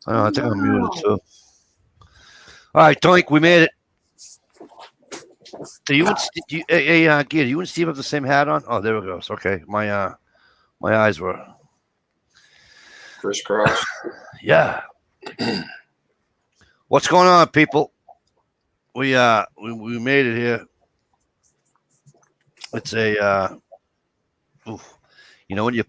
I know. I think I'm muted too. All right, Doink, we made it. Do you and Gear, do you and Steve have the same hat on? Oh, there it goes. Okay, my eyes were crisscross. Yeah. What's going on, people? We made it here. It's a when you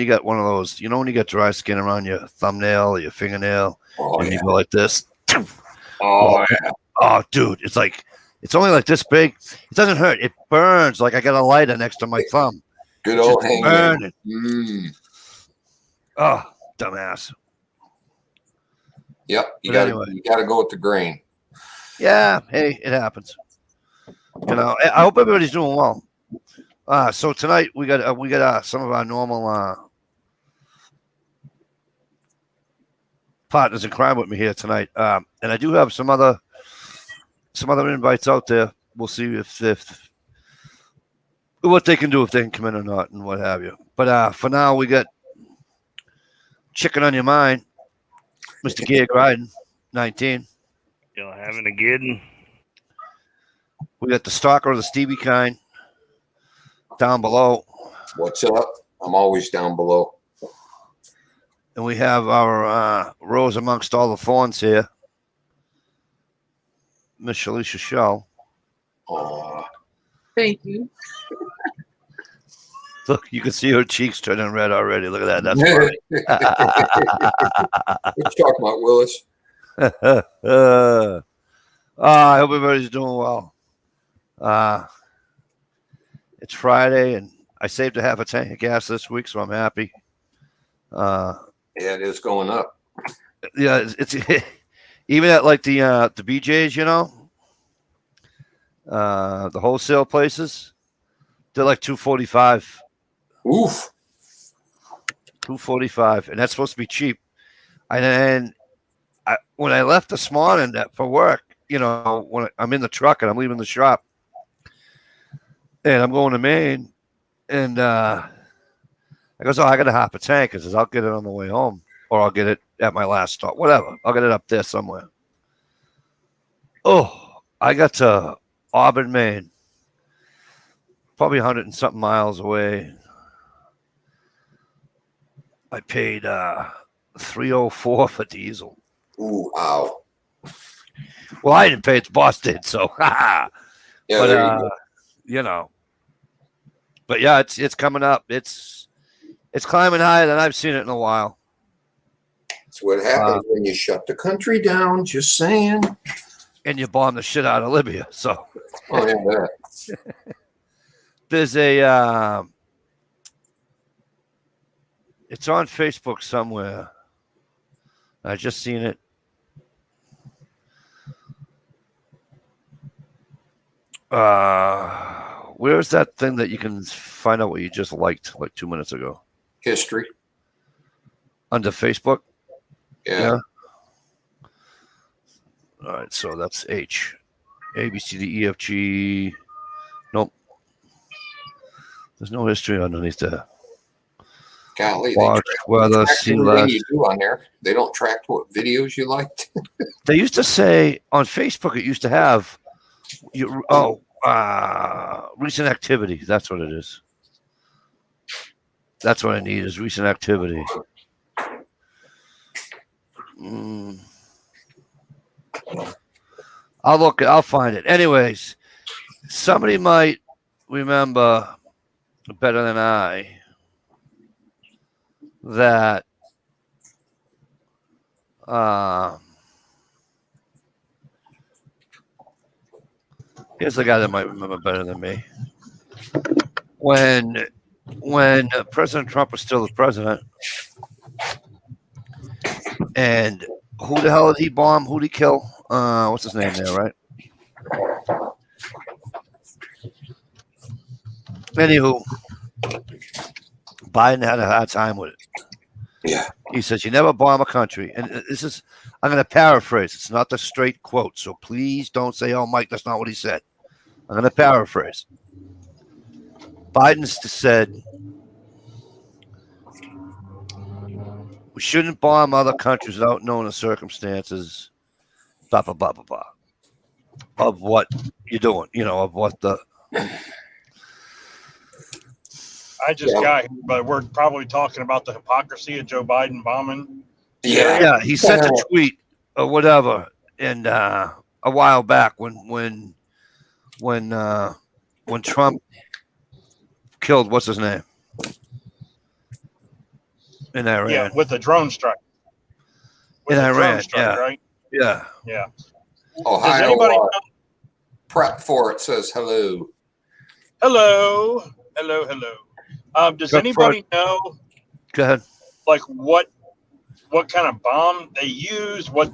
got one of those, when you got dry skin around your thumbnail or your fingernail, and you go like this. Oh yeah. Oh, dude, it's only like this big. It doesn't hurt. It burns like I got a lighter next to my thumb. Good old hangman. Oh, dumbass. Yep, you got to go with the grain. Yeah, hey, it happens. I hope everybody's doing well. So tonight we got some of our normal partners in crime with me here tonight, and I do have some other invites out there. We'll see if what they can do, if they can come in or not, and what have you. But for now, we got Chicken on Your Mind, Mr. Gear Gryden, 19. Still having a good one. We got the stalker of the Stevie kind down below. What's up? I'm always down below. And we have our rose amongst all the thorns here, Miss Shalisha Shaw. Aw. Thank you. Look, you can see her cheeks turning red already. Look at that. That's funny. What you talking about, Willis? I hope everybody's doing well. It's Friday, and I saved a half a tank of gas this week, so I'm happy. Yeah, it is going up. Yeah, it's even at like the BJ's, the wholesale places, they're like $2.45. Oof. $2.45, and that's supposed to be cheap. And when I left this morning for work, when I'm in the truck and I'm leaving the shop, and I'm going to Maine, and I goes, I got a half a tank. I says, I'll get it on the way home, or I'll get it at my last stop, whatever. I'll get it up there somewhere. Oh, I got to Auburn, Maine, probably 100 and something miles away. I paid $3.04 for diesel. Ooh, ow. Well, I didn't pay it. The boss did, so yeah, but but yeah, it's coming up. It's climbing higher than I've seen it in a while. That's what happens when you shut the country down. Just saying. And you bomb the shit out of Libya. So there's a it's on Facebook somewhere. I just seen it. Where's that thing that you can find out what you just liked like 2 minutes ago? History. Under Facebook? Yeah. All right, so that's H. A, B, C, D, E, F, G. Nope. There's no history underneath there. Golly, watch weather, see less. You do on there. They don't track what videos you liked. They used to say on Facebook. It used to have recent activity. That's what it is. That's what I need is recent activity. I'll look. I'll find it. Anyways, somebody might remember better than I that here's the guy that might remember better than me. When President Trump was still the president, and who the hell did he bomb? Who did he kill? What's his name there, right? Anywho, Biden had a hard time with it. Yeah. He says, you never bomb a country. And this is, I'm going to paraphrase. It's not the straight quote. So please don't say, oh, Mike, that's not what he said. I'm going to paraphrase. Biden said, We shouldn't bomb other countries without knowing the circumstances. Blah blah blah blah blah. Of what you're doing, of what the. I just got here, but we're probably talking about the hypocrisy of Joe Biden bombing. Yeah, he sent a tweet or whatever, and a while back when Trump killed what's his name in Iran. Yeah, with the drone strike. In Iran, yeah. Right? Yeah. Yeah. Ohio, Does anybody know? prep for it says hello. Hello. Does anybody know, Go ahead. like, what kind of bomb they used? What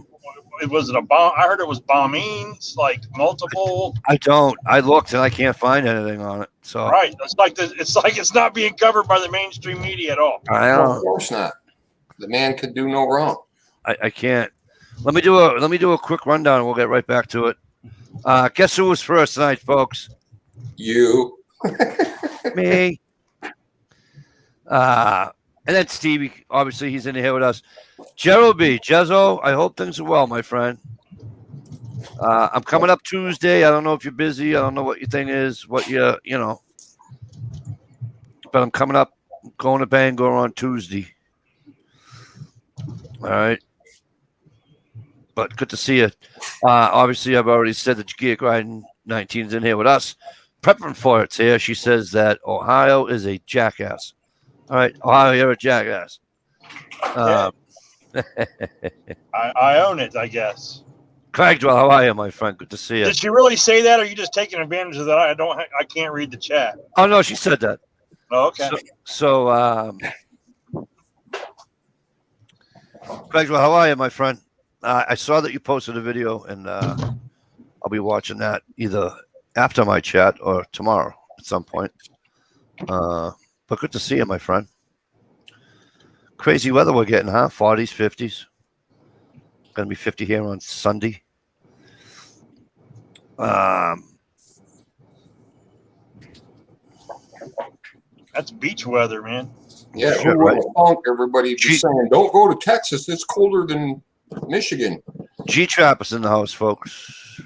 was it, a bomb? I heard it was bombings, like multiple. I don't. I looked and I can't find anything on it. So Right. It's like it's not being covered by the mainstream media at all. I No, don't. of course not. The man could do no wrong. I can't. Let me do a quick rundown and we'll get right back to it. Guess who was first tonight, folks? You. Me. And then Stevie, obviously he's in here with us. Gerald B. Jezzo, I hope things are well, my friend. I'm coming up Tuesday. I don't know if you're busy. I don't know what your thing is, but I'm coming up, going to Bangor on Tuesday. All right. But good to see you. Obviously, I've already said that Geek Riding 19 is in here with us. Prepping for it here. She says that Ohio is a jackass. All right, Ohio, you're a jackass. I own it, I guess. Craigwell, how are you, my friend? Good to see you. Did she really say that, or are you just taking advantage of that? I can't read the chat. Oh no, she said that. Oh, okay. So Craigwell, how are you, my friend? I saw that you posted a video, and I'll be watching that either after my chat or tomorrow at some point. But good to see you, my friend. Crazy weather we're getting, huh? 40s, 50s. Going to be 50 here on Sunday. That's beach weather, man. Yeah, Sure, right. Everybody be saying, don't go to Texas. It's colder than Michigan. G-Trap is in the house, folks.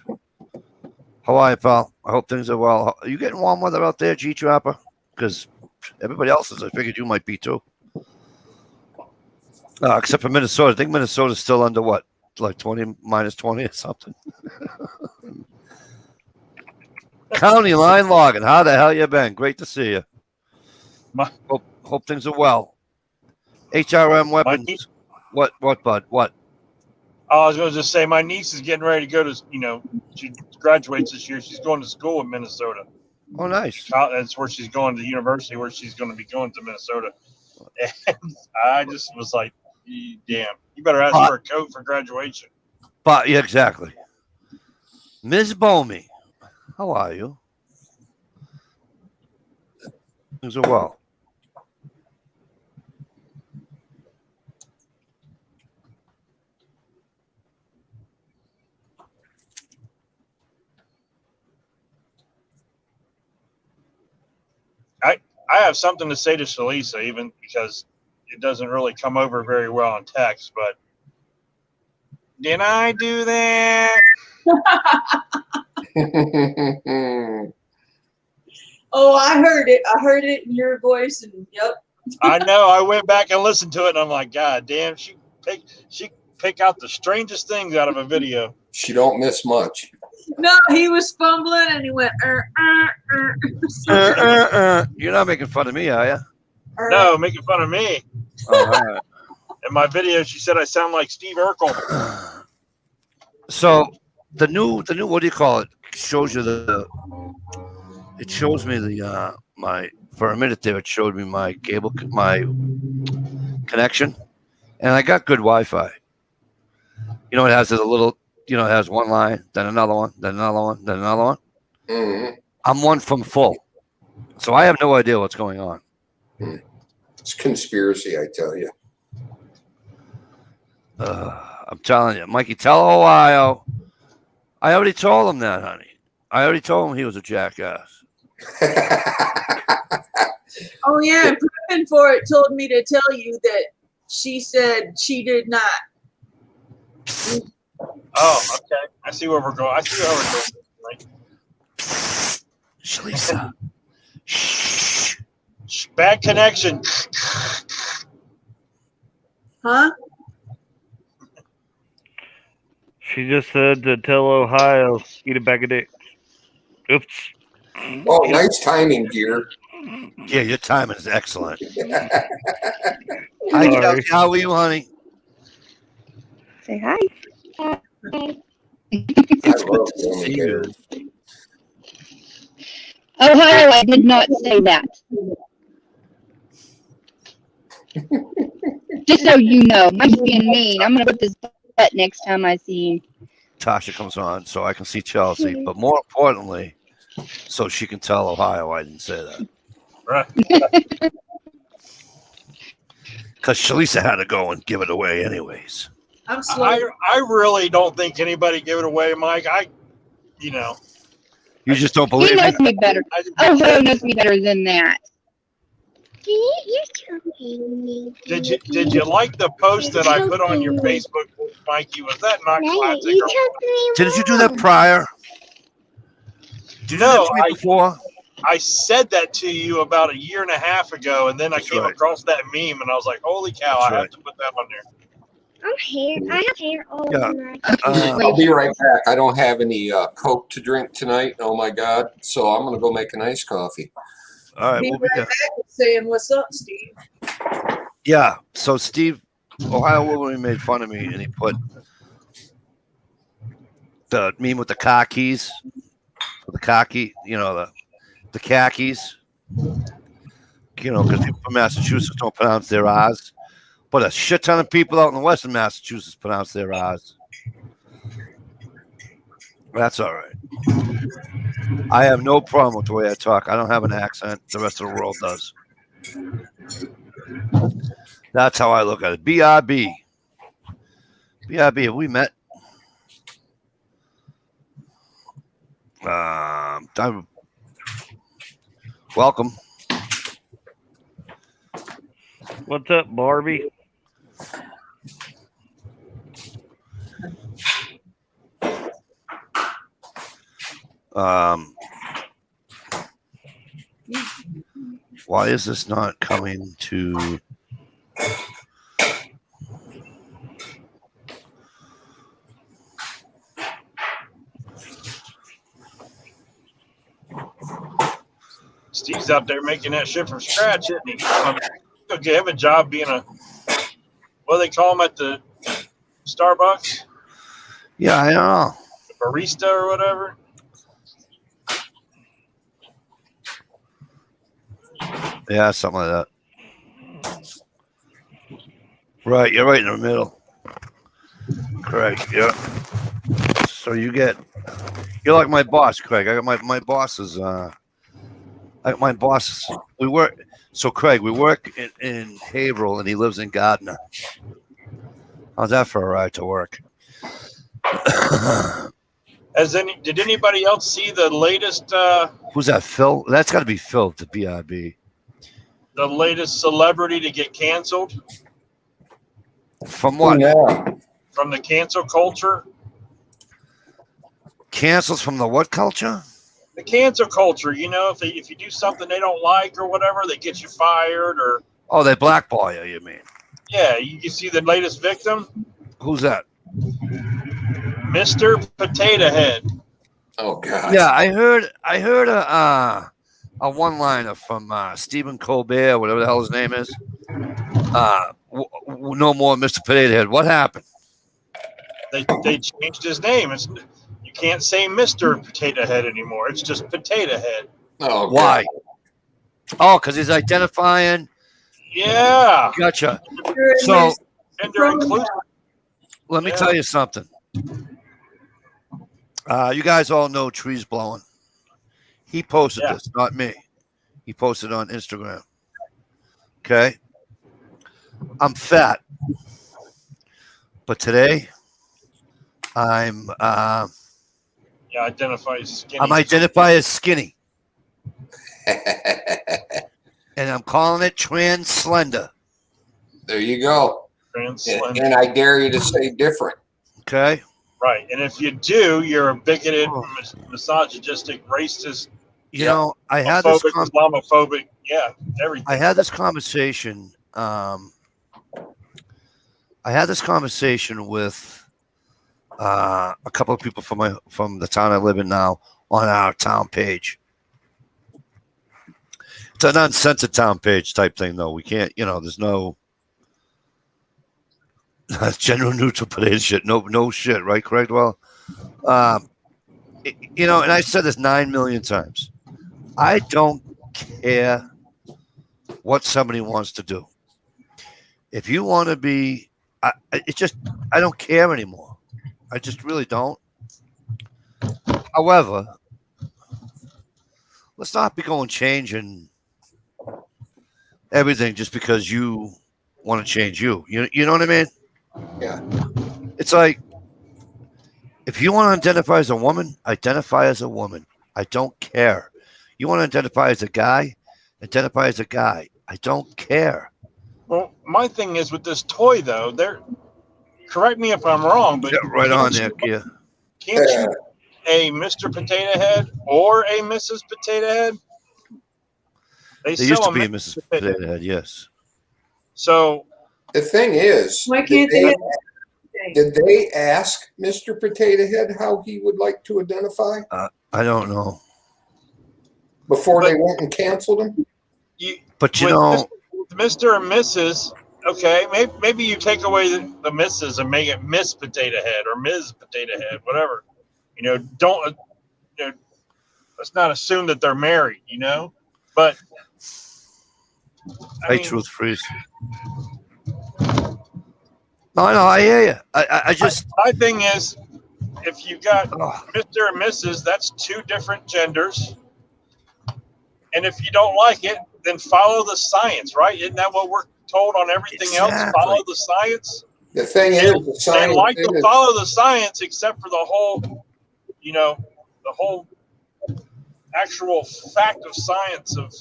How are you, pal? I hope things are well. Are you getting warm weather out there, G-Trapper? Because everybody else is. I figured you might be too. Except for Minnesota. I think Minnesota's still under what? Like 20, minus 20 or something. County line logging. How the hell you been? Great to see you. Hope things are well. HRM weapons. What, bud? What? I was going to just say my niece is getting ready to go to, she graduates this year. She's going to school in Minnesota. Oh, nice. That's where she's going to the university where she's going to be going to Minnesota. And I just was like, damn, you better ask for a coat for graduation. But yeah, exactly. Ms. Bomey, how are you? Things are well. I have something to say to Shalisa, even because it doesn't really come over very well on text, but did I do that? Oh, I heard it. I heard it in your voice, and yep. I know. I went back and listened to it, and I'm like, God damn, she pick out the strangest things out of a video. She don't miss much. No, he was fumbling, and he went. You're not making fun of me, are you? No, making fun of me. All right. In my video, she said I sound like Steve Urkel. So the new, what do you call it? Shows you it shows me for a minute there, it showed me my connection, and I got good Wi-Fi. It has a little, it has one line, then another one, then another one, then another one. Mm-hmm. I'm one from full. So I have no idea what's going on. It's conspiracy, I tell you. I'm telling you, Mikey, tell Ohio. I already told him that, honey. I already told him he was a jackass. Oh yeah, prepping for it told me to tell you that she said she did not. Oh, okay. I see where we're going. I see where we're going. Like, Shalisa. Shh. bad connection. Huh? She just said to tell Ohio, eat a bag of dicks. Oops. Oh, nice timing, dear. Yeah, your timing is excellent. I Hi, Sorry. Chelsea. How are you, honey? Say hi. It's good love to Roman see you. hairs. Ohio, I did not say that. Just so you know, Mike's being mean. I'm gonna put this butt next time I see him. Tasha comes on so I can see Chelsea, but more importantly, so she can tell Ohio I didn't say that. Right. Because Shalisa had to go and give it away anyways. I'm slow. I really don't think anybody gave it away, Mike. You know, You just don't He believe me? knows me better. I, Ohio knows me better than that. did you like the post that I put on your Facebook, Mikey? Was that not classic? Didn't you do that prior? Did you do No, that to me before? I said that to you about a year and a half ago, and then I That's came right. across that meme, and I was like, "Holy cow! That's I right. have to put that on there." I have hair all Yeah. over my I'll be right back. I don't have any Coke to drink tonight. Oh my God! So I'm gonna go make an iced coffee. All right, Be we'll be right there. back and saying, what's up, Steve? Yeah, so Steve, Ohio Willoughby made fun of me, and he put the meme with the car keys, the khaki, the khakis, because people from Massachusetts don't pronounce their R's, but a shit ton of people out in the western Massachusetts pronounce their R's. That's all right. I have no problem with the way I talk. I don't have an accent. The rest of the world does. That's how I look at it. BRB. BRB, have we met? Welcome. What's up, Barbie? Why is this not coming to? Steve's out there making that shit from scratch, isn't he? He'll give him a job being what do they call him at the Starbucks? Yeah, I don't know. Barista or whatever. Yeah, something like that. Right, you're right in the middle. Correct. Yeah. So you're like my boss, Craig. I got my bosses. I got my bosses. We work. So Craig, we work in Haverhill, and he lives in Gardner. How's that for a ride to work? Did anybody else see the latest? Who's that? Phil? That's got to be Phil. The BIB. The latest celebrity to get canceled From what? Yeah. from the cancel culture. Cancels from the what culture? The cancel culture. If you do something they don't like or whatever, they get you fired or. Oh, they blackball you. You mean? Yeah, you see the latest victim, Who's that? Mr. Potato Head. Oh God. Yeah, I heard a one-liner from Stephen Colbert, whatever the hell his name is. No more Mr. Potato Head. What happened? They changed his name. You can't say Mr. Potato Head anymore. It's just Potato Head. Oh, Why? God. Oh, because he's identifying. Yeah. Gotcha. You're in So this Gender inclusive. let me Yeah. tell you something. You guys all know Trees Blowing. He posted Yeah. this, not me. He posted on Instagram. Okay. I'm fat. But today I'm Identify as skinny. I'm identified as skinny. And I'm calling it trans slender. There you go. Trans And, slim. and I dare you to say different. Okay. Right. And if you do, you're a bigoted, Oh. misogynistic, racist, You Yep. know, I had this Islamophobic. Yeah, everything. I had this conversation. I had this conversation with a couple of people from the town I live in now on our town page. It's an uncensored town page type thing, though. We can't, there's no general neutral potato shit. No shit, right, Craig? Well, and I said this 9 million times. I don't care what somebody wants to do. If you want to be, I don't care anymore. I just really don't. However, let's not be going changing everything just because you want to change you. You know what I mean? Yeah. It's like, if you want to identify as a woman, identify as a woman. I don't care. You want to identify as a guy, identify as a guy. I don't care. Well, my thing is with this toy, though, correct me if I'm wrong, but Yeah, right on there, Kia. can't you a Mr. Potato Head or a Mrs. Potato Head? They There used sell to be a Mrs. Mrs. Potato Head, yes. So The thing is, Why can't they have did they ask Mr. Potato Head how he would like to identify I don't know. before they went and canceled him? But with Mr. and Mrs. Okay, maybe you take away the Mrs. and make it Miss Potato Head or Ms. Potato Head, whatever. Don't. Let's not assume that they're married. But Hey, Truth Freeze. No, I hear you. I just. My thing is, if you got Oh, Mr. and Mrs., that's two different genders. And if you don't like it, then follow the science, right? Isn't that what we're told on everything else? Exactly. Follow the science. The thing is, the They science like to is, follow the science, except for the whole actual fact of science of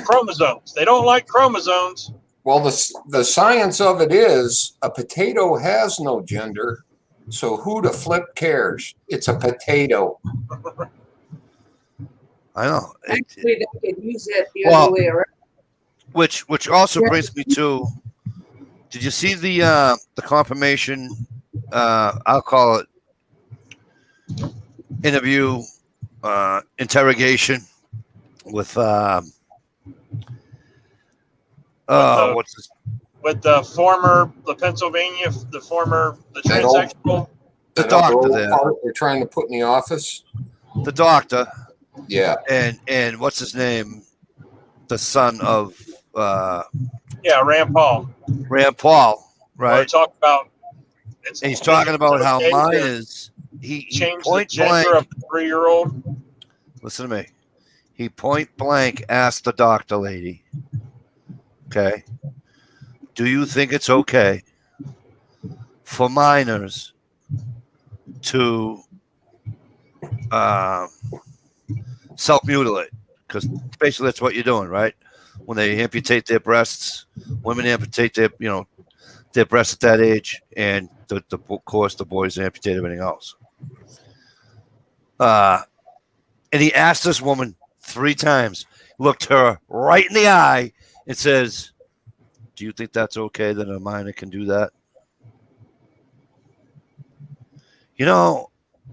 chromosomes. They don't like chromosomes. well, the science of it is a potato has no gender, so who the flip cares? It's a potato. I know. Actually, they could use that the Well, other way around. Which also brings me to. Did you see the confirmation? I'll call it interview, interrogation with what's this? With the Pennsylvania, the That old- transsexual. The That doctor old there. part they're trying to put in the office. The doctor Yeah. and what's his name? The son of Yeah, Rand Paul. Rand Paul, We're right? talking about. And he's talking about how okay mine to is. He change the point gender blank. of the 3-year-old. Listen to me. He point blank asked the doctor lady, okay, do you think it's okay for minors to self-mutilate? Because basically that's what you're doing, right? When they amputate their breasts, women amputate their breasts at that age, and of course the boys amputate everything else. And he asked this woman 3 times, looked her right in the eye, and says, do you think that's okay that a minor can do that?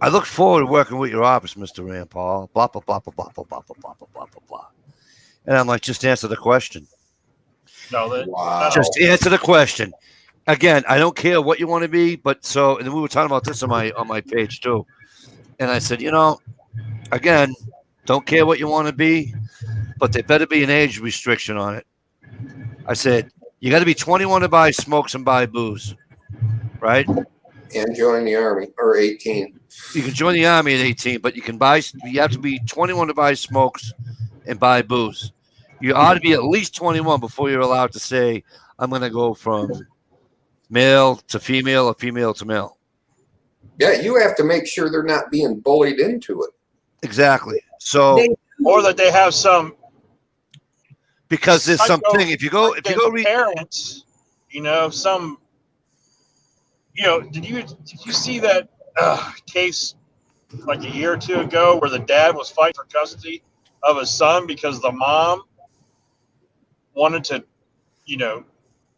I look forward to working with your office, Mr. Rand Paul. Blah, blah, blah, blah, blah, blah, blah, blah, blah, blah, blah, blah. And I'm like, just answer the question. No, Wow. Just answer the question. Again, I don't care what you want to be, and then we were talking about this on my page too. And I said, again, don't care what you want to be, but there better be an age restriction on it. I said, you got to be 21 to buy smokes and buy booze, right? And join the army, or 18. You can join the army at 18, but you have to be 21 to buy smokes and buy booze. You ought to be at least 21 before you're allowed to say, I'm going to go from male to female or female to male. Yeah, you have to make sure they're not being bullied into it. Exactly. So, or that they have some. because there's something, if you go read, parents, some, did you see that case like a year or two ago where the dad was fighting for custody of his son because the mom wanted to,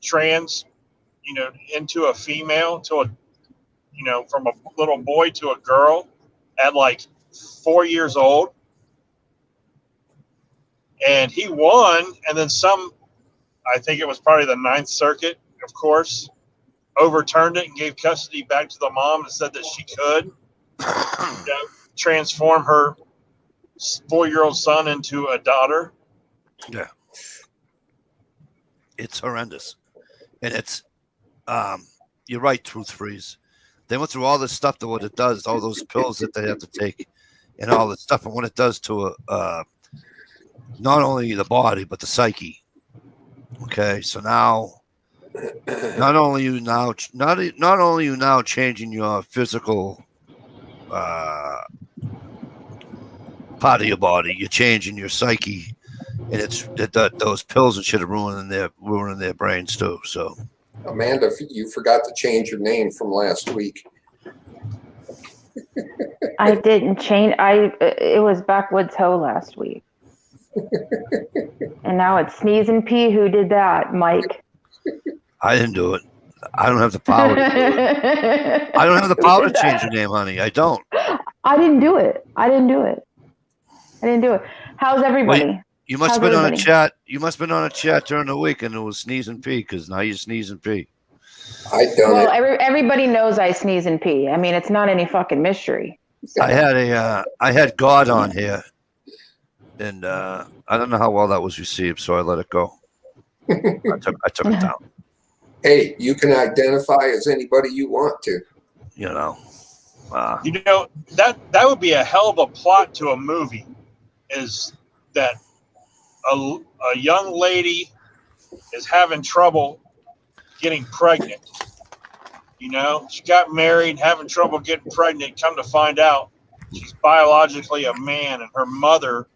trans, into a female to a, from a little boy to a girl at like 4 years old. And he won. And then I think it was probably the Ninth Circuit, of course, overturned it and gave custody back to the mom and said that she could transform her 4-year-old son into a daughter. Yeah. It's horrendous. And it's, you're right, Truth Freeze. They went through all this stuff to what it does, all those pills that they have to take and all this stuff, and what it does to not only the body, but the psyche. Okay, so now, not only you now changing your physical part of your body, you're changing your psyche, and it's those pills and shit are ruining their brains too. So, Amanda, you forgot to change your name from last week. I didn't change. It was Backwoods Ho last week. And now it's Sneeze and Pee. Who did that, Mike? I didn't do it. I don't have the power to do it. I don't have the power to change your name, honey. I don't. I didn't do it. How's everybody? Well, you must have been on a chat. You must have been on a chat during the week, and it was Sneeze and Pee, because now you sneeze and pee. Well, everybody knows I sneeze and pee. I mean, it's not any fucking mystery. So. I had God on here, and I don't know how well that was received, so I let it go. I took it down. Hey, you can identify as anybody you want to. That would be a hell of a plot to a movie. Is that a young lady is having trouble getting pregnant? She got married, having trouble getting pregnant. Come to find out, she's biologically a man, and her mother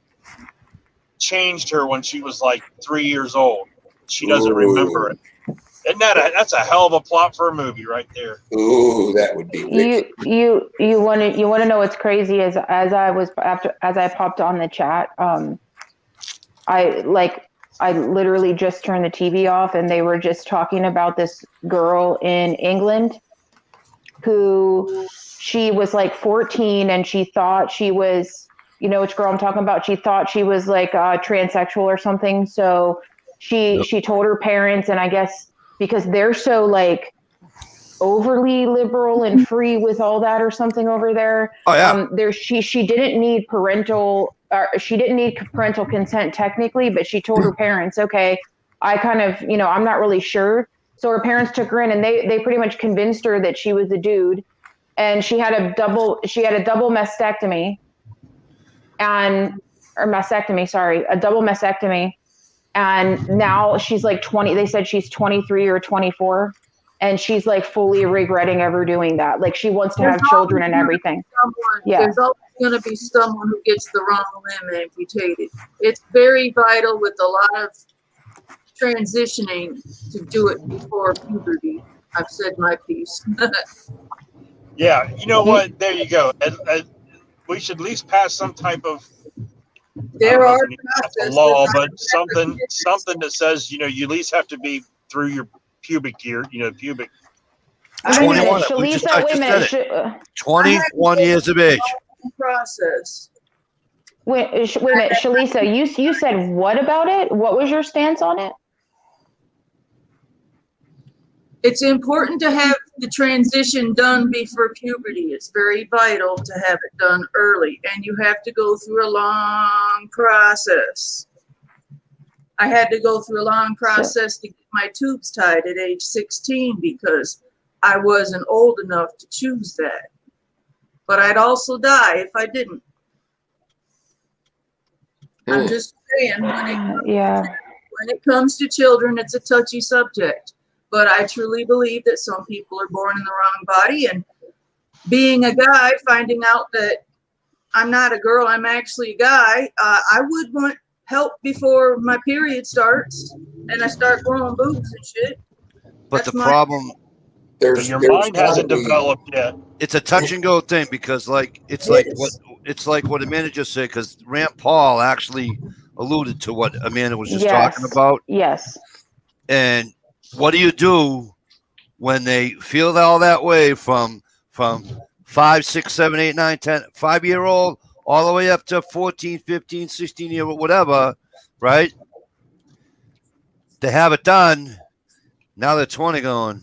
changed her when she was like 3 years old. She doesn't remember it. Isn't that's a hell of a plot for a movie right there? Ooh, that would be wicked. You want to know what's crazy? As I popped on the chat, I literally just turned the TV off, and they were just talking about this girl in England who she was like 14, and she thought she was, which girl I'm talking about? She thought she was like transsexual or something. So she told her parents, and I guess because they're so like overly liberal and free with all that or something over there. Oh yeah. She didn't need parental consent technically, but she told her parents, okay, I kind of, I'm not really sure. So her parents took her in, and they pretty much convinced her that she was a dude, and she had a double mastectomy, a double mastectomy. And now she's like 20, they said she's 23 or 24. And she's like fully regretting ever doing that. Like she wants to have children and everything. There's always going to be someone who gets the wrong limb amputated. It's very vital with a lot of transitioning to do it before puberty. I've said my piece. Yeah, you know what? There you go. We should at least pass some type of there are law, but something that says you at least have to be through your pubic year, pubic. 21. Shalisa, wait a minute. 21 years of age. Process. Wait a minute, Shalisa. You said what about it? What was your stance on it? It's important to have the transition done before puberty. It's very vital to have it done early, and you have to go through a long process. I had to go through a long process to get my tubes tied at age 16 because I wasn't old enough to choose that. But I'd also die if I didn't. I'm just saying, when it comes to children, it's a touchy subject. But I truly believe that some people are born in the wrong body. And being a guy, finding out that I'm not a girl, I'm actually a guy, I would want help before my period starts and I start growing boobs and shit. But That's the my- problem, There's Your there's mind hasn't gotta be- developed yet. it's a touch and go thing because it's It like is. what Amanda just said, because Rand Paul actually alluded to what Amanda was just talking Yes. about. Yes. And what do you do when they feel all that way from 5, 6, 7, 8, 9, 10, 5-year-old all the way up to 14, 15, 16-year-old, whatever, right? They have it done. Now they're 20 going,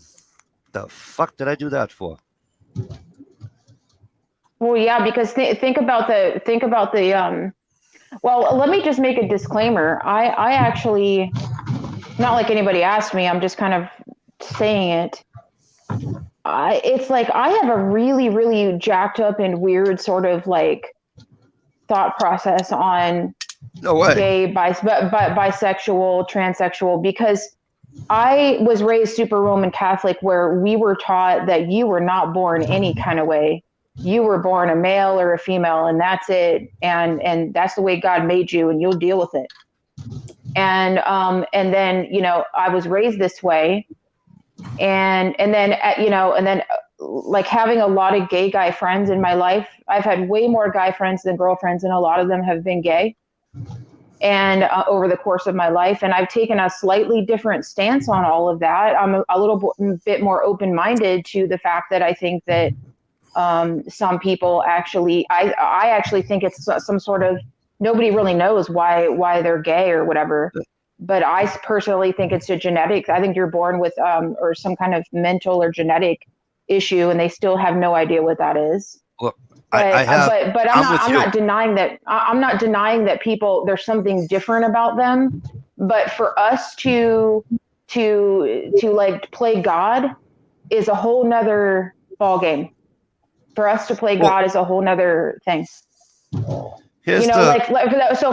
the fuck did I do that for? Well, yeah, because think about the well, let me just make a disclaimer. I actually, not like anybody asked me, I'm just kind of saying it. It's like I have a really, really jacked up and weird sort of like thought process on No way. gay, bisexual, transsexual, because I was raised super Roman Catholic, where we were taught that you were not born any kind of way. You were born a male or a female, and that's it. And that's the way God made you, and you'll deal with it. And then, I was raised this way. And then like having a lot of gay guy friends in my life. I've had way more guy friends than girlfriends, and a lot of them have been gay. And over the course of my life, and I've taken a slightly different stance on all of that. I'm a little bit more open-minded to the fact that I think that some people actually, I actually think it's some sort of, nobody really knows why they're gay or whatever. But I personally think it's a genetic. I think you're born with or some kind of mental or genetic issue, and they still have no idea what that is. Look, But I'm not denying that. I'm not denying that people, there's something different about them. But for us to like play God is a whole nother ball game. For us to play God is a whole nother thing. So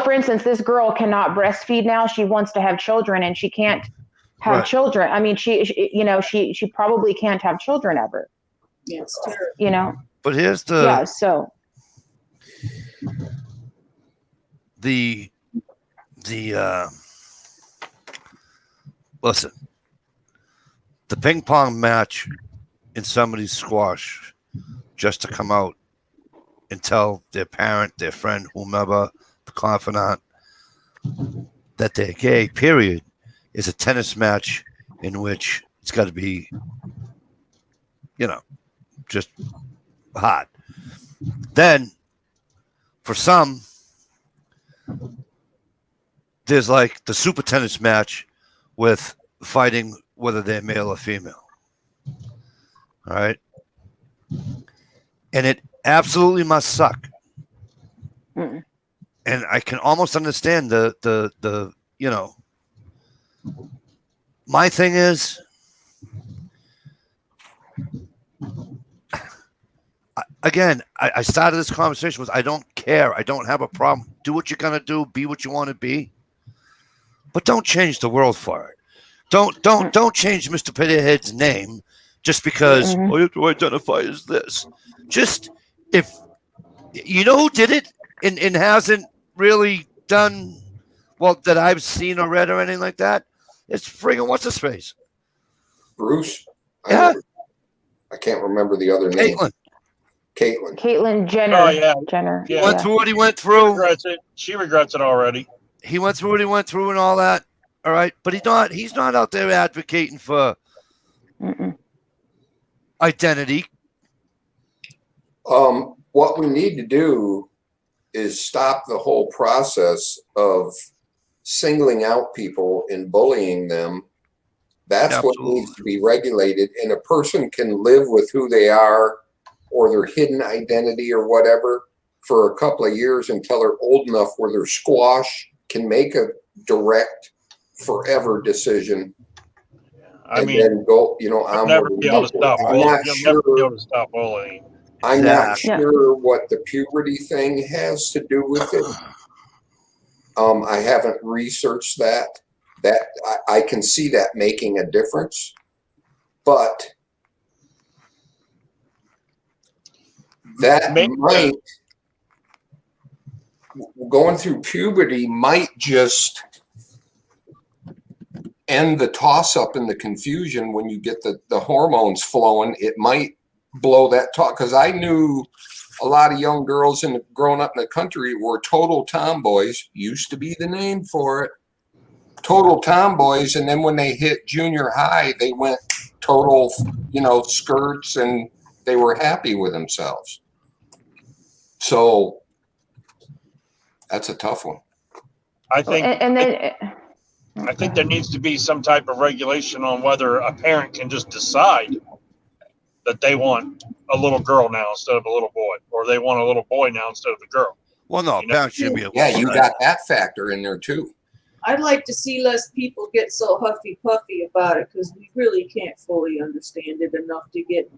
for instance, this girl cannot breastfeed now. She wants to have children, and she can't have children. I mean, she probably can't have children ever. Yes, terrible. But here's the listen, the ping pong match in somebody's squash, just to come out and tell their parent, their friend, whomever, the confidant, that they're gay, period, is a tennis match in which it's got to be, just hot. Then, for some, there's like the super tennis match with fighting whether they're male or female. All right? And it absolutely must suck. Mm. And I can almost understand the my thing is, I started this conversation with, I don't care. I don't have a problem. Do what you're going to do. Be what you want to be. But don't change the world for it. Don't change Mr. Pitterhead's name just because, you have to identify as this. Just, if you know who did it and hasn't really done well that I've seen or read or anything like that, it's friggin' what's his face? Bruce? Yeah. I can't remember the other name. Caitlyn Jenner. Oh, yeah. Jenner. Yeah. He went through what he went through. She regrets it already. He went through what he went through and all that. All right. But he's not out there advocating for identity. What we need to do is stop the whole process of singling out people and bullying them. That's what needs to be regulated. And a person can live with who they are or their hidden identity or whatever for a couple of years until they're old enough where their squash can make a direct forever decision. I mean, then go, you'll on. never be able to stop bullying. You'll never be able to stop bullying. I'm not sure what the puberty thing has to do with it. I haven't researched that. I can see that making a difference, but that might, going through puberty might just end the toss up and the confusion when you get the hormones flowing. It might blow that talk, because I knew a lot of young girls growing up in the country were total tomboys. Used to be the name for it. Total tomboys, and then when they hit junior high, they went total, skirts, and they were happy with themselves. So that's a tough one. I think, And then I think there needs to be some type of regulation on whether a parent can just decide that they want a little girl now instead of a little boy, or they want a little boy now instead of a girl. Well, no, parents shouldn't be able to Yeah, you decide. got that factor in there too. I'd like to see less people get so huffy puffy about it, because we really can't fully understand it enough to get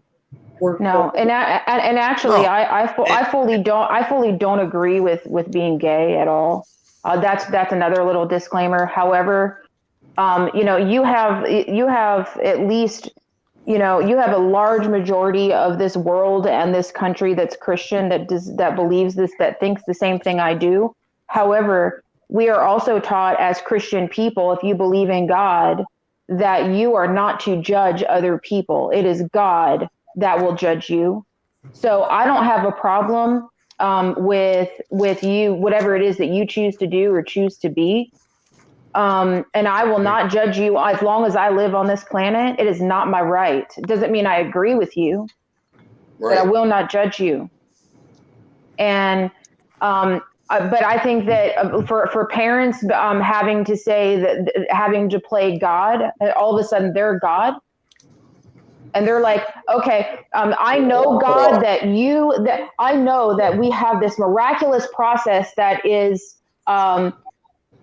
worked no, up. and actually, No. I fully don't agree with being gay at all. That's another little disclaimer. However, you have at least, you have a large majority of this world and this country that's Christian, that believes this, that thinks the same thing I do. However, we are also taught as Christian people, if you believe in God, that you are not to judge other people. It is God that will judge you. So I don't have a problem with you, whatever it is that you choose to do or choose to be. And I will not judge you as long as I live on this planet. It is not my right. It doesn't mean I agree with you, but I will not judge you. And but I think that for parents having to say that, having to play God, all of a sudden they're God. And they're like, okay, I know, God, that I know that we have this miraculous process that is, I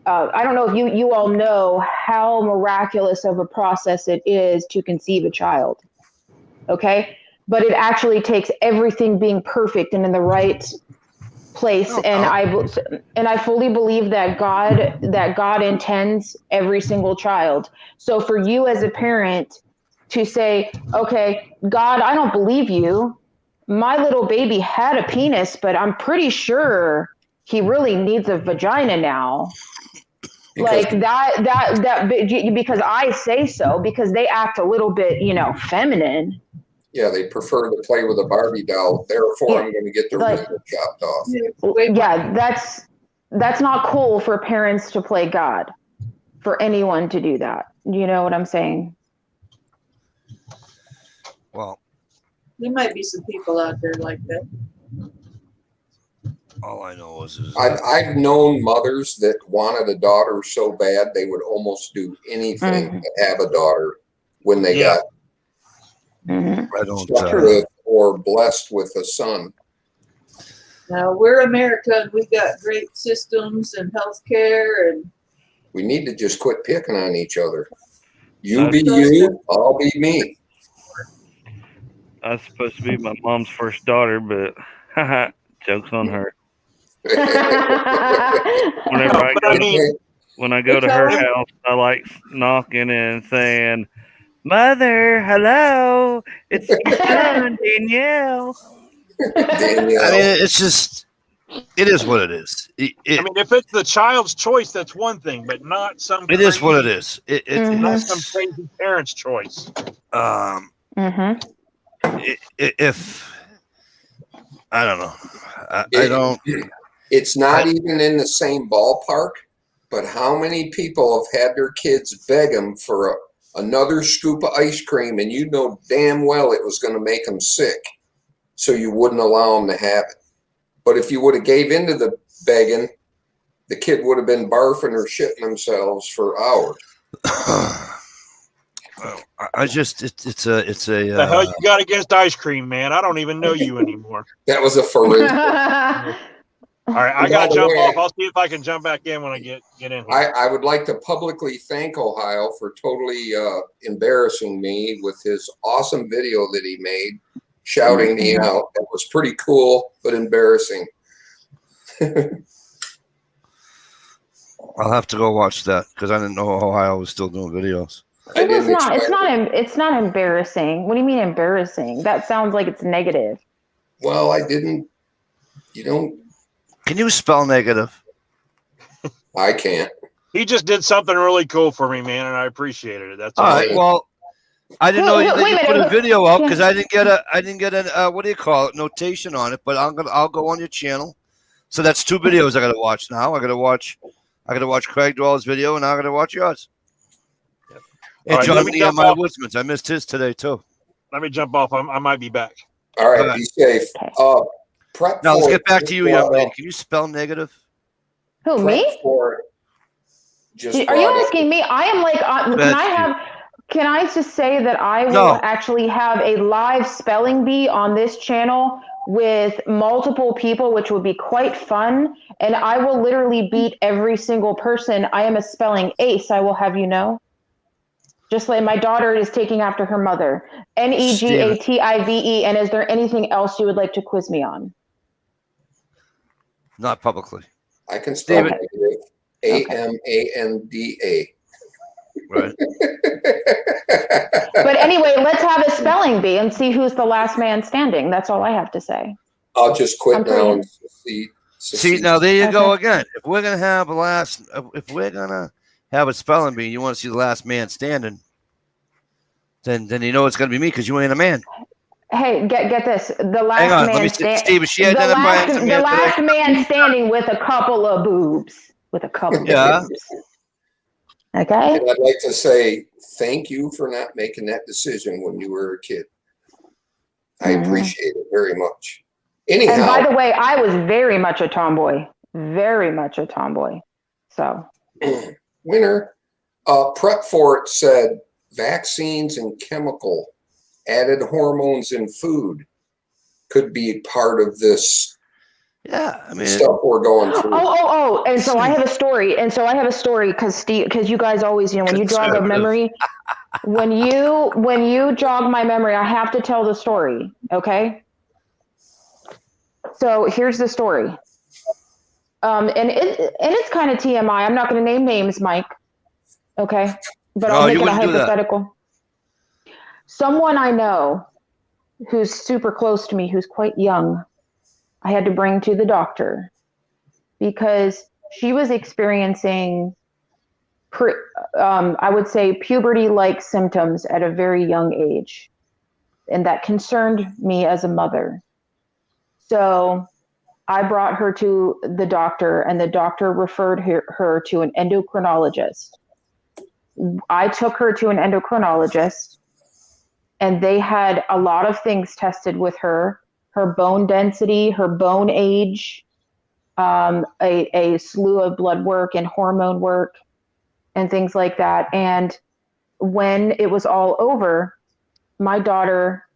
don't know if you all know how miraculous of a process it is to conceive a child. Okay. But it actually takes everything being perfect and in the right place. And I fully believe that God intends every single child. So for you as a parent to say, okay, God, I don't believe you. My little baby had a penis, but I'm pretty sure he really needs a vagina now. Because like that, because I say so, because they act a little bit, feminine. Yeah, they prefer to play with a Barbie doll. Therefore, I'm going to get their wrist chopped off. Yeah, that's not cool for parents to play God, for anyone to do that. You know what I'm saying? Well, There might be some people out there like that. all I know is I've known mothers that wanted a daughter so bad they would almost do anything to have a daughter when they got stuck with or blessed with a son. Now we're America, and we got great systems and healthcare, and we need to just quit picking on each other. You be you, I'll be me. I was supposed to be my mom's first daughter, but joke's on her. When I go to her house, I like knocking and saying, "Mother, hello, it's your son, Danielle." Danielle. I mean, it's just, it is what it is. I mean, if it's the child's choice, that's one thing, but not some. It is what it is. Not some crazy parent's choice. If I don't know, I don't. It's not even in the same ballpark. But how many people have had their kids beg them for another scoop of ice cream, and you know damn well it was going to make them sick, so you wouldn't allow them to have it. But if you would have gave into the begging, the kid would have been barfing or shitting themselves for hours. I just it's a. The hell you got against ice cream, man? I don't even know you anymore. That was a forensic. All right, I got to jump off. I'll see if I can jump back in when I get in here. I would like to publicly thank Ohio for totally embarrassing me with his awesome video that he made, shouting me out. That was pretty cool, but embarrassing. I'll have to go watch that because I didn't know Ohio was still doing videos. It's not embarrassing. What do you mean embarrassing? That sounds like it's negative. Well, I didn't. You don't. Can you spell negative? I can't. He just did something really cool for me, man, and I appreciated it. That's All all. right. Well, I didn't know that Wait a you minute, put a video up can- because I didn't get a what do you call it, notation on it. But I'll go on your channel. So that's 2 videos I got to watch now. I got to watch Craig Dweller's video, and I got to watch yours. And All right, John let me jump Nehemiah off. Woodsman's. I missed his today too. Let me jump off. I might be back. All right, All right. be safe. Prep Now let's for get back just to you, young brought lady. up- Can you spell negative? Who, Prep me? for just Are you brought up- asking me? I am like, can I just say that I will No. actually have a live spelling bee on this channel with multiple people, which would be quite fun. And I will literally beat every single person. I am a spelling ace, I will have you know. Just like my daughter is taking after her mother. Negative. And is there anything else you would like to quiz me on? Not publicly. I can spell David. negative. AMANDA. Right. But anyway, let's have a spelling bee and see who's the last man standing. That's all I have to say. I'll just quit I'm now and pretty- See, now there you go Okay. again. If we're gonna have a spelling bee, and you want to see the last man standing, then you know it's gonna be me because you ain't a man. Hey, get this. The last Hang on, let man me see. sta- Steve, is she the identifying as a last, man the last today? man standing with a couple of boobs. With a couple Yeah. of boobs. Okay? And I'd like to say thank you for not making that decision when you were a kid. I Mhm. appreciate it very much. And by Anyhow, the way, I was very much a tomboy. Very much a tomboy. So winner, Prep for It said vaccines and chemical added hormones in food could be part of this Yeah, I mean, stuff we're going through. Oh, and so I have a story. Because you guys always, when you jog a Conservative. memory, when you jog my memory, I have to tell the story, okay? So here's the story. And it's kind of TMI. I'm not going to name names, Mike. Okay? But No, I'll make you it a wouldn't do that. hypothetical. Someone I know who's super close to me, who's quite young, I had to bring to the doctor because she was experiencing, I would say, puberty-like symptoms at a very young age. And that concerned me as a mother. So I brought her to the doctor, and the doctor referred her to an endocrinologist. I took her to an endocrinologist, and they had a lot of things tested with her bone density, her bone age, a slew of blood work and hormone work and things like that. And when it was all over, my daughter,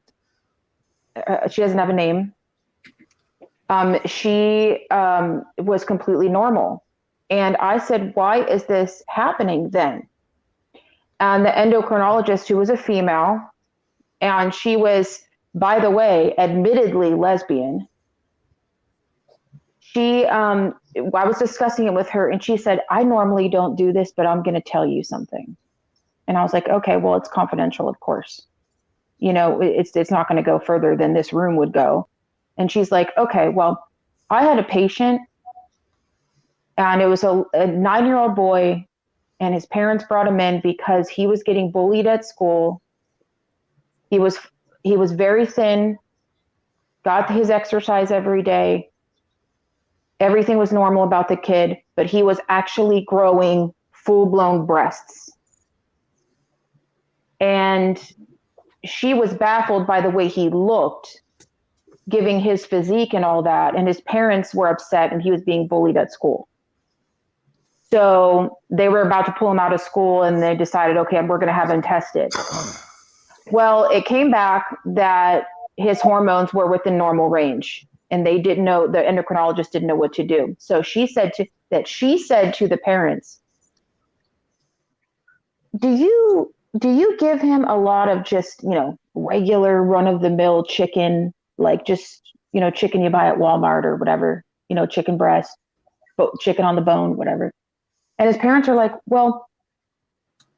she doesn't have a name. She was completely normal. And I said, why is this happening then? And the endocrinologist, who was a female, and she was, by the way, admittedly lesbian. I was discussing it with her, and she said, I normally don't do this, but I'm going to tell you something. And I was like, okay, well, it's confidential, of course. It's not going to go further than this room would go. And she's like, okay, well, I had a patient, and it was a 9-year-old boy, and his parents brought him in because he was getting bullied at school. He was very thin, got his exercise every day. Everything was normal about the kid, but he was actually growing full-blown breasts. And she was baffled by the way he looked, giving his physique and all that. And his parents were upset, and he was being bullied at school. So they were about to pull him out of school, and they decided, okay, we're going to have him tested. Well, it came back that his hormones were within normal range, and they didn't know, the endocrinologist didn't know what to do. So she said to the parents, do you give him a lot of just, regular run-of-the-mill chicken, like just, chicken you buy at Walmart or whatever, chicken breast, chicken on the bone, whatever. And his parents are like, well,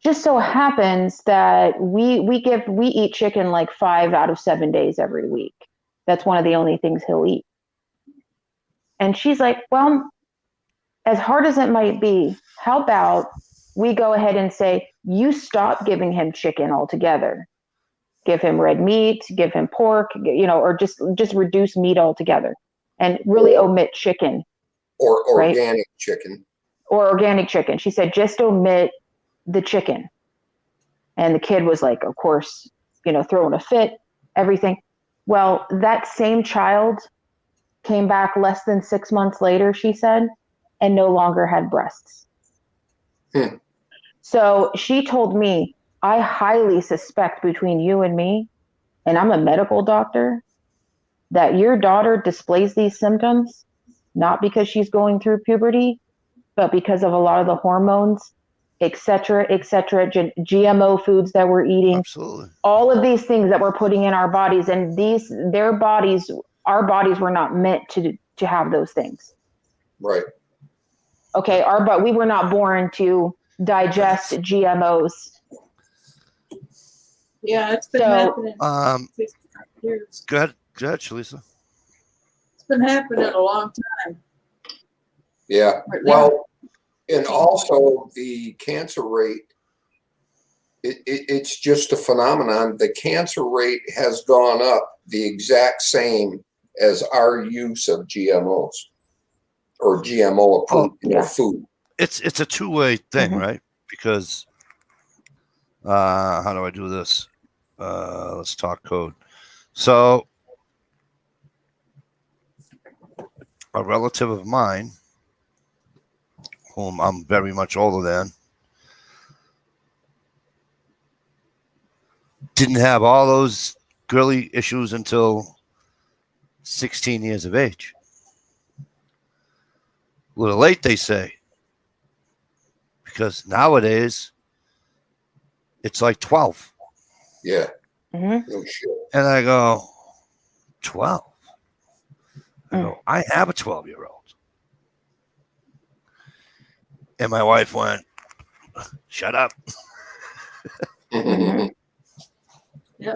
just so happens that we eat chicken like 5 out of 7 days every week. That's one of the only things he'll eat. And she's like, well, as hard as it might be, how about we go ahead and say, you stop giving him chicken altogether. Give him red meat, give him pork, or just reduce meat altogether and really omit chicken. Or right? organic chicken. Or organic chicken. She said, just omit the chicken. And the kid was like, of course, throwing a fit, everything. Well, that same child came back less than 6 months later, she said, and no longer had breasts. So she told me, I highly suspect between you and me, and I'm a medical doctor, that your daughter displays these symptoms, not because she's going through puberty, but because of a lot of the hormones, et cetera, GMO foods that we're eating. Absolutely. All of these things that we're putting in our bodies, and our bodies were not meant to have those things. Right. Okay, but we were not born to digest GMOs. Yeah, it's been happening. 65 years. Go ahead, Shalisa. It's been happening a long time. Yeah. Right. Well, and also the cancer rate, it's just a phenomenon. The cancer rate has gone up the exact same as our use of GMOs or GMO approved food. It's a two-way thing, right? Because how do I do this? Let's talk code. So a relative of mine, whom I'm very much older than, didn't have all those girly issues until 16 years of age. A little late, they say, because nowadays it's like 12. Yeah. No shit. And I go, 12? I go, I have a 12-year-old. And my wife went, shut up.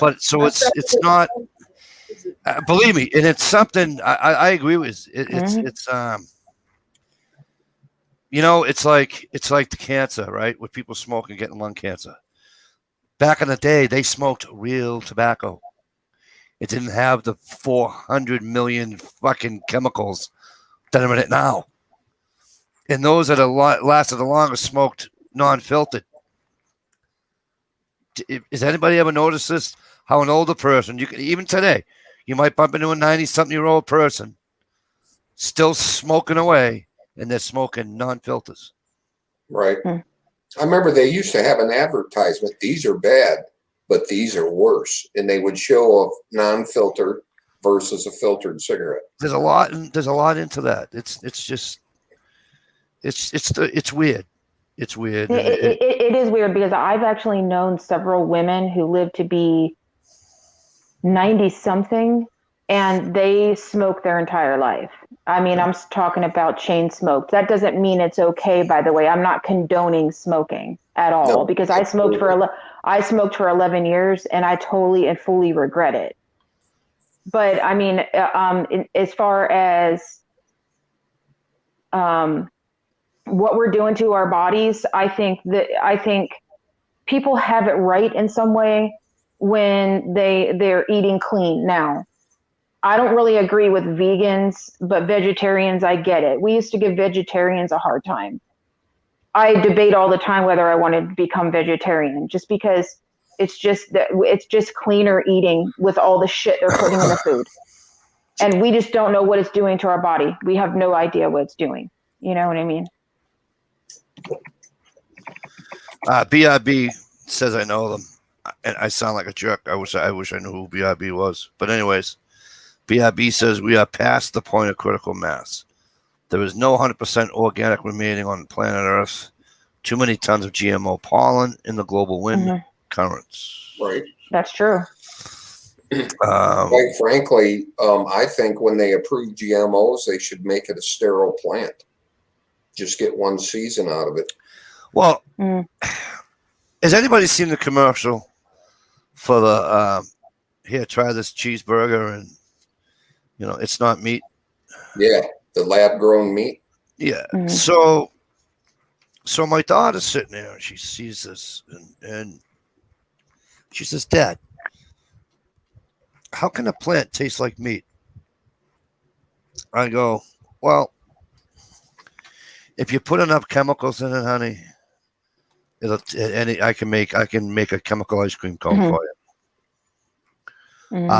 But so it's not, believe me, and it's something I agree with. It's it's like the cancer, right? With people smoking, getting lung cancer. Back in the day, they smoked real tobacco. It didn't have the 400 million fucking chemicals that are in it now. And those that lasted the longest smoked non-filtered. Has anybody ever noticed this? How an older person, even today, you might bump into a 90-something-year-old person still smoking away, and they're smoking non-filters. Right. I remember they used to have an advertisement. These are bad, but these are worse. And they would show a non-filter versus a filtered cigarette. There's a lot into that. It's weird. It's weird. It is weird because I've actually known several women who live to be 90-something, and they smoke their entire life. I mean, I'm talking about chain smoke. That doesn't mean it's okay, by the way. I'm not condoning smoking at all, because I smoked for 11 years, and I totally and fully regret it. But I mean, as far as what we're doing to our bodies, I think people have it right in some way when they're eating clean now. I don't really agree with vegans, but vegetarians, I get it. We used to give vegetarians a hard time. I debate all the time whether I want to become vegetarian, just because it's just cleaner eating with all the shit they're putting in the food. And we just don't know what it's doing to our body. We have no idea what it's doing. You know what I mean? BRB says I know them. And I sound like a jerk. I wish I knew who BRB was. But anyways, BRB says we are past the point of critical mass. There is no 100% organic remaining on planet Earth. Too many tons of GMO pollen in the global wind currents. Right. That's true. Quite frankly, I think when they approve GMOs, they should make it a sterile plant. Just get one season out of it. Well, has anybody seen the commercial for the here, try this cheeseburger, and it's not meat? Yeah, the lab grown meat. Yeah. Mhm. So my daughter's sitting there and she sees this and she says, Dad, how can a plant taste like meat? I go, well, if you put enough chemicals in it, honey, I can make a chemical ice cream cone Mhm. for you Mhm.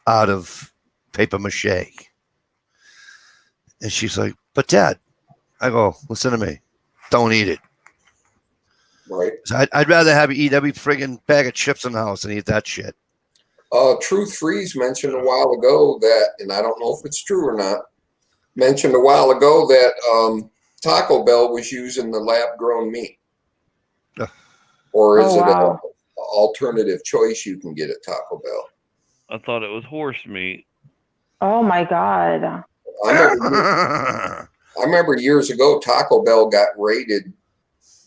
out of paper mache. And she's like, but Dad, I go, listen to me, don't eat it. Right. I'd rather have you eat every friggin' bag of chips in the house than eat that shit. Truth Freeze mentioned a while ago that, and I don't know if it's true or not, mentioned a while ago that Taco Bell was using the lab-grown meat. Ugh. Or is Oh, it wow. an alternative choice you can get at Taco Bell? I thought it was horse meat. Oh my God. I remember years ago, Taco Bell got rated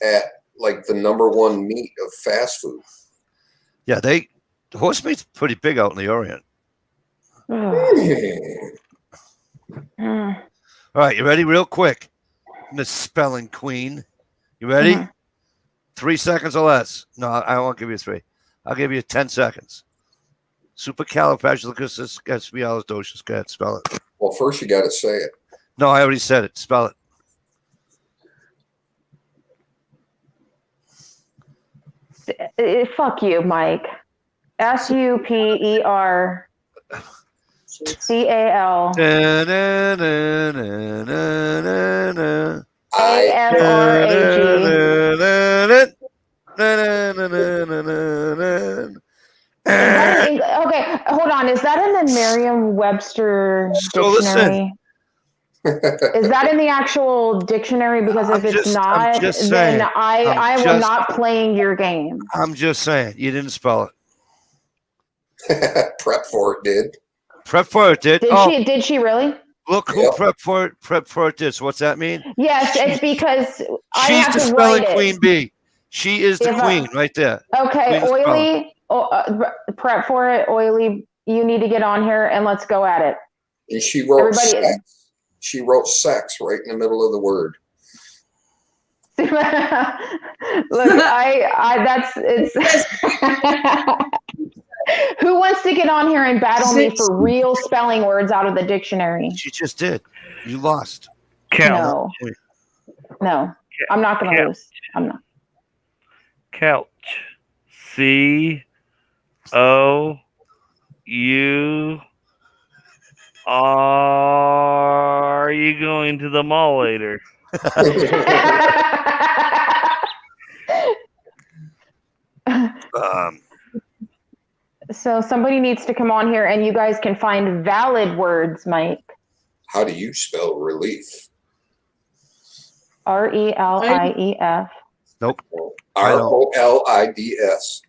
at like the #1 meat of fast food. Yeah, horse meat's pretty big out in the Orient. Mm. All right, you ready? Real quick, Miss Spelling Queen. You ready? Mhm. 3 seconds or less. No, I won't give you 3. I'll give you 10 seconds. Supercalifragilisticexpialidocious. Go ahead, spell it. Well, first you got to say it. No, I already said it. Spell it. Fuck you, Mike. SUPERCAL. Da-na-na-na-na-na-na. AFRAG. Okay, hold on. Is that in the Merriam-Webster So listen. dictionary? Is that in the actual dictionary? Because if it's not, then I am not playing your game. I'm just saying. You didn't spell it. Prep for it did. Prep for it did. Did she really? Look who prep for it did. So what's that mean? Yes, it's because I she's have the to spelling write queen it. bee. She is the queen right there. Okay, Oily, prep for it, Oily. You need to get on here and let's go at it. And she wrote sex. She wrote sex right in the middle of the word. Look, Who wants to get on here and battle me for real spelling words out of the dictionary? She just did. You lost. No, I'm not going to lose. I'm not. Couch. COU. Are you going to the mall later? So somebody needs to come on here and you guys can find valid words, Mike. How do you spell relief? RELIEF. Nope. ROLIDS.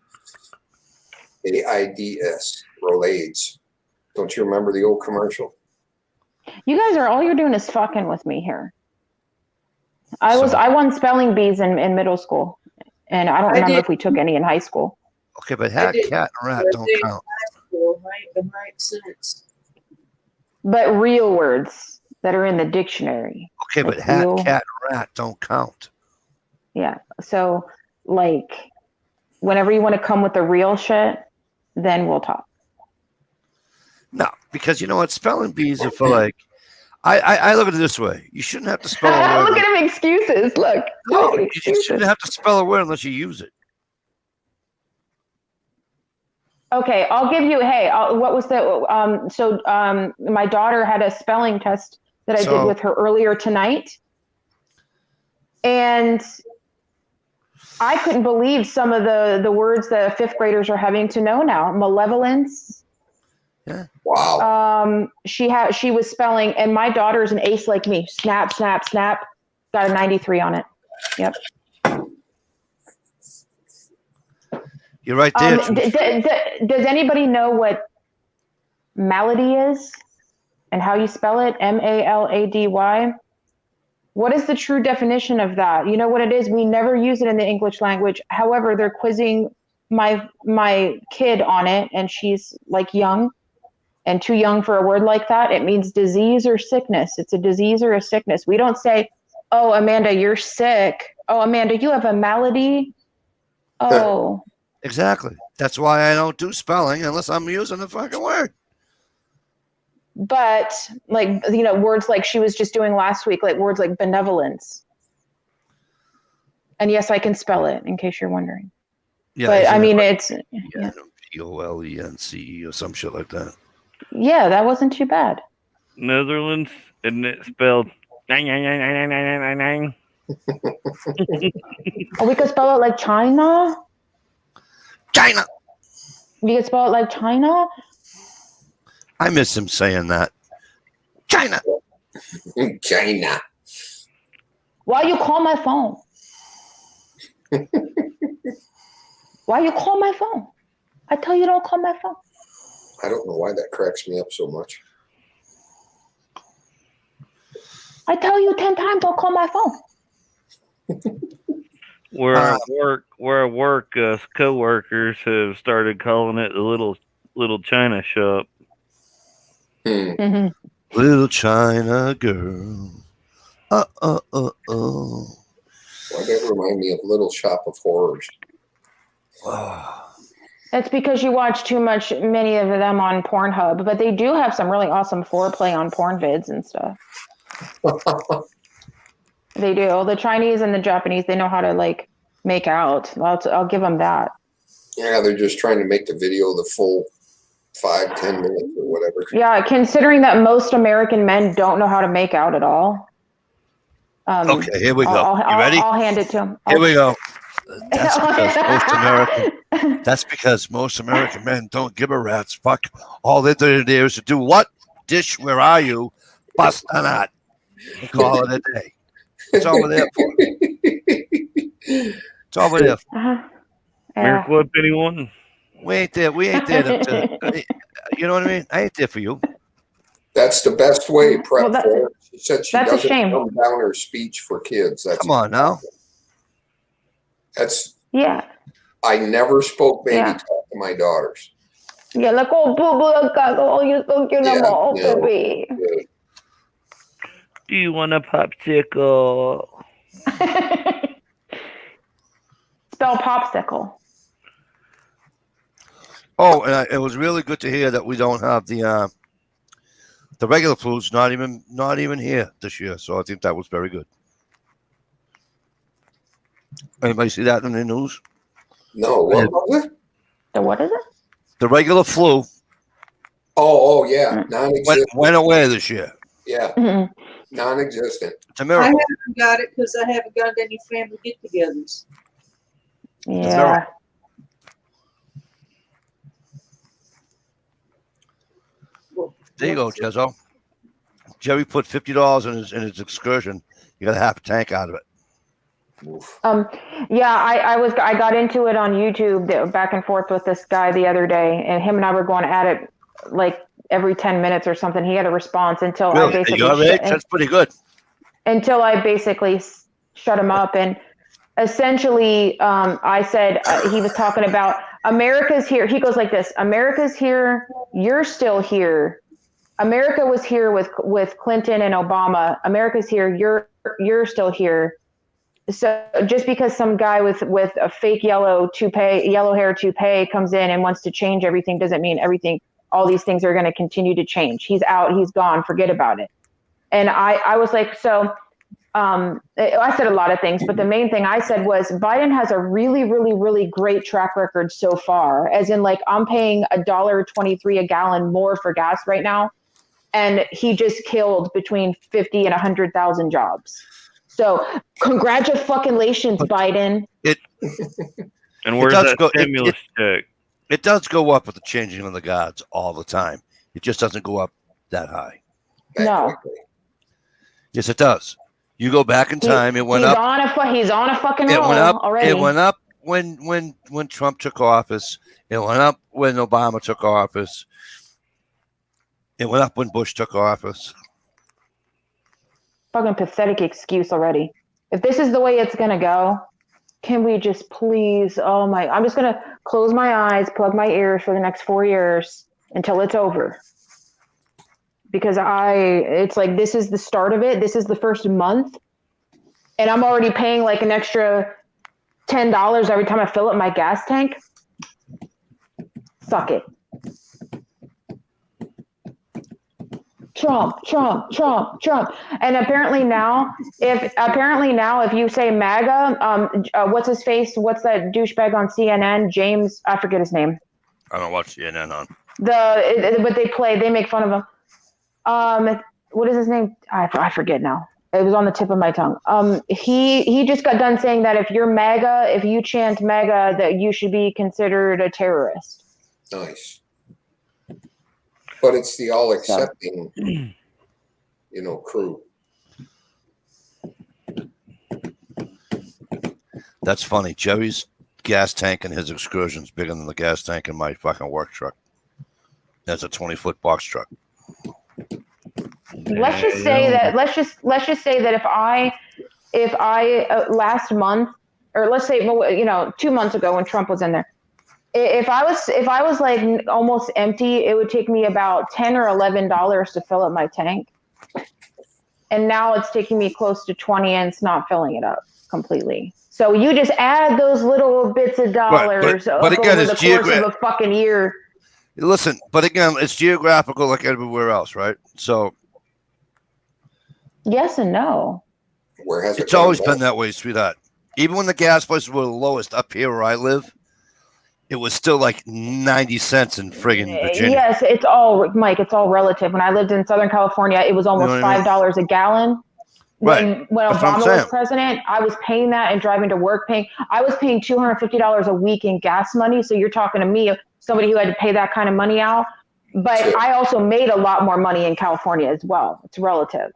AIDS. Rolaids. Don't you remember the old commercial? You guys all you're doing is fucking with me here. I won spelling bees in middle school, and I don't remember if we took any in high school. Okay, but hat, cat, and rat don't count. But real words that are in the dictionary. Okay, but hat, cat, and rat don't count. Yeah. So, like, whenever you want to come with the real shit, then we'll talk. No, because you know what? Spelling bees are for like. I look at it this way. You shouldn't have to spell a word. Look at him excuses. Look. No, you shouldn't have to spell a word unless you use it. Okay, I'll give you. Hey, what was the? My daughter had a spelling test that I did with her earlier tonight, and I couldn't believe some of the words that fifth graders are having to know now. Malevolence. Yeah. Wow. She was spelling, and my daughter's an ace like me. Snap, snap, snap. Got a 93 on it. Yep. You're right there. Does anybody know what malady is and how you spell it? MALADY. What is the true definition of that? You know what it is? We never use it in the English language. However, they're quizzing my kid on it, and she's like young. and too young for a word like that, it means disease or sickness. It's a disease or a sickness. We don't say, oh, Amanda, you're sick. Oh, Amanda, you have a malady. Oh. Exactly. That's why I don't do spelling unless I'm using the fucking word. But like, you know, words like she was just doing last week, like words like benevolence. And yes, I can spell it in case you're wondering. Yeah, but I mean, like, it's Polence or some shit like that. Yeah, that wasn't too bad. Netherlands, isn't it spelled? Oh, we could spell it like China. China. We could spell it like China. I miss him saying that. China. China. Why you call my phone? Why you call my phone? I tell you don't call my phone. I don't know why that cracks me up so much. I tell you 10 times don't call my phone. Where I work, co-workers have started calling it the little China shop. Mm-hmm. Little China girl. Why that remind me of Little Shop of Horrors? That's because you watch many of them on Pornhub, but they do have some really awesome foreplay on porn vids and stuff. They do. The Chinese and the Japanese, they know how to like make out. I'll give them that. Yeah, they're just trying to make the video the full 5-10 minutes or whatever. Yeah, considering that most American men don't know how to make out at all. Okay, here we go. You ready? I'll hand it to him. Here we go. That's because most American men don't give a rat's fuck. All they're doing there is to do what? Dish, where are you? Bust a nut. And call it a day. It's over there for. It's over there for. Miracle Whip, anyone? We ain't there. We ain't there to you know what I mean? I ain't there for you. That's the best way, prep for her. She said she that's doesn't a shame. dumb down her speech for kids. Come on now. That's yeah. I never spoke baby talk to my daughters. Yeah, like oh boo you're so cute, baby. Do you want a popsicle? Spell popsicle. Oh, and it was really good to hear that we don't have the regular flu's not even here this year. So I think that was very good. Anybody see that in the news? No, what was it? The what is it? The regular flu. Oh yeah, non-existent. Went away this year. Yeah, non-existent. It's a miracle. I haven't got it because I haven't got any family get-togethers. Yeah. There you go, Jezzo. Jerry put $50 in his excursion. You got a half a tank out of it. Yeah, I got into it on YouTube back and forth with this guy the other day, and him and I were going at it like every 10 minutes or something. He had a response until Really? I basically That's pretty good. Until I basically shut him up, and essentially I said he was talking about America's here. He goes like this: America's here, you're still here. America was here with Clinton and Obama. America's here, you're still here. So just because some guy with a fake yellow hair toupee comes in and wants to change everything doesn't mean all these things are going to continue to change. He's out, he's gone, forget about it. And I was like, so I said a lot of things, but the main thing I said was Biden has a really, really, really great track record so far, as in like I'm paying $1.23 a gallon more for gas right now. And he just killed between 50 and 100,000 jobs. So congratulations, Biden. And where's that stimulus check? It does go up with the changing of the guards all the time. It just doesn't go up that high. No. Yes, it does. You go back in time, it went up. He's on a fucking roll already. It went up when Trump took office. It went up when Obama took office. It went up when Bush took office. Fucking pathetic excuse already. If this is the way it's gonna go, can we just please? I'm just gonna close my eyes, plug my ears for the next 4 years until it's over. because it's like, this is the start of it. This is the first month. And I'm already paying like an extra $10 every time I fill up my gas tank. Suck it. Trump. And apparently now, if you say MAGA, what's his face? What's that douchebag on CNN? James, I forget his name. I don't watch CNN on. But they make fun of him. What is his name? I forget now. It was on the tip of my tongue. He just got done saying that if you're MAGA, if you chant MAGA, that you should be considered a terrorist. Nice. But it's the all accepting, crew. That's funny. Jerry's gas tank in his excursion's bigger than the gas tank in my fucking work truck. That's a 20-foot box truck. Let's just say that if I last month, or let's say 2 months ago when Trump was in there, if I was like almost empty, it would take me about $10 or $11 to fill up my tank, and now it's taking me close to 20, and it's not filling it up completely. So you just add those little bits of dollars but again, over the course of a fucking year. Listen, but again, it's geographical like everywhere else, right? So yes and no. Where has it's always been that way, sweetheart. Even when the gas prices were the lowest up here where I live, it was still like 90 cents in friggin' Virginia. Yes, it's all relative. When I lived in Southern California, it was almost $5 a gallon. Right. When Obama was president, I was paying that and driving to work. I was paying $250 a week in gas money. So you're talking to me, somebody who had to pay that kind of money out. But I also made a lot more money in California as well. It's relative.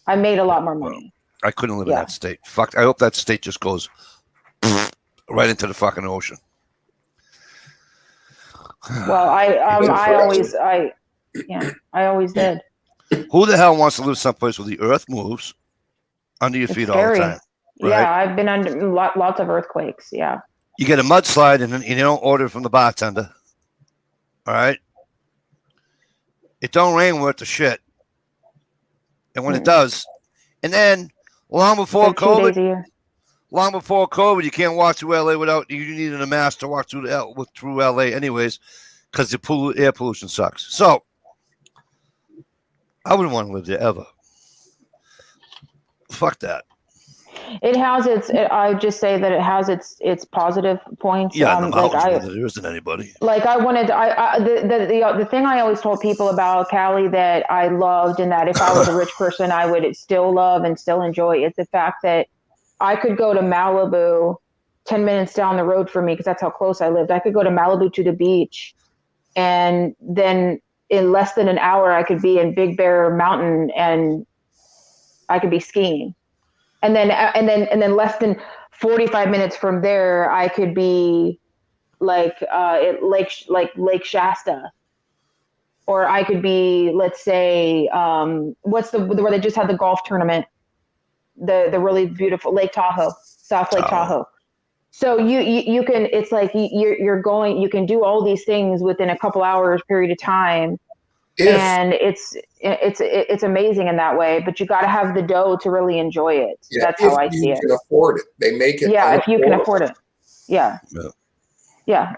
I made a lot more money. I couldn't live in that state. Fuck. I hope that state just goes right into the fucking ocean. Well, I always did. Who the hell wants to live someplace where the earth moves under your feet all the time? Right? Yeah, I've been under lots of earthquakes. Yeah. You get a mudslide and you don't order from the bartender. All right. It don't rain worth the shit. And when it does, and then long before COVID, you can't walk through LA without you needing a mask to walk through LA anyways, because the air pollution sucks. So I wouldn't want to live there ever. Fuck that. It has I would just say that it has its positive points. Yeah, there isn't anybody. Like the thing I always told people about Cali that I loved, and that if I was a rich person, I would still love and still enjoy, is the fact that I could go to Malibu 10 minutes down the road from me, because that's how close I lived. I could go to Malibu to the beach, and then in less than an hour, I could be in Big Bear Mountain and I could be skiing. And then less than 45 minutes from there, I could be like Lake Shasta, or I could be, let's say, where they just had the golf tournament, the really beautiful Lake Tahoe, South Lake Tahoe. So you can, it's like you can do all these things within a couple hours period of time. And it's amazing in that way, but you got to have the dough to really enjoy it. Yeah, that's how I see it. If you can afford it, they make it. Yeah, if you can afford it. Yeah,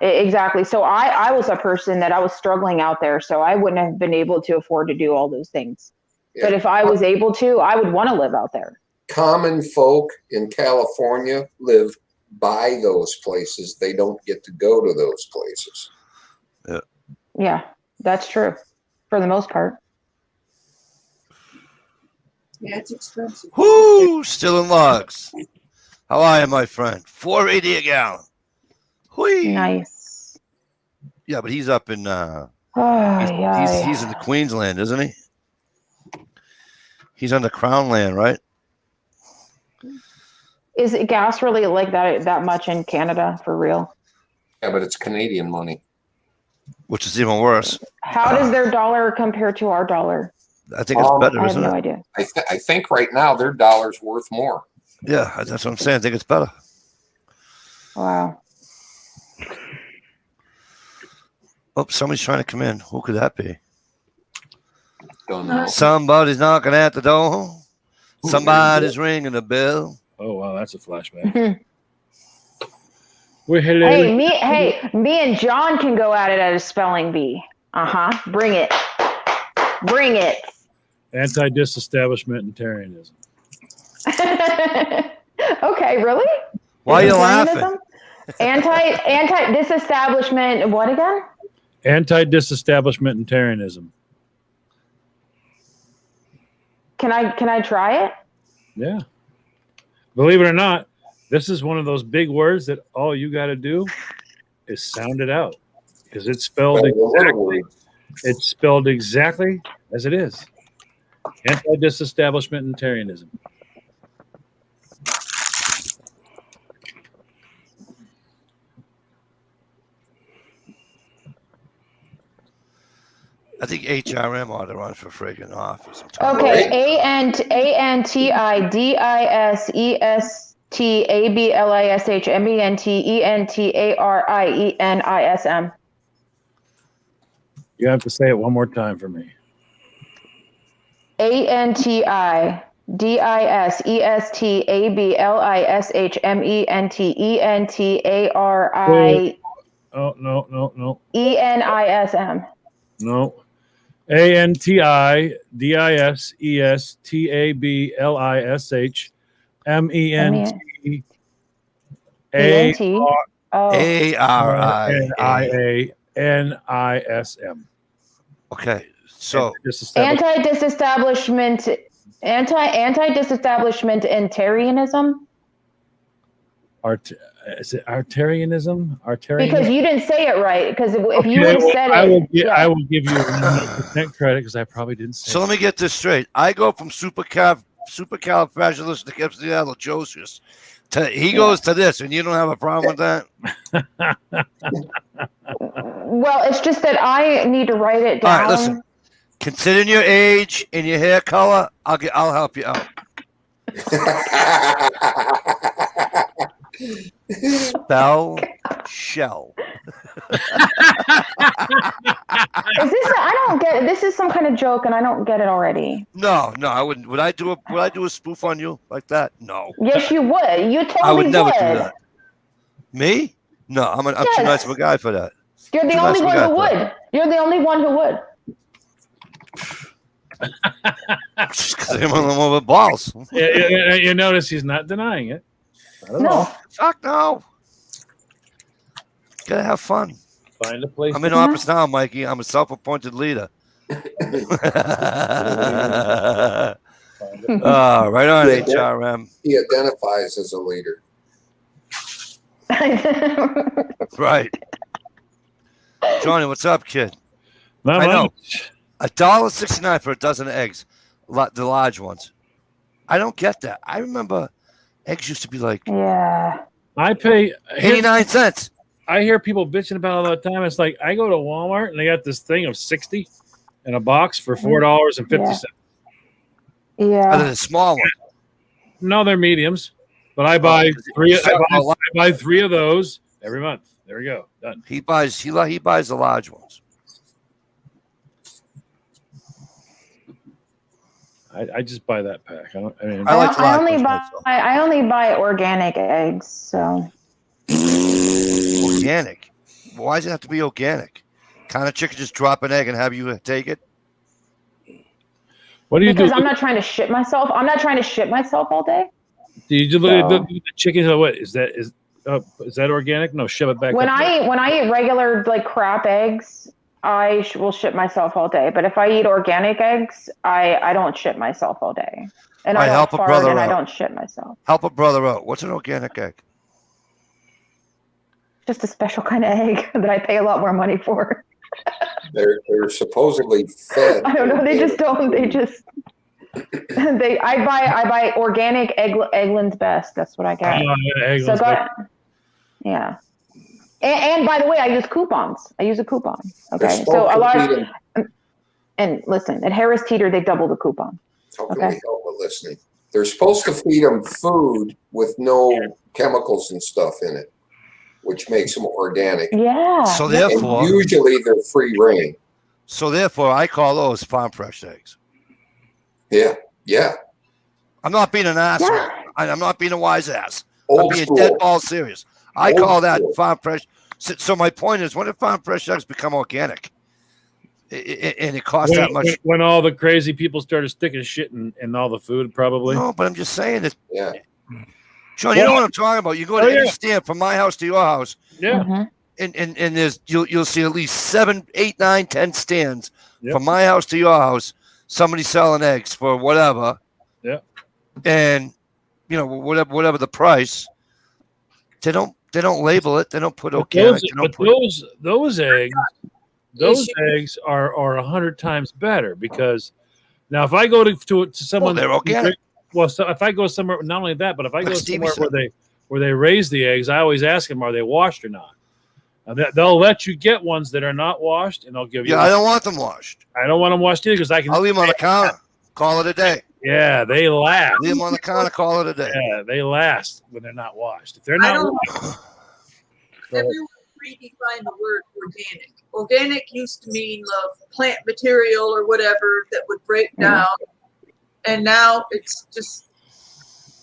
exactly. So I was a person that I was struggling out there, so I wouldn't have been able to afford to do all those things. Yeah. But if I was able to, I would want to live out there. Common folk in California live by those places. They don't get to go to those places. Yeah, that's true. For the most part. Yeah, it's expensive. Whoo! Still in logs. How are you, my friend? $4.80 a gallon. Whee! Nice. Yeah, but he's up in he's in the Queensland, isn't he? He's on the Crown land, right? Is gas really like that much in Canada for real? Yeah, but it's Canadian money. Which is even worse. How does their dollar compare to our dollar? I think it's better, isn't it? I have no idea. I think right now their dollar's worth more. Yeah, that's what I'm saying. I think it's better. Wow. Oh, somebody's trying to come in. Who could that be? Don't know. Somebody's knocking at the door. Somebody's ringing the bell. Oh wow, that's a flashback. hey, We're hello. me and John can go at it at a spelling bee. Bring it. Bring it. Anti-disestablishment and Terranism. Okay, really? Why are you laughing? Anti-disestablishment. What again? Anti-disestablishment and Terranism. Can I try it? Yeah. Believe it or not, this is one of those big words that all you got to do is sound it out because it's spelled exactly as it is. Anti-disestablishment and Terranism. I think HRM ought to run for friggin' office. Okay, ANTIDISESTABLISHMENTENTARIENISM. You have to say it one more time for me. ANTIDISESTABLISHMENTENTARIENISM. Oh, no. ENISM. No. ANTIDISESTABLISHMENTENTARIENISM. Okay, so Anti-disestablishment and Tarianism? Is it Artarianism? Because you didn't say it right. Because if Okay, you would have said it, I will give you 100% credit because I probably didn't say so it. let me get this straight. I go from supercalifragilisticexpialidocious to he goes to this, and you don't have a problem with that? well, it's just that I need to write it down. All right, listen. Considering your age and your hair color, I'll help you out. Spell shell. Is this? I don't get it. This is some kind of joke, and I don't get it already. No, I wouldn't. Would I do a spoof on you like that? No. Yes, you would. You totally I would never would. do that. Me? No, I'm too nice of a guy for that. You're the only one who would. You're the only one who would. Just because I'm on with balls. You notice he's not denying it. No. Fuck no. Gotta have fun. Find a place. I'm in office now, Mikey. I'm a self-appointed leader. Right on, HRM. He identifies as a leader. Right. Johnny, what's up, kid? Not I know. much. $1.69 for a dozen eggs, the large ones. I don't get that. I remember eggs used to be like I pay 89 cents. I hear people bitching about it all the time. It's like I go to Walmart and they got this thing of 60 in a box for $4.50. Yeah. The small one. No, they're mediums, but I buy three. I buy 3 of those every month. There we go. Done. He buys the large ones. I just buy that pack. I only buy organic eggs. So organic. Why does it have to be organic? Kind of chicken just drop an egg and have you take it? What do you do? Because I'm not trying to shit myself. I'm not trying to shit myself all day. Do you look at the chicken? What is that? Is that organic? No, shove it back. When I eat regular like crap eggs, I will shit myself all day. But if I eat organic eggs, I don't shit myself all day. And I don't fart and I don't shit myself. Help a brother out. What's an organic egg? Just a special kind of egg that I pay a lot more money for. They're supposedly fed. I don't know. They just don't. They just. I buy organic Eggland's Best. That's what I get. Yeah. And by the way, I use coupons. I use a coupon. Okay. So a lot of, and listen, at Harris Teeter, they double the coupon. How can we help with listening? They're supposed to feed them food with no chemicals and stuff in it, which makes them organic. Yeah. So therefore, and usually they're free range. So therefore, I call those farm fresh eggs. Yeah. Yeah. I'm not being an asshole. Yeah. I'm not being a wise ass. Old I'm being school. dead ball serious. I Old call that school. farm fresh. So my point is, when did farm fresh eggs become organic? And it costs that much. When all the crazy people started sticking shit in all the food, probably. No, but I'm just saying that. Yeah. John, you know what I'm talking about. You go to any yeah. stand from my house to your house, Yeah. Mhm. and there's you'll see at least 7, 8, 9, 10 stands Yep. from my house to your house. Somebody selling eggs for whatever. Yeah. And whatever the price, they don't label it. They don't put organic. Those eggs are 100 times better, because now if I go to someone, they're organic. Well, so if I go somewhere, not only that, but if I Like go Stevie somewhere where they raise the eggs, I always ask them, are they washed or not? Now, they'll let you get ones that are not washed, and they'll give you. Yeah, I don't want them washed. I don't want them washed either, because I can. I'll leave them on the counter. Call it a day. Yeah, they last. Leave them on the counter. Call it a day. Yeah, they last when they're not washed. If they're I not don't washed, Everyone redefine the word organic. Organic used to mean plant material or whatever that would break down, and now it's just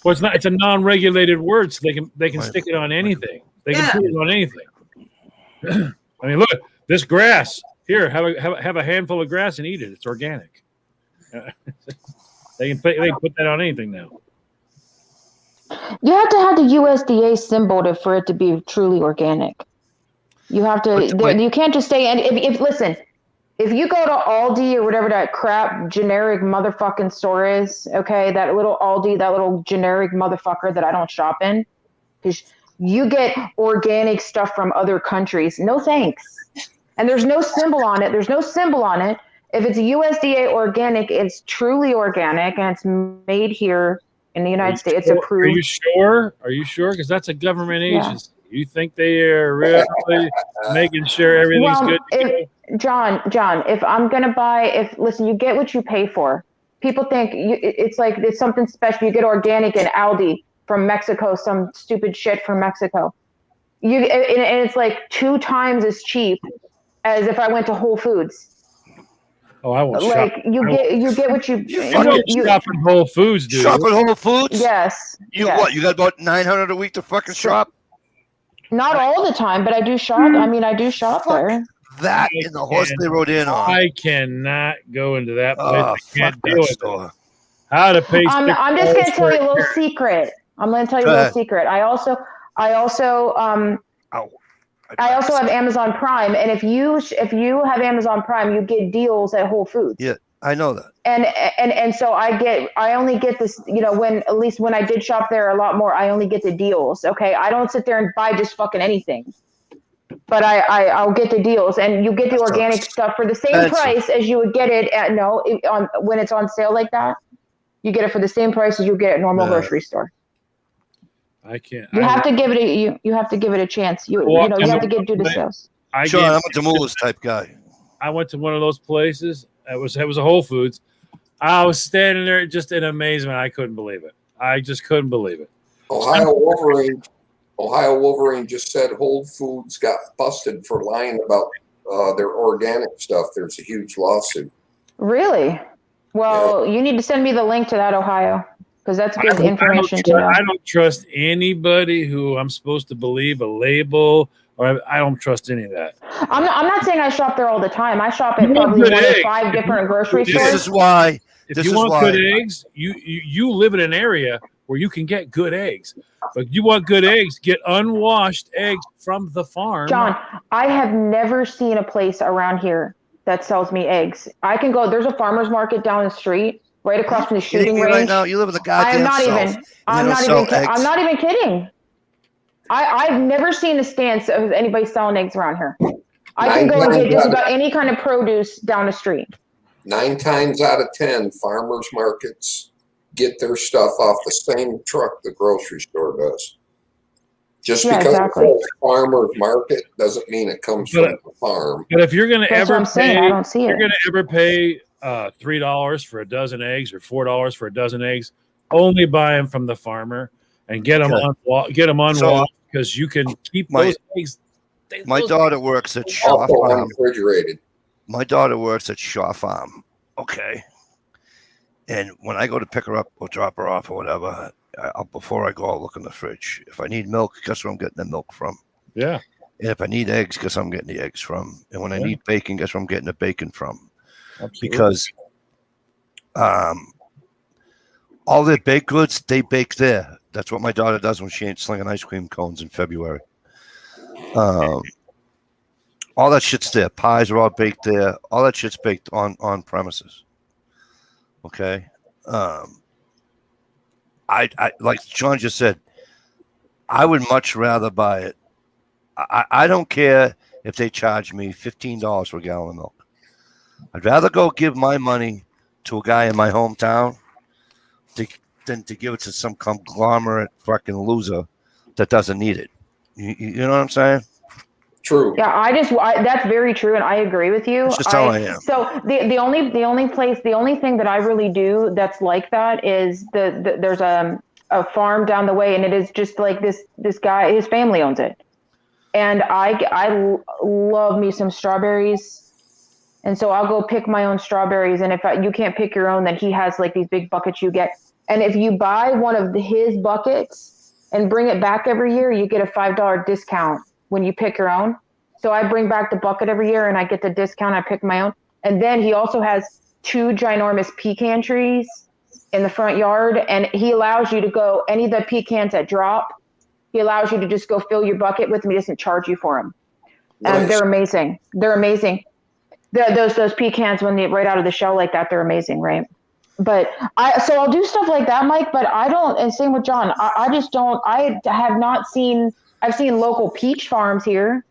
well, it's not. It's a non-regulated word, so they can Right. stick it on anything. They can Yeah. put it on anything. I mean, look, this grass here. Have a handful of grass and eat it. It's organic. They can put that on anything now. You have to have the USDA symbol for it to be truly organic. You have to. You can't just say. And if listen, if you go to Aldi or whatever that crap generic motherfucking store is, okay, that little Aldi, that little generic motherfucker that I don't shop in, because you get organic stuff from other countries. No thanks. And there's no symbol on it. There's no symbol on it. If it's USDA organic, it's truly organic, and it's made here in the United States. It's approved. Are you sure? Are you sure? Because that's a government Yeah. agency. You think they are really making sure everything's Well, good? John, if I'm gonna listen, you get what you pay for. People think it's like it's something special. You get organic in Aldi from Mexico, some stupid shit from Mexico. And it's like 2 times as cheap as if I went to Whole Foods. Oh, I won't Like shop. you get what you You don't shop at Whole Foods, dude. Shop at Whole Foods? Yes. What? You got about 900 a week to fucking shop? Not all the time, but I do shop. I mean, I do shop there. That in the horse they rode in on. I cannot go into that place. Oh, I can't fuck deal that with store. it. How to pay? I'm just going to tell you a little secret. I'm going to tell you a Go little ahead. secret. I also have Amazon Prime, and if you have Amazon Prime, you get deals at Whole Foods. Yeah, I know that. And so I only get this, at least when I did shop there a lot more, I only get the deals. Okay, I don't sit there and buy just fucking anything, but I'll get the deals, and you get the organic stuff for the same price as you would get it at when it's on sale like that. You get it for the same price as you get at normal grocery store. I can't. You have to give it you have to give it a chance. You have to do the sales. I'm a Demoulas type guy. I went to one of those places. It was a Whole Foods. I was standing there just in amazement. I couldn't believe it. I just couldn't believe it. Ohio Wolverine just said Whole Foods got busted for lying about their organic stuff. There's a huge lawsuit. Really? Well, you need to send me the link to that, Ohio, because that's good information to know. I don't trust anybody who I'm supposed to believe a label, or I don't trust any of that. I'm not saying I shop there all the time. I shop at probably 1 to 5 different grocery stores. This is why. If you want good eggs, you live in an area where you can get good eggs. But you want good eggs, get unwashed eggs from the farm. John, I have never seen a place around here that sells me eggs. I can go. There's a farmer's market down the street, right across from the shooting range. Right now, you live in the goddamn South. I'm not even kidding. I've never seen a stance of anybody selling eggs around here. I can go and get just about any kind of produce down the street. 9 times out of 10, farmers markets get their stuff off the same truck the grocery store does. Just because it's a farmer's market doesn't mean it comes from the farm. But if you're going to ever pay, I don't see it. you're going to ever pay $3 for a dozen eggs or $4 for a dozen eggs, only buy them from the farmer and get them unwashed, because you can keep those eggs. My daughter works at Also unrefrigerated. my daughter works at Shaw Farm. Okay. And when I go to pick her up or drop her off or whatever, before I go, I'll look in the fridge. If I need milk, guess where I'm getting the milk from? Yeah. And if I need eggs, guess where I'm getting the eggs from? And when I need bacon, guess where I'm getting the bacon from? Absolutely. Because all their baked goods, they bake there. That's what my daughter does when she ain't slinging ice cream cones in February. All that shit's there. Pies are all baked there. All that shit's baked on premises. Okay. I like John just said, I would much rather buy it. I don't care if they charge me $15 for a gallon of milk. I'd rather go give my money to a guy in my hometown than to give it to some conglomerate fucking loser that doesn't need it. You know what I'm saying? True. Yeah, that's very true, and I agree with you. It's just how I am. So the only thing that I really do that's like that is there's a farm down the way, and it is just like this guy, his family owns it, and I love me some strawberries, and so I'll go pick my own strawberries, and if you can't pick your own, then he has like these big buckets you get, and if you buy one of his buckets and bring it back every year, you get a $5 discount when you pick your own. So I bring back the bucket every year and I get the discount. I pick my own. And then he also has 2 ginormous pecan trees in the front yard. And he allows you to go, any of the pecans that drop, he allows you to just go fill your bucket with them. He doesn't charge you for them. And they're amazing. They're amazing. Those pecans, when they right out of the shell like that, they're amazing, right? But so I'll do stuff like that, Mike, but I don't, and same with John, I just don't, I have not seen, I've seen local peach farms here.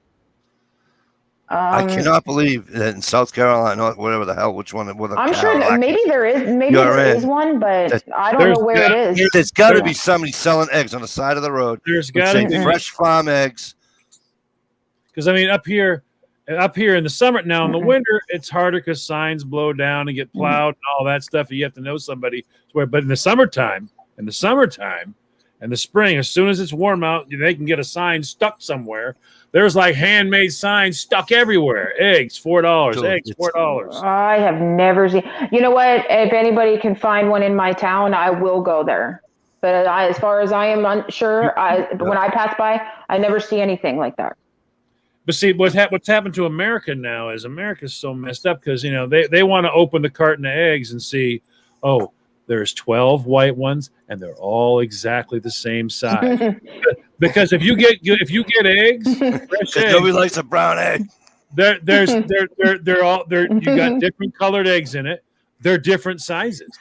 I cannot believe that in South Carolina, whatever the hell, which one? I'm sure that maybe there is one, but I don't know where it is. There's got to be somebody selling eggs on the side of the road. There's got to be fresh farm eggs. Because I mean, up here in the summer, now in the winter, it's harder because signs blow down and get plowed and all that stuff. You have to know somebody. But in the summertime, and the spring, as soon as it's warm out, they can get a sign stuck somewhere. There's like handmade signs stuck everywhere. Eggs, $4. Eggs, $4. I have never seen. You know what? If anybody can find one in my town, I will go there. But as far as I am unsure, when I pass by, I never see anything like that. But see, what's happened to America now is America's so messed up because, you know, they want to open the carton of eggs and see, oh, there's 12 white ones and they're all exactly the same size. Because if you get eggs, fresh eggs, nobody likes a brown egg. They're you got different colored eggs in it. They're different sizes.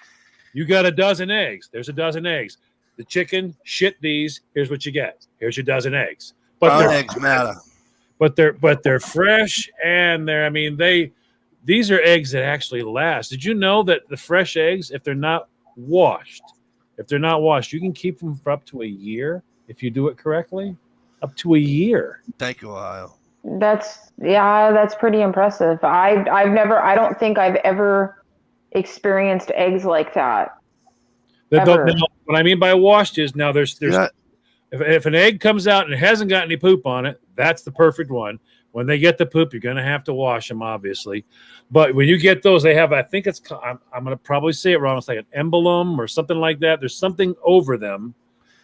You got a dozen eggs. There's a dozen eggs. The chicken shit these. Here's what you get. Here's your dozen eggs. But brown eggs matter. But they're fresh and these are eggs that actually last. Did you know that the fresh eggs, if they're not washed, you can keep them for up to a year if you do it correctly. Up to a year. Thank you, Ohio. That's pretty impressive. I don't think I've ever experienced eggs like that. What I mean by washed is now there's if an egg comes out and it hasn't got any poop on it, that's the perfect one. When they get the poop, you're going to have to wash them, obviously. But when you get those, they have, I think I'm going to probably say it wrong. It's like an emblem or something like that. There's something over them.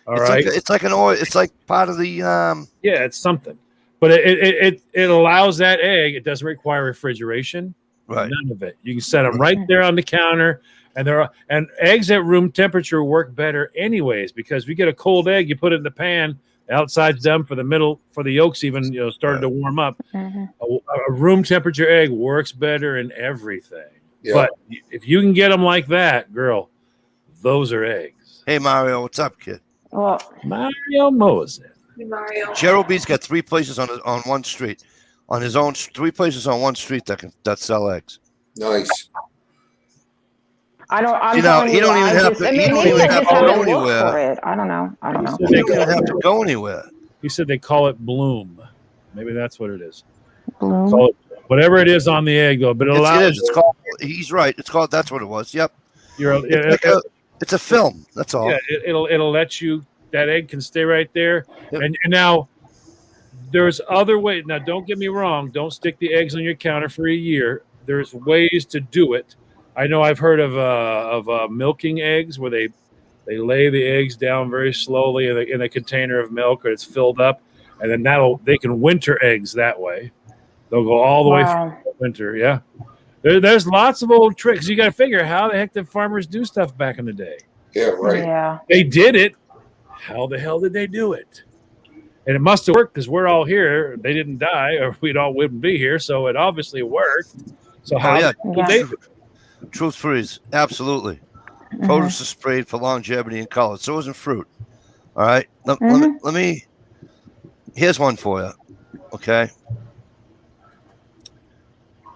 It's like an oil. It's like part of the. Yeah, it's something. But it allows that egg. It doesn't require refrigeration. Right. None of it. You can set them right there on the counter. And eggs at room temperature work better anyways, because if you get a cold egg, you put it in the pan, the outside's done for the yolks even started to warm up. A room temperature egg works better in everything. Yeah. But if you can get them like that, girl, those are eggs. Hey Mario, what's up, kid? Well, Mario Moses. Hey, Mario. Gerald B's got 3 places on one street, on his own 3 places on one street that sell eggs. Nice. I don't. I'm he don't even have to go anywhere. I don't know. He doesn't have to go anywhere. He said they call it bloom. Maybe that's what it is. Bloom. Call it whatever it is on the egg, though. But it's called. He's right. It's called. That's what it was. Yep. It's a film. That's all. Yeah. It'll let you. That egg can stay right there. Yep. And now there's other ways. Now, don't get me wrong. Don't stick the eggs on your counter for a year. there's ways to do it. I know I've heard of milking eggs where they lay the eggs down very slowly in a container of milk, or it's filled up, and then they can winter eggs that way. They'll go all the way through the winter. Yeah, there's lots of old tricks. You got to figure how the heck did farmers do stuff back in the day. Yeah, right. Yeah. They did it. How the hell did they do it? And it must have worked because we're all here. They didn't die, or we wouldn't be here. So it obviously worked. So how did they do it? Truth freeze, absolutely. Produce is sprayed for longevity and color. So isn't fruit. All right. Let me. Here's one for you. Okay.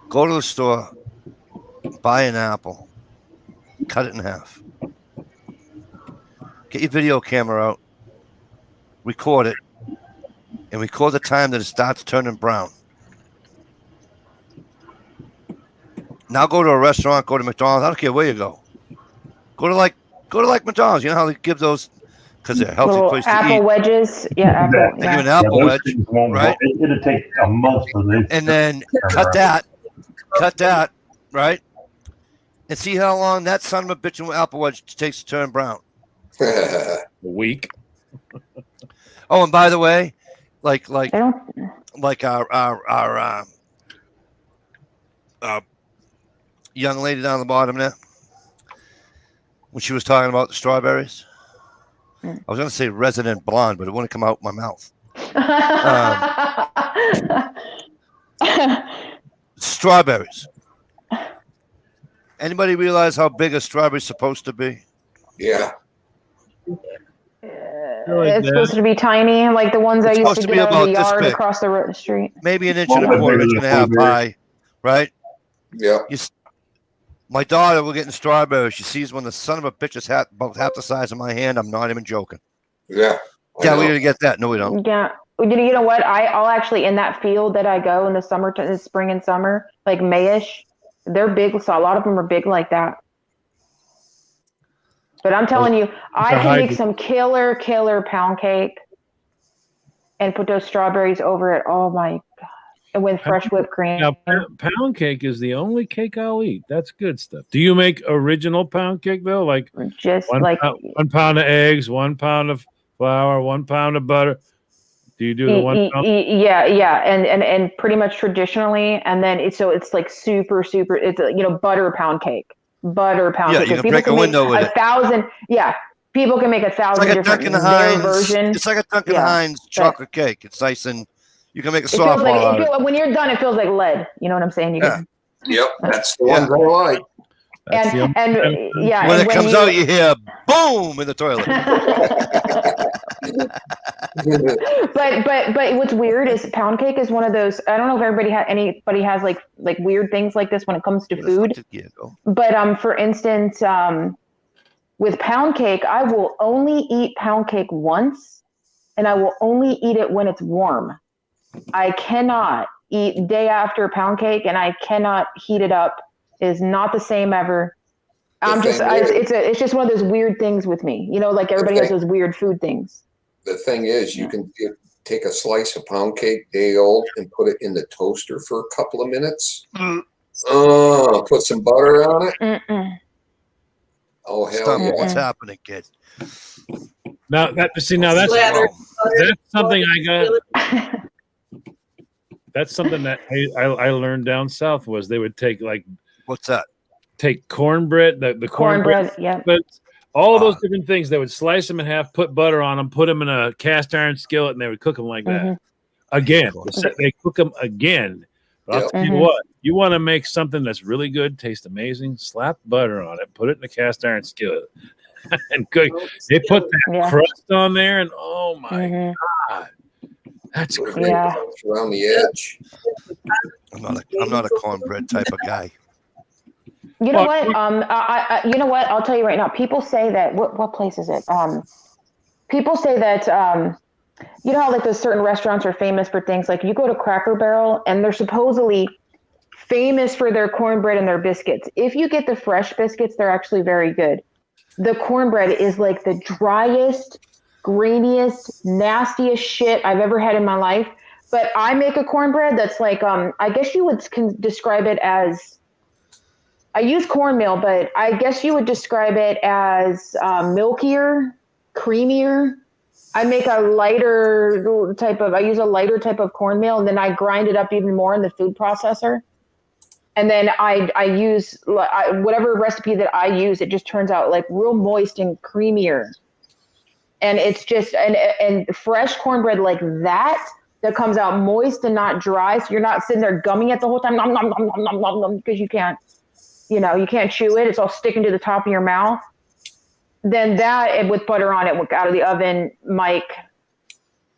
Go to the store, buy an apple, cut it in half. Get your video camera out, record it, and record the time that it starts turning brown. Now go to a restaurant, go to McDonald's. I don't care where you go. Go to like McDonald's. You know how they give those because they're a healthy place to eat. Apple wedges. Yeah, apple. They give an apple wedge, right? It'll take a month for them. And then cut that, right? And see how long that son of a bitch and apple wedge takes to turn brown. A week. Oh, and by the way, like our young lady down the bottom there, when she was talking about the strawberries, I was going to say resident blonde, but it wouldn't come out my mouth. Strawberries. Anybody realize how big a strawberry's supposed to be? Yeah. It's supposed to be tiny, like the ones I used to get out of the yard across the street. Maybe an inch and a quarter, inch and a half high, right? Yeah. My daughter, we're getting strawberries. She sees when the son of a bitch is about half the size of my hand. I'm not even joking. Yeah. Yeah, we're gonna get that. No, we don't. Yeah. You know what? I'll actually, in that field that I go in the summer, in the spring and summer, like Mayish, they're big. So a lot of them are big like that. But I'm telling you, I can make some killer pound cake and put those strawberries over it. Oh my God. And with fresh whipped cream. Now, pound cake is the only cake I'll eat. That's good stuff. Do you make original pound cake though? Like just 1 pound of eggs, 1 pound of flour, 1 pound of butter. Do you do the 1 pound? Yeah. And pretty much traditionally. And then it's like super, it's butter pound cake. Yeah, you can break a window with it. 1,000. Yeah. People can make 1,000 different versions. It's like a Duncan Hines chocolate cake. It's nice and you can make a softball. When you're done, it feels like lead. You know what I'm saying? Yep, that's the one I like. When it comes out, you hear boom in the toilet. but what's weird is pound cake is one of those. I don't know if anybody has like weird things like this when it comes to food. But for instance, with pound cake, I will only eat pound cake once, and I will only eat it when it's warm. I cannot eat day after pound cake, and I cannot heat it up. It is not the same ever. It's just one of those weird things with me. Like everybody has those weird food things. The thing is, you can take a slice of pound cake day old and put it in the toaster for a couple of minutes. Put some butter on it. Oh hell yeah! What's happening, kid? Now that's something I got. That's something that I learned down south was they would take what's that? Take cornbread, the cornbread, but all those different things. They would slice them in half, put butter on them, put them in a cast iron skillet, and they would cook them like that. Again, they cook them again. But I'll tell you what, you want to make something that's really good, taste amazing, slap butter on it, put it in a cast iron skillet, and cook. They put that crust on there, and oh my God. That's great. Around the edge. I'm not a cornbread type of guy. You know what? You know what? I'll tell you right now. People say that. What place is it? People say that. You know how like those certain restaurants are famous for things like you go to Cracker Barrel and they're supposedly famous for their cornbread and their biscuits. If you get the fresh biscuits, they're actually very good. The cornbread is like the driest, grainiest, nastiest shit I've ever had in my life. But I make a cornbread that's like, I guess you would describe it as I use cornmeal, but I guess you would describe it as milkier, creamier. I make a lighter type of. I use a lighter type of cornmeal, and then I grind it up even more in the food processor. And then I use whatever recipe that I use. It just turns out like real moist and creamier. And it's just and fresh cornbread like that comes out moist and not dry. So you're not sitting there gumming it the whole time, nom, nom, nom, nom, nom, nom, nom, because you can't chew it. It's all sticking to the top of your mouth. Then that with butter on it out of the oven, Mike,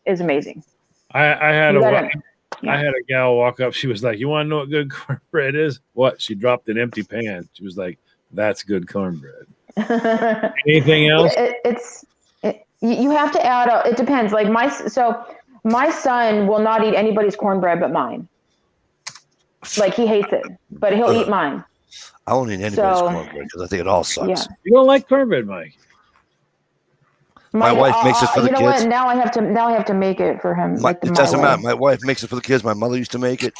is amazing. I had a gal walk up. She was like, "You want to know what good cornbread is?" What? She dropped an empty pan. She was like, "That's good cornbread." Anything else? You have to add. It depends. Like my son will not eat anybody's cornbread but mine. Like he hates it, but he'll eat mine. I won't eat anybody's cornbread because I think it all sucks. Yeah. You don't like cornbread, Mike? My wife makes it for the kids. You know what? Now I have to make it for him. It doesn't matter. My wife makes it for the kids. My mother used to make it.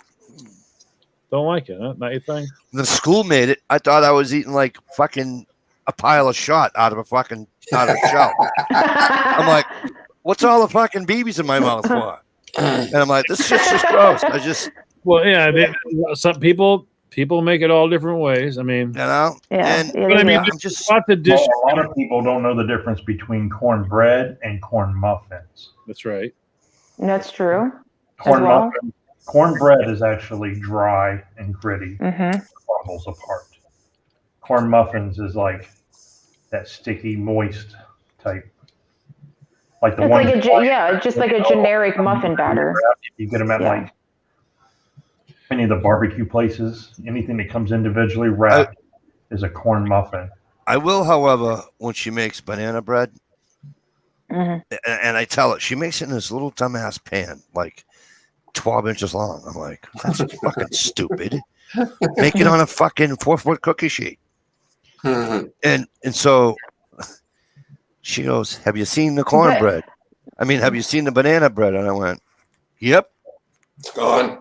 Don't like it, huh? Not your thing? The school made it. I thought I was eating like fucking a pile of shot out of a shell. I'm like, what's all the fucking BBs in my mouth for? And I'm like, this shit's just gross. Well, yeah. Some people make it all different ways. I mean, but I mean, a lot of people don't know the difference between cornbread and corn muffins. That's right. That's true. Cornbread is actually dry and gritty, crumbles apart. Corn muffins is like that sticky, moist type. Like the one. Just like a generic muffin batter. You get them at like any of the barbecue places. Anything that comes individually wrapped is a corn muffin. I will, however, when she makes banana bread, and I tell her, she makes it in this little dumbass pan, like 12 inches long. I'm like, that's fucking stupid. Make it on a fucking 4-foot cookie sheet. And so she goes, "Have you seen the cornbread? Have you seen the banana bread?" And I went, "Yep, it's gone."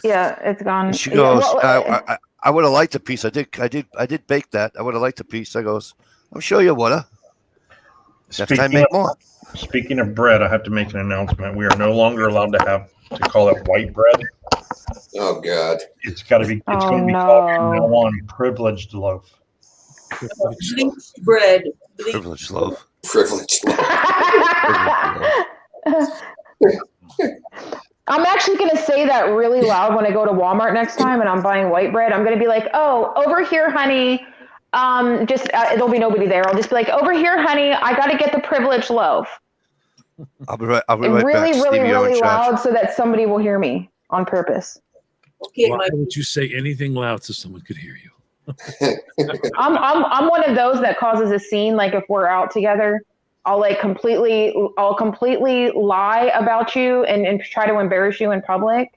Yeah, it's gone. And she goes, "I would have liked a piece. I did bake that. I would have liked a piece." I goes, "I'm sure you would have. Next time, make more." Speaking of bread, I have to make an announcement. We are no longer allowed to call it white bread. Oh God! It's got to be. It's going to be called from now on privileged loaf. Bleached bread. Privileged loaf. Privileged loaf. I'm actually going to say that really loud when I go to Walmart next time and I'm buying white bread. I'm going to be like, "Oh, over here, honey." There'll be nobody there. I'll just be like, "Over here, honey, I got to get the privileged loaf." I'll be right back. Really loud so that somebody will hear me on purpose. Okay, why would you say anything loud so someone could hear you? I'm one of those that causes a scene. Like if we're out together, I'll completely lie about you and try to embarrass you in public.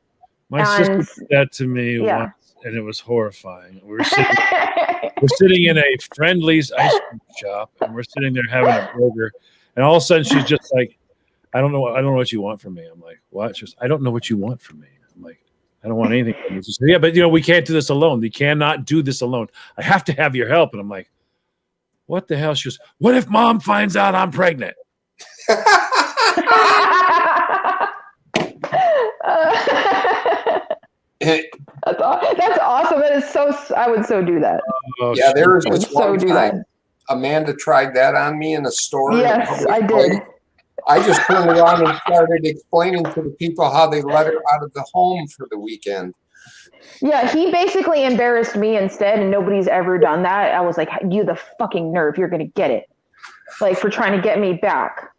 My sister did that to me once, and it was horrifying. We're sitting in a Friendly's ice cream shop, and we're sitting there having a burger, and all of a sudden she's just like, I don't know what you want from me." I'm like, "What?" She goes, "I don't know what you want from me." I'm like, "I don't want anything from you." She said, "Yeah, but we can't do this alone. We cannot do this alone. I have to have your help." And I'm like, "What the hell?" She goes, "What if Mom finds out I'm pregnant?" That's awesome. That is so. I would so do that. Yeah, there was this one time Amanda tried that on me in a store. Yes, I did. I just turned around and started explaining to the people how they let her out of the home for the weekend. Yeah, he basically embarrassed me instead, and nobody's ever done that. I was like, "You the fucking nerve! You're gonna get it!" Like for trying to get me back.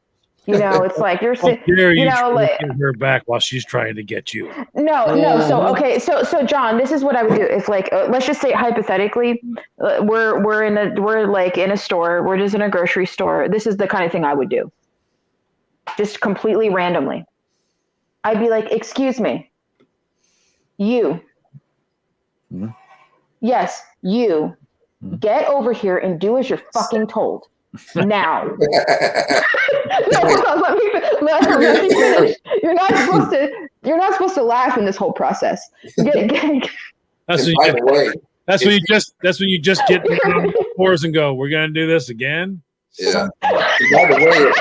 It's like you're sitting. Like her back while she's trying to get you. No. So John, this is what I would do. If let's just say hypothetically, we're in a store. We're just in a grocery store. This is the kind of thing I would do. Just completely randomly. I'd be like, "Excuse me. You. Mm-hmm. Yes, you. Mm-hmm. Get over here and do as you're fucking told. Now." No, let me finish. You're not supposed to laugh in this whole process. That's by the way, That's when you just get down on the floors and go, we're gonna do this again. Yeah. By the way,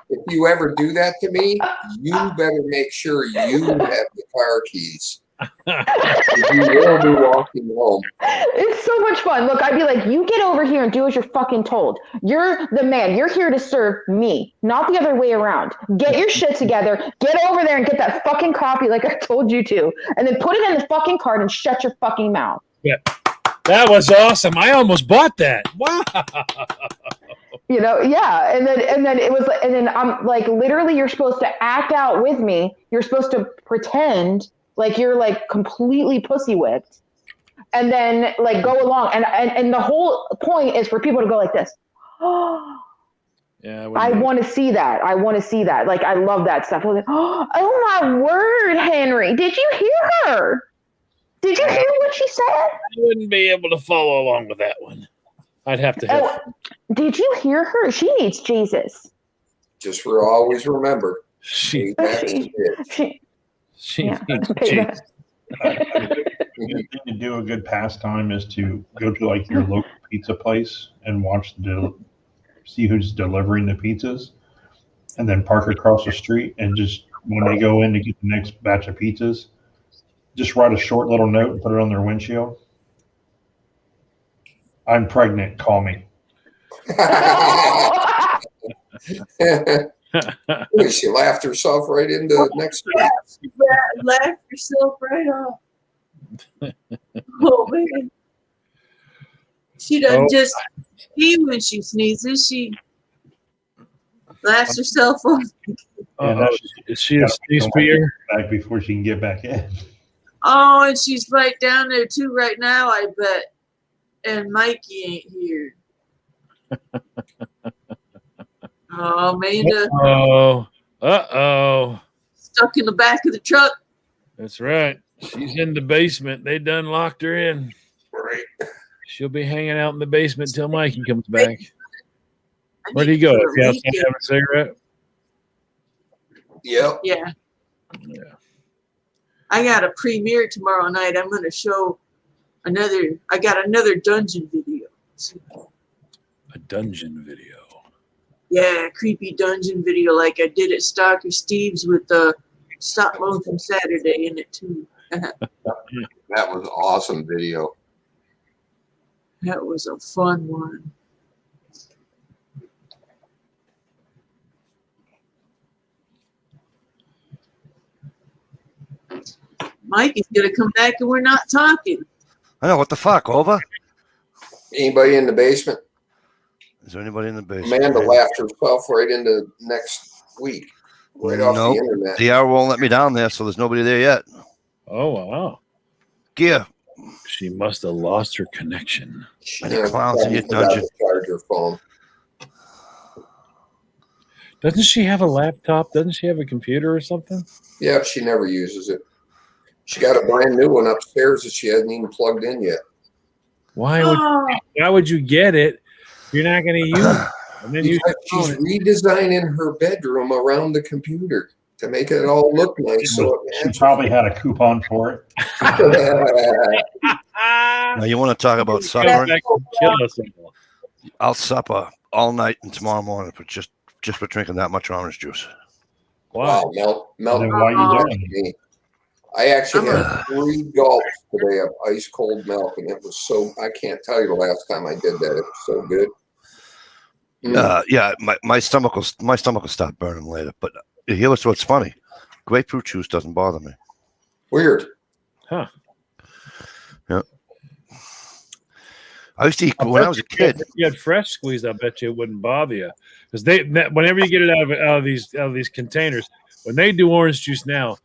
if you ever do that to me, you better make sure you have the car keys. You will be walking home. It's so much fun. Look, I'd be like, you get over here and do as you're fucking told. You're the man. You're here to serve me, not the other way around. Get your shit together. Get over there and get that fucking copy like I told you to. And then put it in the fucking cart and shut your fucking mouth. Yeah. That was awesome. I almost bought that. Wow. You know, yeah. And then it was, and then I'm like, literally, you're supposed to act out with me. You're supposed to pretend like you're like completely pussy whipped, and then like go along. And the whole point is for people to go like this. Oh, yeah. I want to see that. I want to see that. Like, I love that stuff. I was like, oh my word, Henry. Did you hear her? Did you hear what she said? I wouldn't be able to follow along with that one. I'd have to have. Did you hear her? She needs Jesus. Just always remember. She The thing to do a good pastime is to go to like your local pizza place and watch see who's delivering the pizzas, and then park across the street and just when they go in to get the next batch of pizzas, just write a short little note and put it on their windshield. I'm pregnant. Call me. She laughed herself right into the next week. Laughed herself right off. Oh man. She doesn't just pee when she sneezes, she laughs herself off. Is she a sneeze peer? Back before she can get back in. Oh, and she's right down there too right now, I bet. And Mikey ain't here. Oh, Amanda. Uh-oh. Stuck in the back of the truck. That's right. She's in the basement. They done locked her in. Right. She'll be hanging out in the basement till Mikey comes back. Where'd he go? Is he outside having a cigarette? Yep. Yeah. Yeah. I got a premiere tomorrow night. I'm going to show I got another dungeon video. A dungeon video. Yeah, a creepy dungeon video like I did at Stalker Steve's with the Stop Motion Saturday in it too. That was an awesome video. That was a fun one. Mike is going to come back and we're not talking. I know. What the fuck? Over? Anybody in the basement? Is there anybody in the basement? Amanda laughed herself right into next week. Right off the internet. The hour won't let me down there, so there's nobody there yet. Oh, wow. Gear. She must have lost her connection. Clowns in your dungeon. Charger phone. Doesn't she have a laptop? Doesn't she have a computer or something? Yeah, she never uses it. She got a brand new one upstairs that she hasn't even plugged in yet. Why would you get it? You're not going to use it. And then she's redesigning her bedroom around the computer to make it all look nice. So she probably had a coupon for it. Now you want to talk about suffering? I'll supper all night and tomorrow morning for just for drinking that much orange juice. Wow, melt. Why you doing it? I actually had 3 gulps today of ice cold milk, and it was so, I can't tell you the last time I did that. It was so good. Yeah, my stomach will stop burning later. But here's what's funny: grapefruit juice doesn't bother me. Weird. Huh? Yeah. I used to eat when I was a kid. If you had fresh squeezed, I bet you it wouldn't bother you because whenever you get it out of these containers, when they do orange juice now,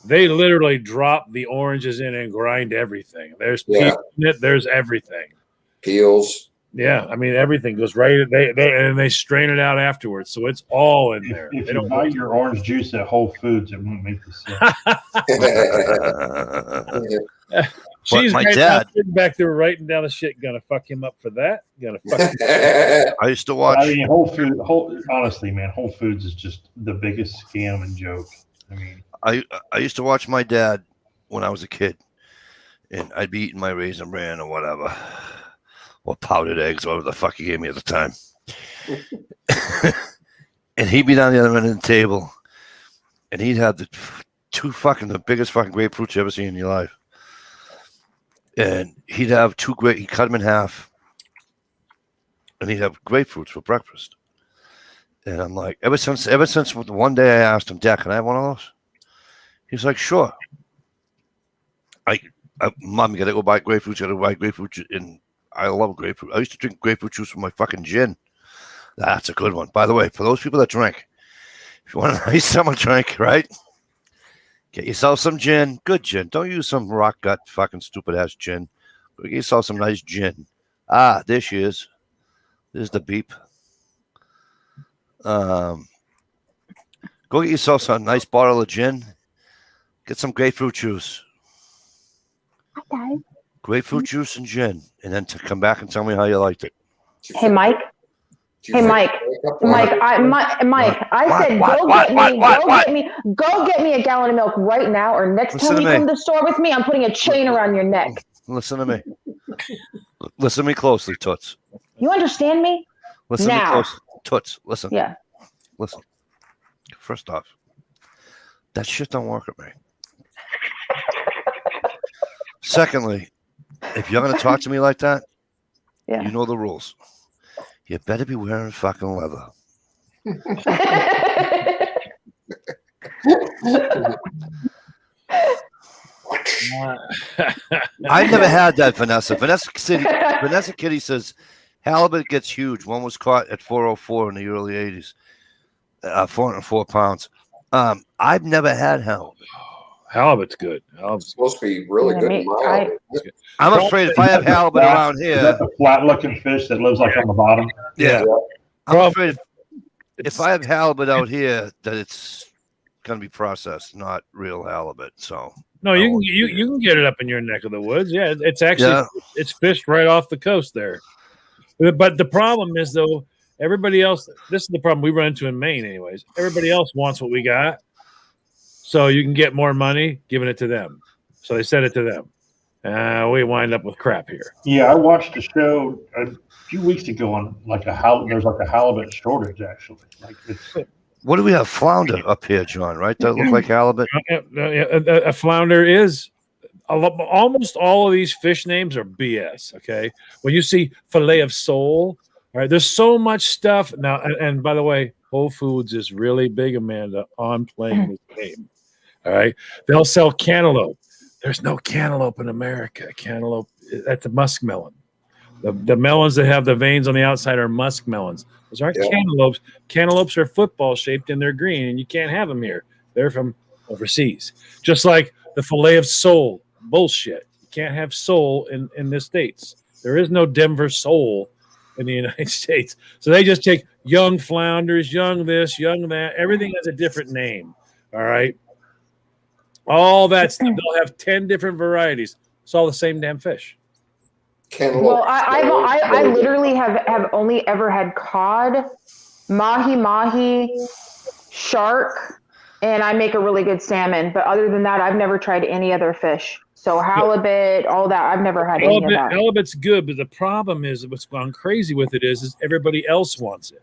they literally drop the oranges in and grind everything. There's peels in it. There's everything. Peels. Yeah, I mean everything goes right. They strain it out afterwards, so it's all in there. If you buy your orange juice at Whole Foods, it won't make the sense. She's my dad sitting back there writing down the shit. Gonna fuck him up for that. Gonna fuck him up. I used to watch. I mean, honestly, man, Whole Foods is just the biggest scam and joke. I mean, I used to watch my dad when I was a kid, and I'd be eating my Raisin Bran or whatever, or powdered eggs, whatever the fuck he gave me at the time. And he'd be down the other end of the table, and he'd have the biggest fucking grapefruits you ever seen in your life. And he'd have he'd cut them in half, and he'd have grapefruits for breakfast. And I'm like, ever since one day I asked him, Dad, can I have one of those? He's like, sure. Mom, you gotta go buy grapefruits, and I love grapefruit. I used to drink grapefruit juice with my fucking gin. That's a good one. By the way, for those people that drink, if you want a nice summer drink, right? Get yourself some gin, good gin. Don't use some rock gut fucking stupid ass gin. Go get yourself some nice gin. There she is. There's the beep. Go get yourself some nice bottle of gin. Get some grapefruit juice. Okay. Grapefruit juice and gin, and then to come back and tell me how you liked it. Hey, Mike. Hey, Mike. Mike, I said, go get me a gallon of milk right now, or next time you come to the store with me, I'm putting a chain around your neck. Listen to me. Listen to me closely, Toots. You understand me? Listen to me closely. Toots, listen. Yeah. Listen. First off, that shit don't work with me. Secondly, if you're going to talk to me like that, you know the rules. You better be wearing fucking leather. I've never had that, Vanessa. Vanessa Kitty says halibut gets huge. One was caught at 404 in the early 80s, 404 pounds. I've never had halibut. Halibut's good. It's supposed to be really good and mild. I'm afraid if I have halibut around here, is that the flat-looking fish that lives like on the bottom? Yeah. I'm afraid if I have halibut out here, that it's going to be processed, not real halibut. So no, you can get it up in your neck of the woods. Yeah, it's actually it's fished right off the coast there. But the problem is though, everybody else. This is the problem we run into in Maine, anyways. Everybody else wants what we got. So you can get more money giving it to them. So they send it to them. We wind up with crap here. Yeah, I watched a show a few weeks ago on there's like a halibut shortage actually. What do we have? Flounder up here, John, right? That look like halibut? A flounder is almost all of these fish names are BS. Okay. When you see fillet of sole, all right, there's so much stuff now. And by the way, Whole Foods is really big, Amanda, on playing this game. All right. They'll sell cantaloupe. There's no cantaloupe in America. Cantaloupe, that's a muskmelon. The melons that have the veins on the outside are muskmelons. Those aren't cantaloupes. Cantaloupes are football shaped and they're green, and you can't have them here. They're from overseas. Just like the fillet of sole. Bullshit. You can't have sole in the States. There is no Denver sole in the United States. So they just take young flounders, young this, young that. Everything has a different name. All right. All that stuff. They'll have 10 different varieties. It's all the same damn fish. Well, I literally have only ever had cod, mahi, shark, and I make a really good salmon. But other than that, I've never tried any other fish. So halibut, all that, I've never had any of that. Halibut's good, but the problem is what's gone crazy with it is everybody else wants it.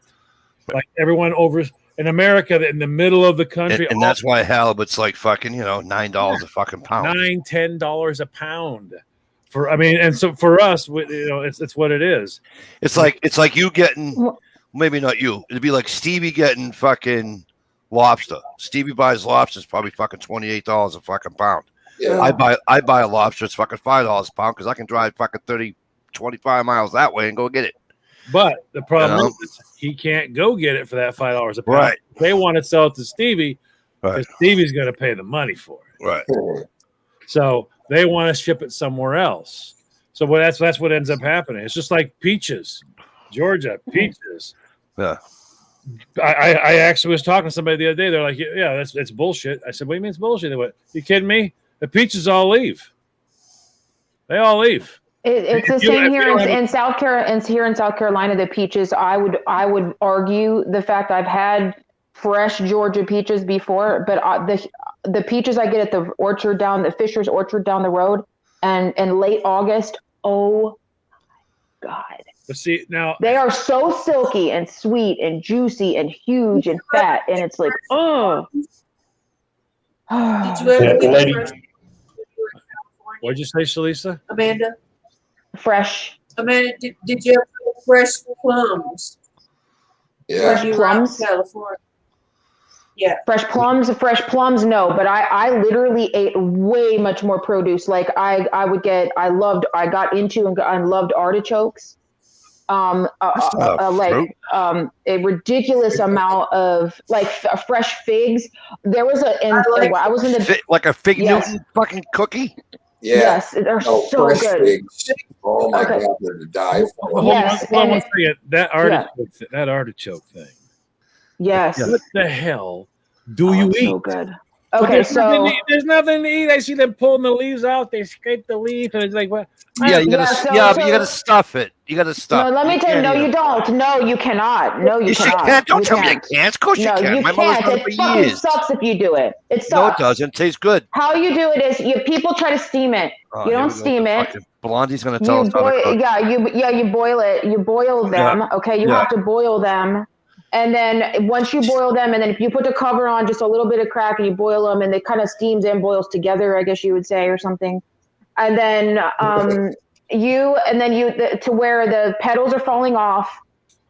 Like everyone over in America, in the middle of the country, and that's why halibut's like fucking $9 a fucking pound, $10 a pound. And so for us, it's what it is. It's like you getting, maybe not you. It'd be like Stevie getting fucking lobster. Stevie buys lobster. It's probably fucking $28 a fucking pound. Yeah. I buy a lobster. It's fucking $5 a pound because I can drive fucking 25 miles that way and go get it. But the problem is he can't go get it for that $5 a pound. Right. They want to sell it to Stevie because Stevie's going to pay the money for it. Right. So they want to ship it somewhere else. So that's what ends up happening. It's just like peaches, Georgia peaches. Yeah. I actually was talking to somebody the other day. They're like, "Yeah, that's bullshit." I said, "What do you mean it's bullshit?" They went, "You kidding me? The peaches all leave. They all leave." It's the same here in South Carolina. Here in South Carolina, the peaches. I would argue the fact I've had fresh Georgia peaches before, but the peaches I get at the orchard the Fisher's Orchard down the road, and in late August. Oh my God. But see, now They are so silky and sweet and juicy and huge and fat. And it's like, oh. Did you ever Yeah, get lady. fresh? what'd you say, Shalisa? Amanda? Fresh. Amanda, did you ever get fresh plums? Yeah. When you were out in Plums? California? Yeah. Fresh plums, no, but I literally ate way much more produce. Like I got into and loved artichokes. That's not a fruit. A ridiculous amount of like fresh figs. There was I was in the Like a fig Yes. Newton fucking cookie. Yeah. yes, they're Oh, so fresh good. figs. Oh my Okay. God, they're to die for. Yes, Hold on and one second. That artichoke thing. yes, What the hell do Oh, you it's eat? so good. But Okay, there's nothing so to eat. There's nothing to eat. I see them pulling the leaves out. They scrape the leaf, and it's like, what? Yeah, you gotta. Yeah, But you gotta stuff it. You gotta stuff. no, let me tell you, can't no, eat you it. don't. No, you cannot. No, you Yes, you cannot. can't. Don't You tell me you can't. can't. Of course you No, can. you My mother's can't. done it It for fucking years. sucks if you do it. It sucks. No, it doesn't. Tastes good. How you do it is people try to steam it. Oh, You here don't we go. steam it. Fucking Blondie's gonna tell You us how to boil, cook. you boil it. You boil them. Okay, you Yeah. have to boil them, and then once you boil them, and then if you put the cover on, just a little bit of crack, and you boil them, and it kind of steams and boils together, I guess you would say, or something. And then to where the petals are falling off.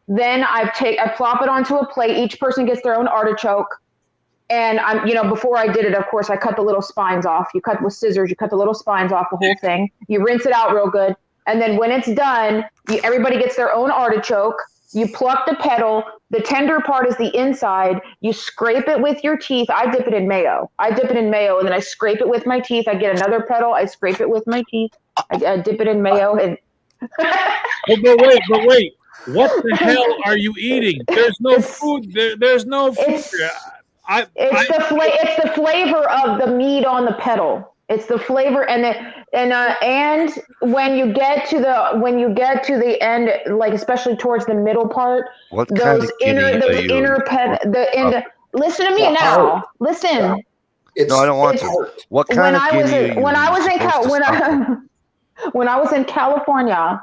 Then I plop it onto a plate. Each person gets their own artichoke. And before I did it, of course, I cut the little spines off. You cut with scissors, you cut the little spines off the whole thing. You rinse it out real good. And then when it's done, everybody gets their own artichoke. You pluck the petal. The tender part is the inside. You scrape it with your teeth. I dip it in mayo. And then I scrape it with my teeth. I get another petal. I scrape it with my teeth. I dip it in mayo. And But wait. What the hell are you eating? There's no food. There's no food. It's the flavor of the meat on the petal. It's the flavor, and when you get to the end, like especially towards the middle part, What kind of Listen to me now. Listen. No, I don't want to. What kind of guinea are you when I was in California,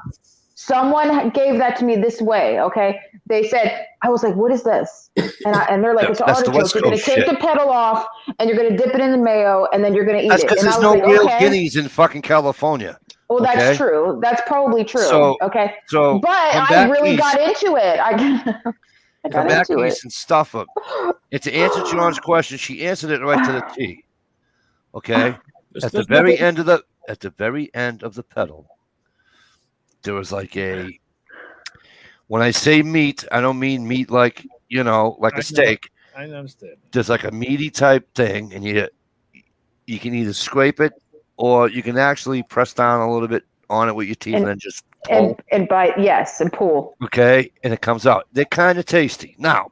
someone gave that to me this way. Okay, they said, I was like, "What is this?" And they're like, "It's artichoke. You're gonna take the petal off, and you're gonna dip it in the mayo, and then you're gonna eat That's it." because And there's I was no like, real okay. guineas in fucking California. Well, that's true. That's probably true. So, okay. So, but I really got into it. I come got back into east it. and stuff them. And to answer John's question, she answered it right to the T. Okay. At the very end of the petal, there was like a. When I say meat, I don't mean meat like a steak. I understand. There's like a meaty type thing, and you can either scrape it or you can actually press down a little bit on it with your teeth and then just pull. And bite, yes, and pull. Okay, and it comes out. They're kind of tasty. Now,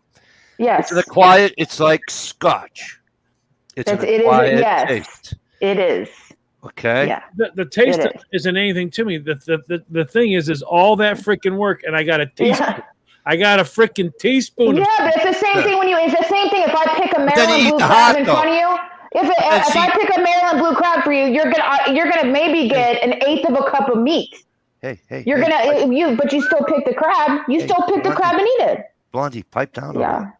yes, it's quiet. It's like scotch. It's a quiet taste. It is. Okay. Yeah. The taste isn't anything to me. The thing is all that freaking work, and I got a teaspoon. Yeah. I got a freaking teaspoon. Yeah, but it's the same thing it's the same thing if I pick a Maryland blue crab in front of you. If I pick a Maryland blue crab for you, you're gonna maybe get an eighth of a cup of meat. Hey. But you still pick the crab. You still pick the crab and eat it. Blondie, pipe down. Yeah.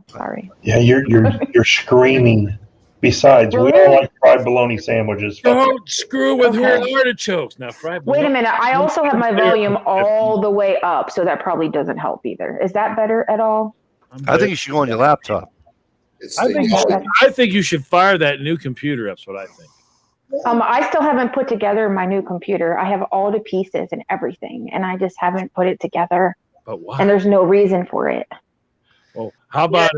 Sorry. Yeah, you're screaming. Besides, we all like fried bologna sandwiches. Don't screw with her artichokes. Now, fried bologna. Wait a minute. I also have my volume all the way up, so that probably doesn't help either. Is that better at all? I think you should go on your laptop. I think you should fire that new computer. That's what I think. I still haven't put together my new computer. I have all the pieces and everything, and I just haven't put it together. But why? And there's no reason for it. Well, how about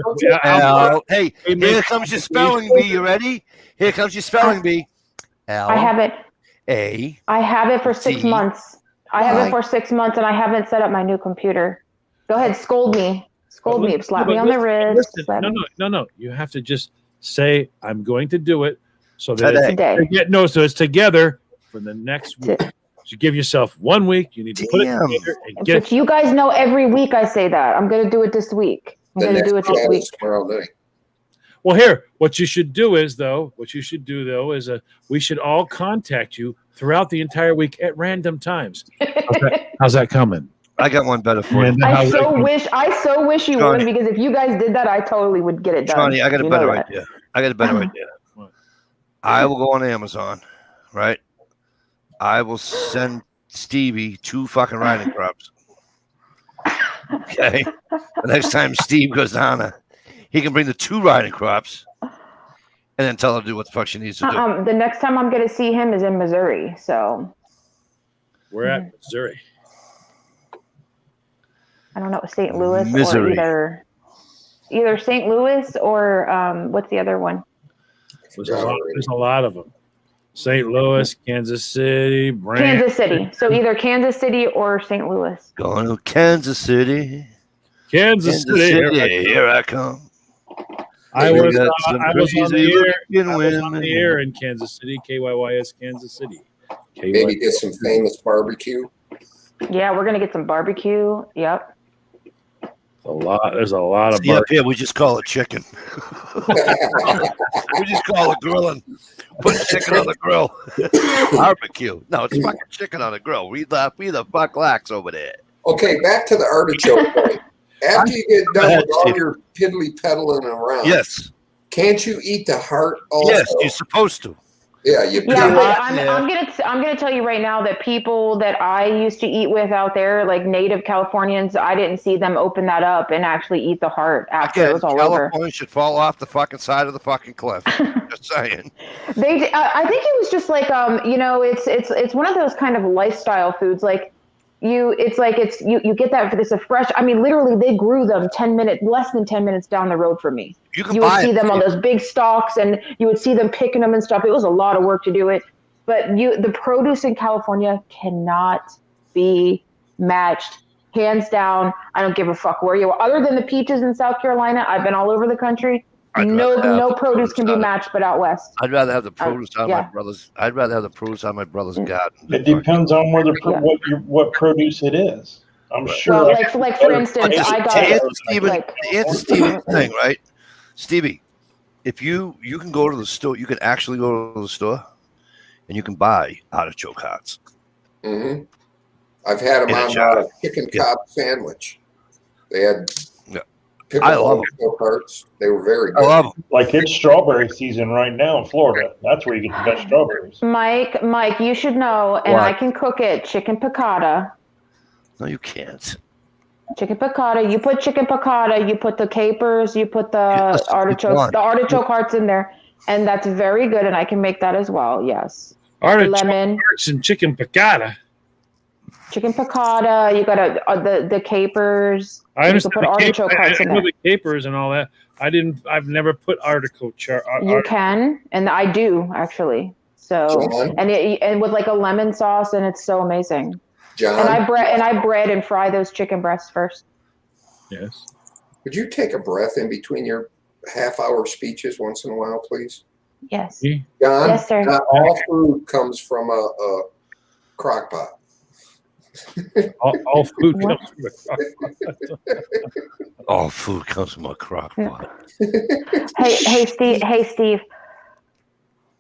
hey, here comes your spelling bee. You ready? Here comes your spelling bee. I have it. I have it for 6 months. I have it for 6 months, and I haven't set up my new computer. Go ahead, scold me. Scold me. Slap me on the wrist. No. You have to just say, I'm going to do it. So that today. So it's together for the next week. So give yourself 1 week. You need to put it together and get. But you guys know every week I say that. I'm going to do it this week. I'm going to do it this week. Tomorrow night. Well, here, what you should do is we should all contact you throughout the entire week at random times. How's that coming? I got one better for you. I so wish you Johnny. would, because if you guys did that, I totally would get it done. Johnny, I got a You better know that. idea. What? I will go on Amazon, right? I will send Stevie 2 fucking riding crops. Okay. The next time Steve goes down there, he can bring the 2 riding crops and then tell her to do what the fuck she needs to do. The next time I'm going to see him is in Missouri. So we're at Missouri. I don't know, St. Louis Missouri. or either St. Louis or what's the other one? There's a lot of them. St. Louis, Kansas City, Kansas City. So either Kansas City or St. Louis. Going to Kansas City. Kansas City. Here I come. I was on the air in Kansas City, KYYS, Kansas City. Maybe get some famous barbecue. Yeah, we're gonna get some barbecue. Yep. There's a lot of See, up here we just call it chicken. We just call it grilling. Put chicken on the grill. Barbecue. No, it's fucking chicken on the grill. We the fuck lax over there. Okay, back to the artichoke point. After you get done with all your piddly peddling around, yes, can't you eat the heart also? Yes, you're supposed to. Yeah, you. Yeah, but I'm gonna tell you right now that people that I used to eat with out there, like native Californians, I didn't see them open that up and actually eat the heart after it was all over. California should fall off the fucking side of the fucking cliff. Just saying. I think it was just like it's one of those kind of lifestyle foods. Like you get that for this a fresh. I mean, literally, they grew them less than 10 minutes down the road from me. You would see them on those big stalks, and you would see them picking them and stuff. It was a lot of work to do it, but the produce in California cannot be matched, hands down. I don't give a fuck where you are. Other than the peaches in South Carolina, I've been all over the country. No produce can be matched, but out west. I'd rather have the produce on my brother's. I'd rather have the produce on my brother's garden. It depends on what produce it is. I'm sure. Well, like for instance, I got Stevie thing, right? Stevie, if you can go to the store, you can actually go to the store, and you can buy artichoke hearts. Mm-hmm. I've had them on a chicken Cobb sandwich. They had. I love them. Hearts. They were very good. I love them. Like it's strawberry season right now in Florida. That's where you get the best strawberries. Mike, you should know, and I can cook it. Chicken piccata. No, you can't. Chicken piccata. You put chicken piccata. You put the capers. You put the artichoke hearts in there, and that's very good. And I can make that as well. Yes. Artichoke hearts and chicken piccata. Chicken piccata, you got the capers. I understand. You can put artichoke hearts in there. The capers and all that. I've never put artichoke You can, and I do actually. So, and with like a lemon sauce, and it's so amazing. John, and I bread and fry those chicken breasts first. Yes. Would you take a breath in between your half-hour speeches once in a while, please? Yes. John, yes, sir. Not all food comes from a crock pot. all food comes from a crock pot. All food comes from a crock pot. Hey, Steve.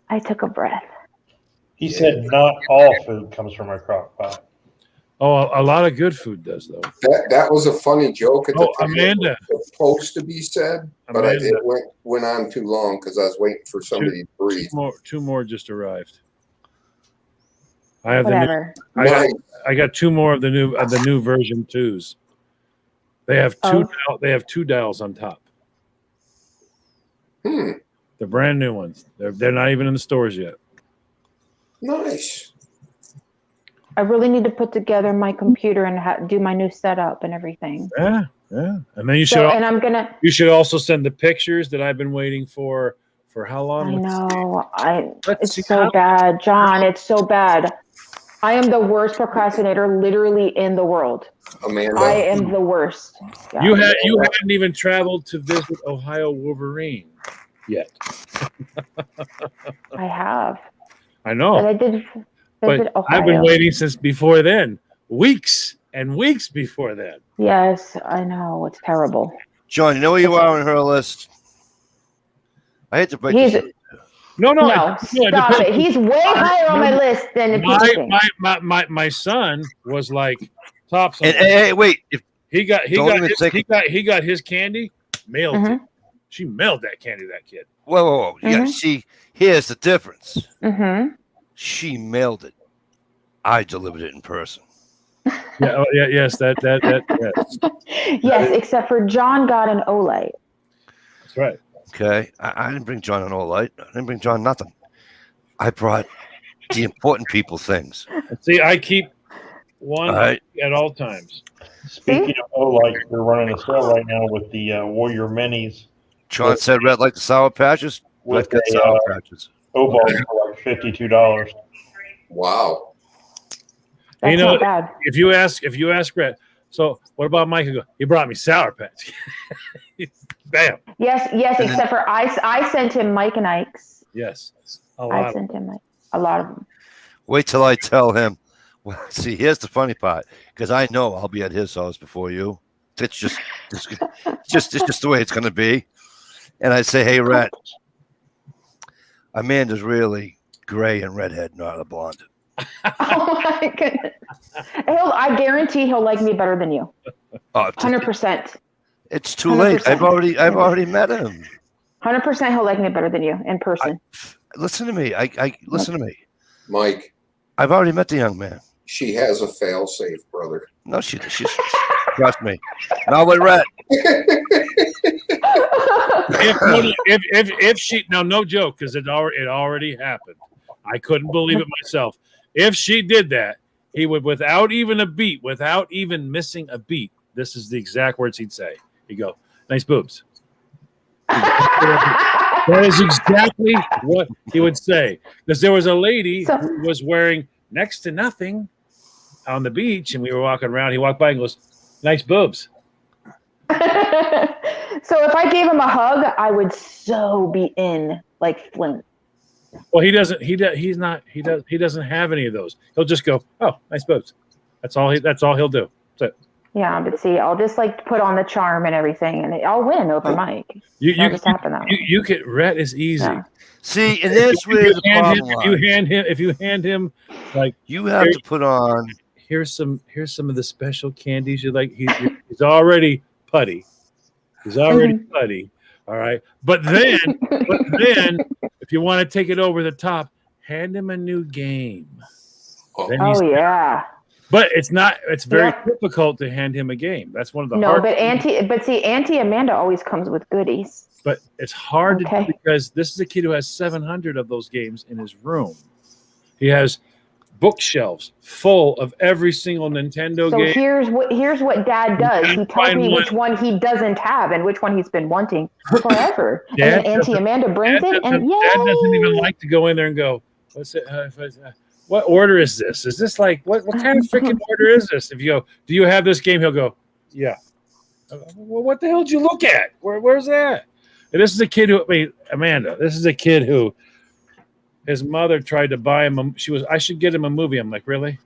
I took a breath. He said not all food comes from a crock pot. Oh, a lot of good food does, though. That was a funny joke at the time. Amanda. It was supposed to be said, but it went on too long because I was waiting for somebody to breathe. Two more just arrived. I have Whatever. I got 2 more of the new version 2s. They have two dials on top. They're brand new ones. They're not even in the stores yet. Nice. I really need to put together my computer and do my new setup and everything. Yeah. And then you should. You should also send the pictures that I've been waiting for how long? I know. It's so bad, John. It's so bad. I am the worst procrastinator literally in the world. Amanda. I am the worst. Yeah. You hadn't even traveled to visit Ohio Wolverine yet. I have. I know. But I did visit Ohio. I've been waiting since before then. Weeks and weeks before then. Yes, I know. It's terrible. John, you know where you are on her list? I hate to break He's this. No, no, stop it. He's way higher on my list than people think. My son was like tops. And hey, wait, if he got his candy mailed. Mhm. To She mailed that candy to that kid. whoa. Yeah, see, here's the difference. Mm-hmm. She mailed it. I delivered it in person. Yes, yes. Yes, except for John got an Olite. That's right. Okay, I didn't bring John an All-Light. I didn't bring John nothing. I brought the important people things. See, I keep one Right. at all times. Speaking of Olight, they're running a sale right now with the Warrior Minis. John said red like the Sour Patches. With Red got a, Sour Patches. Obol for like $52. Wow. That's not bad. If you ask Brett, so what about Mike? He go, he brought me Sour Patch. Bam. Yes, except for I sent him Mike and Ike's. Yes. I sent him a lot of them. Wait till I tell him. Well, see, here's the funny part, because I know I'll be at his house before you. It's just the way it's going to be. And I say, hey, Rhett, Amanda's really gray and redhead, not a blonde. Oh my goodness! I guarantee he'll like me better than you. 100%. It's too late. I've already met him. 100% he'll like me better than you in person. Listen to me. Listen to me. Mike, I've already met the young man. she has a fail-safe, brother. No, she's trust me. Not with Rhett. If she no joke, because it already happened. I couldn't believe it myself. If she did that, he would, without even missing a beat. This is the exact words he'd say. He'd go, "Nice boobs." That is exactly what he would say. Because there was a lady who was wearing next to nothing on the beach, and we were walking around. He walked by and goes, "Nice boobs." So if I gave him a hug, I would so be in like Flint. Well, he doesn't have any of those. He'll just go, "Oh, nice boobs." That's all he'll do. That's it. Yeah, but see, I'll just like put on the charm and everything, and I'll win over Mike. You get Rhett is easy. Yeah. See, and that's where the problem lies. If you hand him like you have to put on. Here's some of the special candies you like. He's already putty. He's already putty. All right, but then if you want to take it over the top, hand him a new game. Oh yeah. But it's not. It's very difficult to hand him a game. That's one of the hard. Auntie Amanda always comes with goodies. But it's hard to do because this is a kid who has 700 of those games in his room. He has bookshelves full of every single Nintendo game. So here's what Dad does. He tells me which one he doesn't have and which one he's been wanting forever. And then Auntie Amanda brings it, and Dad doesn't even like to go in there and go, "What's it? What order is this? Is this like what kind of freaking order is this?" If you go, "Do you have this game?" He'll go, "Yeah." Well, what the hell did you look at? Where's that? And this is a kid Amanda. This is a kid who his mother tried to buy him. I should get him a movie. I'm like, really?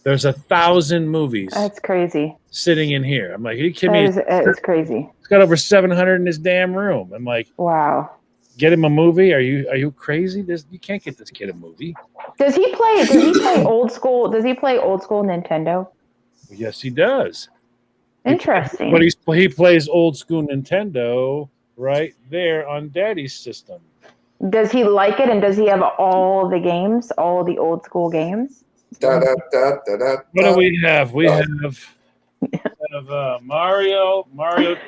There's 1,000 movies. That's crazy. Sitting in here. I'm like, are you kidding me? It's crazy. He's got over 700 in his damn room. I'm like, wow. Get him a movie? Are you crazy? You can't get this kid a movie. Does he play old school? Does he play old school Nintendo? Yes, he does. Interesting. But he plays old school Nintendo right there on Daddy's system. Does he like it, and does he have all the games, all the old school games? Da, da, da, da, da, what do we have? We have Mario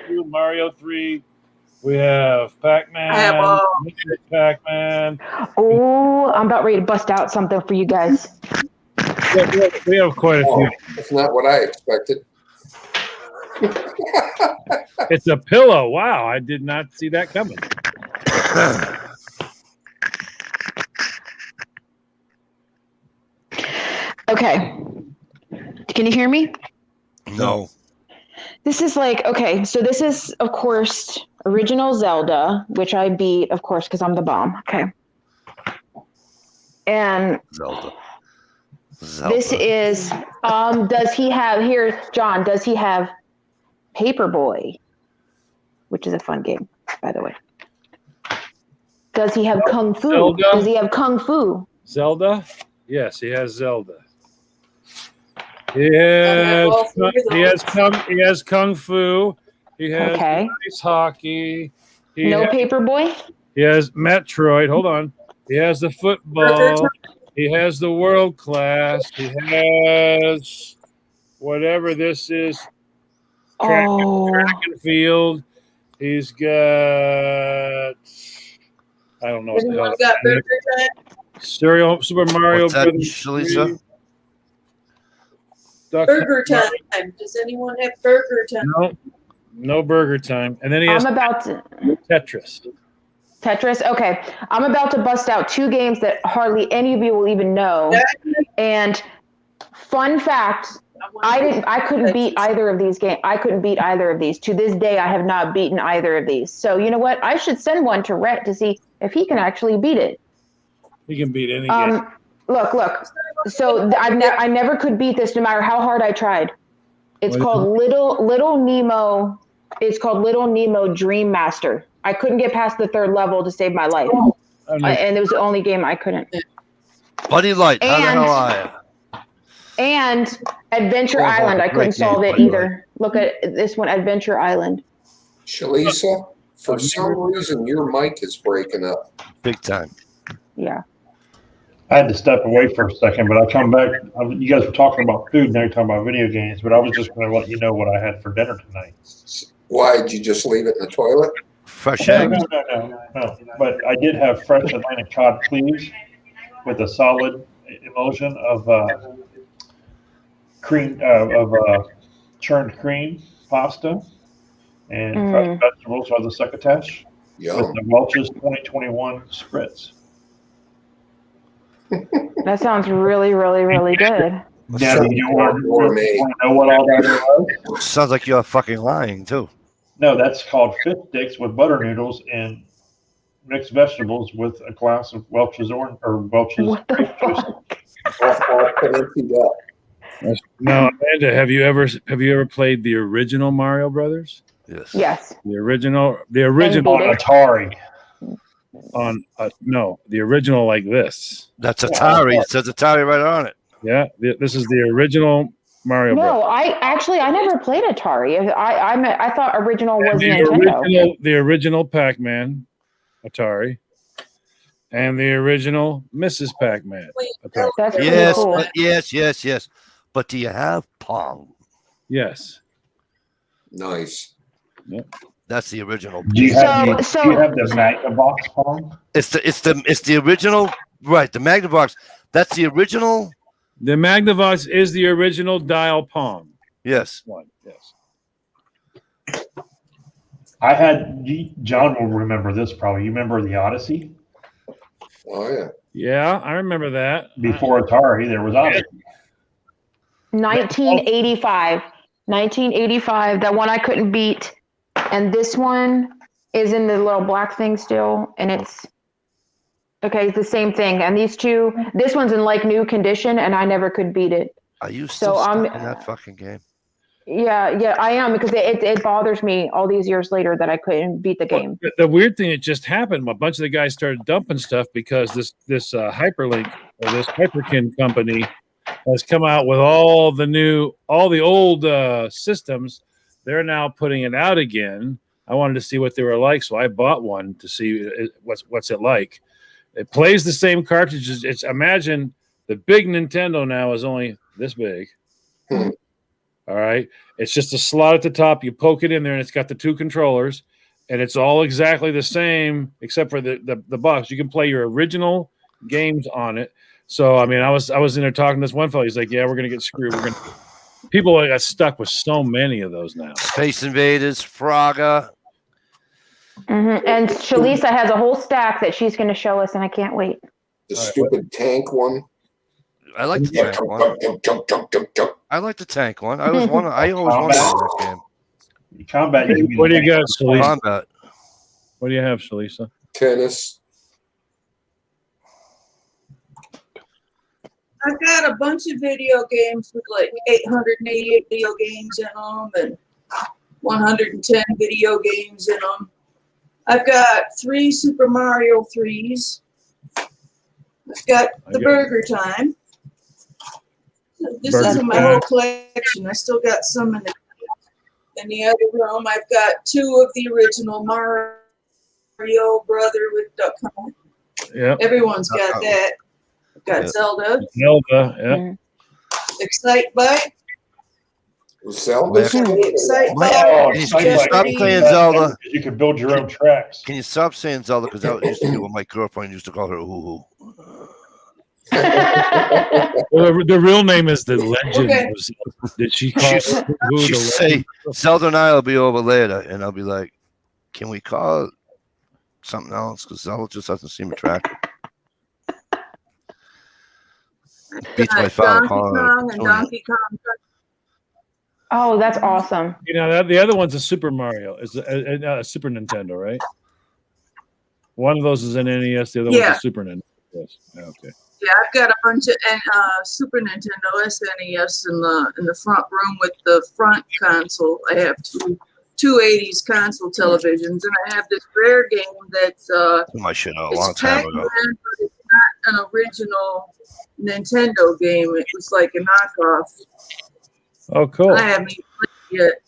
2, Mario 3. We have Pac-Man. Pac-Man. Oh, I'm about ready to bust out something for you guys. We have quite a few. That's not what I expected. It's a pillow. Wow, I did not see that coming. Okay. Can you hear me? No. This is so this is, of course, original Zelda, which I beat, of course, because I'm the bomb. Okay. And Zelda. This is, does he have Paperboy, which is a fun game, by the way. Does he have kung fu? Zelda? Does he have kung fu? Zelda? Yes, he has Zelda. He has kung fu. He has ice hockey. No Paperboy? He has Metroid. Hold on. He has the football. He has the world class. He has whatever this is. Track and field. He's got, I don't know what the hell. Got Burger Time? Super Mario What's that, Brothers. Shalisa? Burger Time. Does anyone have Burger Time? No Burger Time. And then he has Tetris. Tetris? Okay. I'm about to bust out 2 games that hardly any of you will even know. And fun fact, I couldn't beat either of these games. I couldn't beat either of these. To this day, I have not beaten either of these. So you know what? I should send one to Rhett to see if he can actually beat it. He can beat any game. Look. So I never could beat this, no matter how hard I tried. It's called Little Nemo. It's called Little Nemo Dream Master. I couldn't get past the 3rd level to save my life, and it was the only game I couldn't. Buddy Light, how the hell are you? And Adventure Island, I couldn't solve it either. Look at this one, Adventure Island. Shalisa, for some reason your mic is breaking up. Big time. Yeah. I had to step away for a second, but I come back. You guys were talking about food, now you're talking about video games, but I was just going to let you know what I had for dinner tonight. Why, did you just leave it in the toilet? Fresh No. eggs? No. But I did have fresh Atlantic cod cleaves with a solid emulsion of cream churned cream pasta and fresh vegetables are the succotash with the Welch's 2021 spritz. That sounds really, really, really good. Now, do you want to know what all that was? Sounds like you're fucking lying too. No, that's called fish sticks with butter noodles and mixed vegetables with a glass of Welch's orange or Welch's grape juice. Now, Amanda, have you ever played the original Mario Brothers? Yes. Yes. The original on Atari. The original like this. That's Atari. It says Atari right on it. Yeah, this is the original Mario Brothers. No, I never played Atari. I thought original was Nintendo. The original Pac-Man, Atari, and the original Mrs. Pac-Man. Atari. That's really cool. Yes. But do you have Pong? Yes. Nice. Yep. That's the original. Do you have the Magnavox Pong? It's the original, right? The Magnavox. That's the original. The Magnavox is the original dial Pong. Yes. Yes. I had John will remember this probably. You remember the Odyssey? Oh yeah. Yeah, I remember that. Before Atari, there was Odyssey. 1985. 1985. That one I couldn't beat. And this one is in the little black thing still, and it's the same thing. And these two, this one's in like new condition, and I never could beat it. Are you still stuck in that fucking game? Yeah, I am, because it bothers me all these years later that I couldn't beat the game. Well, the weird thing that just happened, a bunch of the guys started dumping stuff because this Hyperlink or this Hyperkin company has come out with all the old systems. They're now putting it out again. I wanted to see what they were like, so I bought one to see what's it like. It plays the same cartridges. It's imagine the big Nintendo now is only this big. All right, it's just a slot at the top. You poke it in there, and it's got the 2 controllers, and it's all exactly the same except for the box. You can play your original games on it. So I mean, I was in there talking to this one fellow. He's like, "Yeah, we're gonna get screwed. People got stuck with so many of those now. Space Invaders, Frogger. And Shalisa has a whole stack that she's going to show us, and I can't wait. The stupid tank one. I like the tank one. I like the tank one. I always wanted that game. Combat. What do you got, Shalisa? Combat. What do you have, Shalisa? Tennis. I've got a bunch of video games with like 888 video games in them and 110 video games in them. I've got 3 Super Mario 3s. I've got the Burger Time. This isn't my whole collection. I still got some in the other room. I've got 2 of the original Mario Brother with Duck Hunt. Yep. Everyone's got that. I've got Zelda. Zelda, yeah. Excite Bike. Zelda. Excite Mike, Bike. can you stop saying Zelda? You can build your own tracks. Can you stop saying Zelda? Because that used to be what my girlfriend used to call her. Hoo Well, the real name is the Legend of Zelda. Did she call it She say Zelda and I will be over later, and I'll be like, "Can we call it something else?" Because Zelda just doesn't seem attractive. Beats my father Donkey calling Kong it. and Donkey Kong. Oh, that's awesome. You know, the other one's a Super Mario. It's a Super Nintendo, right? One of those is an NES. The other one's a Super Nintendo. Yes. Okay. Yeah, I've got a bunch of Super Nintendo SNES in the front room with the front console. I have two 80s console televisions, and I have this rare game that's I should know a it's long time Pac-Man, ago. but it's not an original Nintendo game. It was like a knockoff. Oh, cool. I haven't even played it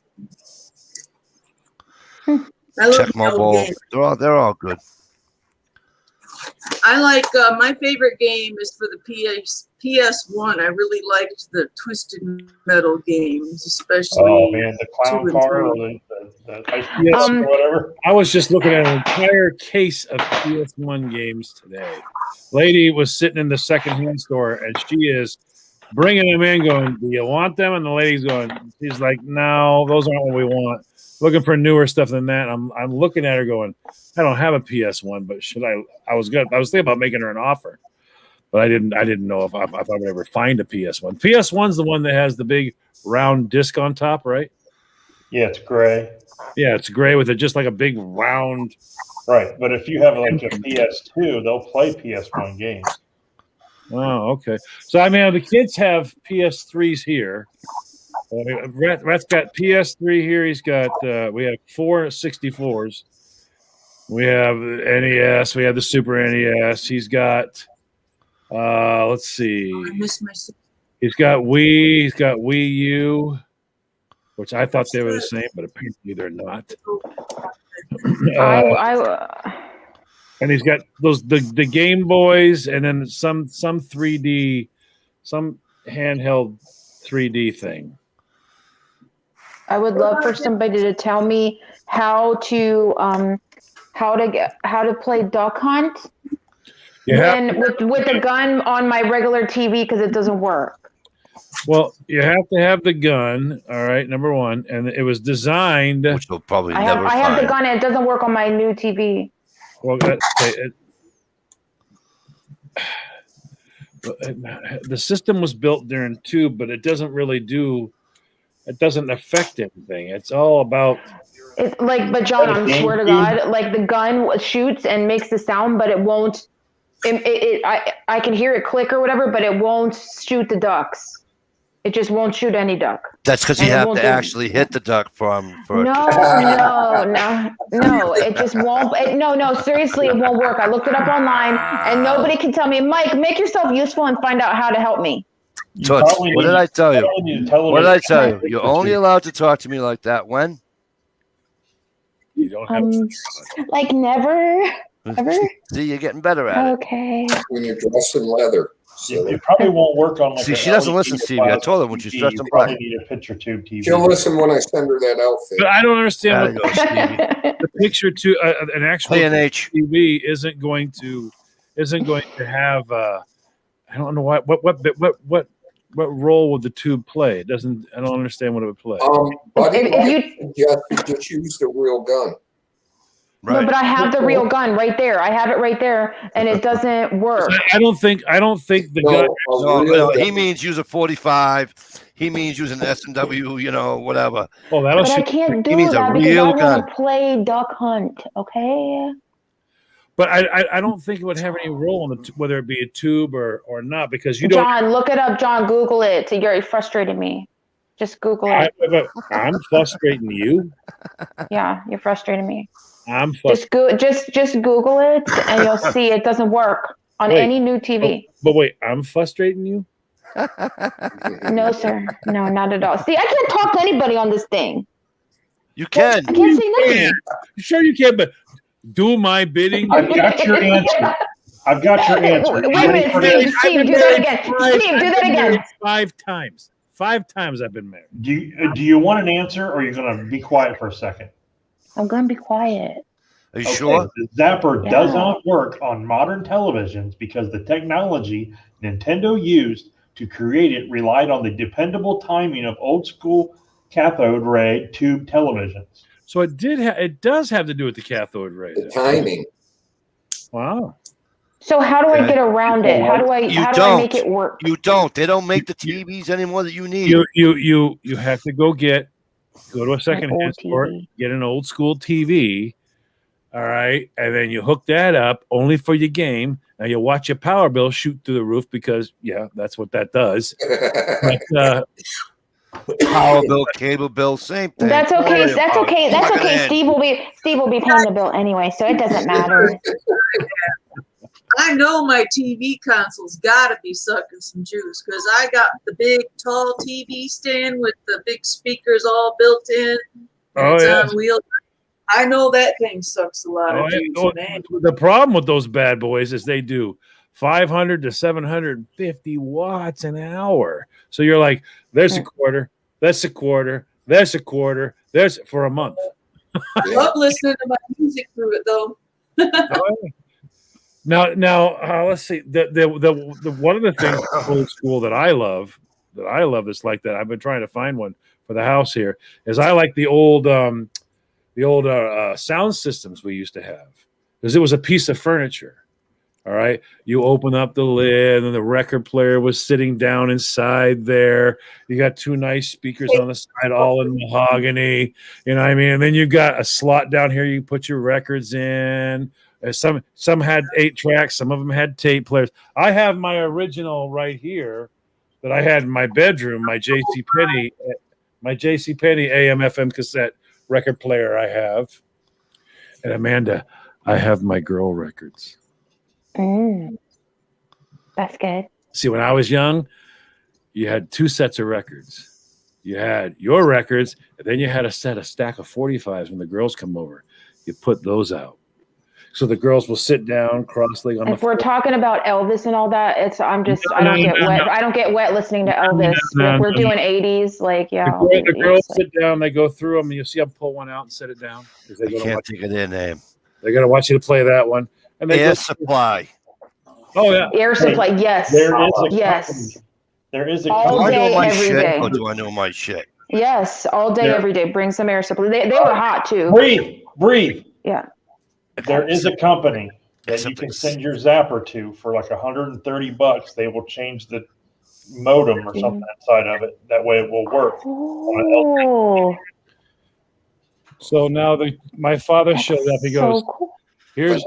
yet. I love Check my the old ball. games. They're all good. I like my favorite game is for the PS1. I really liked the Twisted Metal games, especially. Oh man, the clown 2 and car or 3. the ice cream or whatever. I was just looking at an entire case of PS1 games today. Lady was sitting in the secondhand store, and she is bringing them in, going, "Do you want them?" And the lady's going, she's like, "No, those aren't what we want. Looking for newer stuff than that." I'm looking at her, going, "I don't have a PS1, but should I?" I was thinking about making her an offer, but I didn't know if I would ever find a PS1. PS1's the one that has the big round disc on top, right? Yeah, it's gray. Yeah, it's gray with just like a big round. Right, but if you have like a PS2, they'll play PS1 games. Oh, okay. So I mean, the kids have PS3s here. Rat's got PS3 here. He's got we have 4 64s. We have NES. We have the Super NES. He's got let's see. I miss my. He's got Wii. He's got Wii U, which I thought they were the same, but apparently they're not. And he's got the Game Boys, and then some 3D, some handheld 3D thing. I would love for somebody to tell me how to play Duck Hunt. Yeah. And with a gun on my regular TV because it doesn't work. Well, you have to have the gun, all right, number one, and it was designed. Which will probably I have the gun and it doesn't work on my new TV. Well, the system was built during tube, but it doesn't really it doesn't affect anything. It's all about. But John, I swear to God, like the gun shoots and makes the sound, but it won't. I can hear it click or whatever, but it won't shoot the ducks. It just won't shoot any duck. That's because you have to actually hit the duck for No. It just won't. No. Seriously, it won't work. I looked it up online, and nobody can tell me. Mike, make yourself useful and find out how to help me. Toots, what did I tell you? What did I tell you? You're only allowed to talk to me like that when? You don't have like never. Ever? See, you're getting better at it. Okay. When you're dressed in leather. So it probably won't work on. See, she doesn't listen, Stevie. I told her when she's dressed in black. Need a picture tube TV. She'll listen when I send her that outfit. But I don't understand what the picture to an actual TV isn't going to have. I don't know what role would the tube play? It doesn't. I don't understand what it would play. Buddy, just use the real gun. Right. No, but I have the real gun right there. I have it right there, and it doesn't work. I don't think the gun. No, he means use a 45. He means using S&W, whatever. Oh, but I can't do that because I want to play Duck Hunt. Okay. But I don't think it would have any role in whether it be a tube or not, because you don't. John, look it up. John, Google it. You're frustrating me. Just Google it. I'm frustrating you. Yeah, you're frustrating me. I'm Just Google it, and you'll see it doesn't work on Wait. any new TV. But wait, I'm frustrating you? No, sir. No, not at all. See, I can't talk to anybody on this thing. You can. I can't say nothing. Sure you can, but do my bidding. I've got your answer. I've got your answer. Wait a minute, Steve, do that again. Steve, do that again. 5 times. 5 times I've been married. Do you want an answer, or are you going to be quiet for a second? I'm going to be quiet. Are you sure? The zapper does not work on modern televisions because the technology Nintendo used to create it relied on the dependable timing of old school cathode ray tube televisions. So it does have to do with the cathode ray. The timing. Wow. So how do I get around it? How do I make it work? You don't. They don't make the TVs anymore that you need. You have to go to a secondhand store, get an old school TV. All right, and then you hook that up only for your game. Now you watch your power bill shoot through the roof because that's what that does. But, power bill, cable bill, same thing. That's okay. That's okay. That's okay. Steve will be paying the bill anyway, so it doesn't matter. I know my TV console's got to be sucking some juice because I got the big tall TV stand with the big speakers all built in. It's on wheels. I know that thing sucks a lot of juice, man. The problem with those bad boys is they do 500 to 750 watts an hour. So you're like, there's a quarter, that's a quarter, that's a quarter, there's for a month. I love listening to my music through it, though. Now, let's see. The one of the things old school that I love that's like that. I've been trying to find one for the house here. Is I like the old sound systems we used to have because it was a piece of furniture. All right, you open up the lid and the record player was sitting down inside there. You got 2 nice speakers on the side, all in mahogany. You know what I mean? And then you got a slot down here you put your records in. Some had 8 tracks, some of them had tape players. I have my original right here that I had in my bedroom, my JCPenney AM/FM cassette record player I have. And Amanda, I have my girl records. That's good. See, when I was young, you had 2 sets of records. You had your records, and then you had a stack of 45s when the girls come over. You put those out. So the girls will sit down, cross-legged on the floor. If we're talking about Elvis and all that, I don't get wet. I don't get wet listening to Elvis. If we're doing 80s, The girls sit down, they go through them, and you see them pull one out and set it down. I can't think of their name. They're going to want you to play that one. And Air Supply. Oh, yeah. Air Supply, yes. There is a all do I know day, my every shit, day. or do I know my shit? Yes, all day, every day. Bring some Air Supply. They were hot, too. Breathe. Yeah. There is a company that you can send your zapper to for like $130. They will change the modem or something inside of it. That way it will work. Oh. So now my father showed up. He goes, cool. "Here's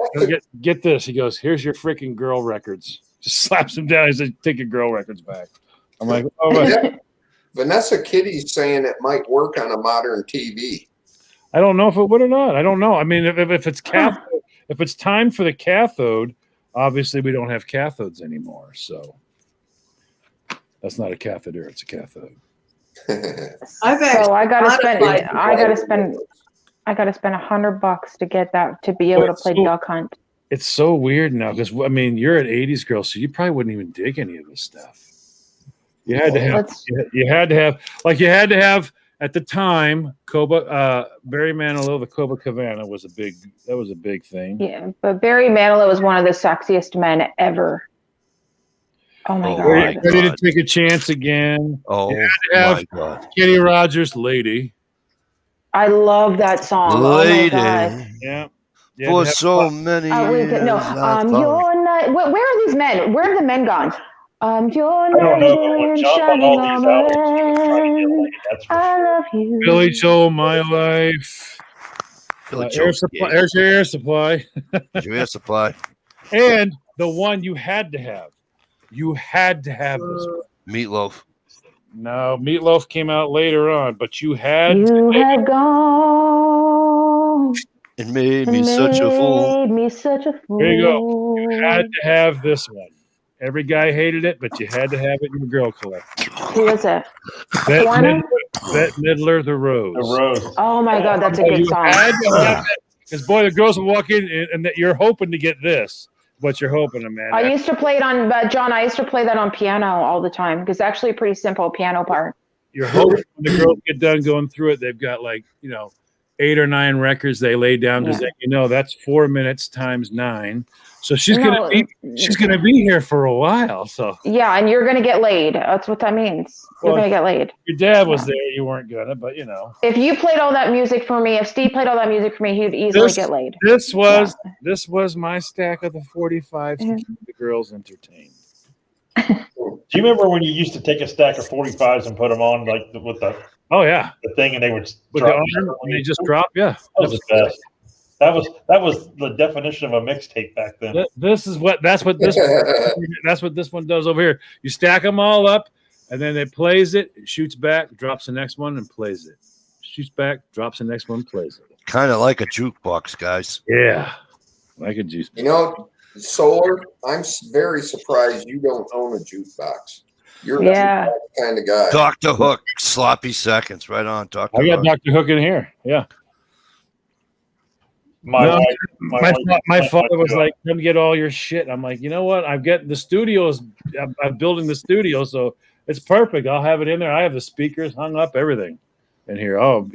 get this." He goes, "Here's your freaking girl records." Just slaps him down. He says, "Take your girl records back." I'm like, "Oh my." Vanessa Kitty's saying it might work on a modern TV. I don't know if it would or not. I don't know. I mean, if it's cathode, if it's time for the cathode, obviously we don't have cathodes anymore. So that's not a catheter; it's a cathode. I gotta spend $100 to get that to be able to play Duck Hunt. It's so weird now because I mean you're an '80s girl, so you probably wouldn't even dig any of this stuff. You had to have at the time Barry Manilow, the Copacabana was a big thing. Yeah, but Barry Manilow was one of the sexiest men ever. Oh my God! Ready to take a chance again? Oh my God! Kenny Rogers, "Lady." I love that song. Lady. Oh my God! Yeah. For so many years. No, your night. Where are these men? Where have the men gone? Your night shining on my land. I love you. Billy Joel, "My Life." Air Supply. There's your Air Supply. Your Air Supply. And the one you had to have. You had to have this one. Meatloaf. No, Meatloaf came out later on, but you had gone. It made me such a fool. Made me such a fool. There you go. You had to have this one. Every guy hated it, but you had to have it in your girl collection. Who was it? Bette Foreigner? Midler, The Rose. The Rose. Oh my God, that's a good song. Because boy, the girls will walk in and that you're hoping to get this. What you're hoping to, man. I used to play it on, John, I used to play that on piano all the time because it's actually a pretty simple piano part. You're hoping when the girls get done going through it, they've got 8 or 9 records they lay down because that's 4 minutes times 9. So she's gonna be here for a while. So yeah, and you're gonna get laid. That's what that means. You're gonna get laid. Your dad was there, you weren't gonna, but If you played all that music for me, if Steve played all that music for me, he'd easily get laid. This was my stack of the 45s to keep the girls entertained. Do you remember when you used to take a stack of 45s and put them on with the thing and they would drop and they just drop? Yeah, that was the best. That was the definition of a mixtape back then. That's what this one does over here. You stack them all up, and then it plays it shoots back, drops the next one, and plays it. Shoots back, drops the next one, plays it. Kind of like a jukebox, guys. Yeah, like a juice. Solar, I'm very surprised you don't own a jukebox. You're a kind of guy. Dr. Hook, sloppy seconds, right on. Dr. I got Hook. Dr. Hook in here. Yeah. My father was like, "Come get all your shit." I'm like, you know what? I'm getting the studios. I'm building the studio, so it's perfect. I'll have it in there. I have the speakers hung up, everything in here. Oh,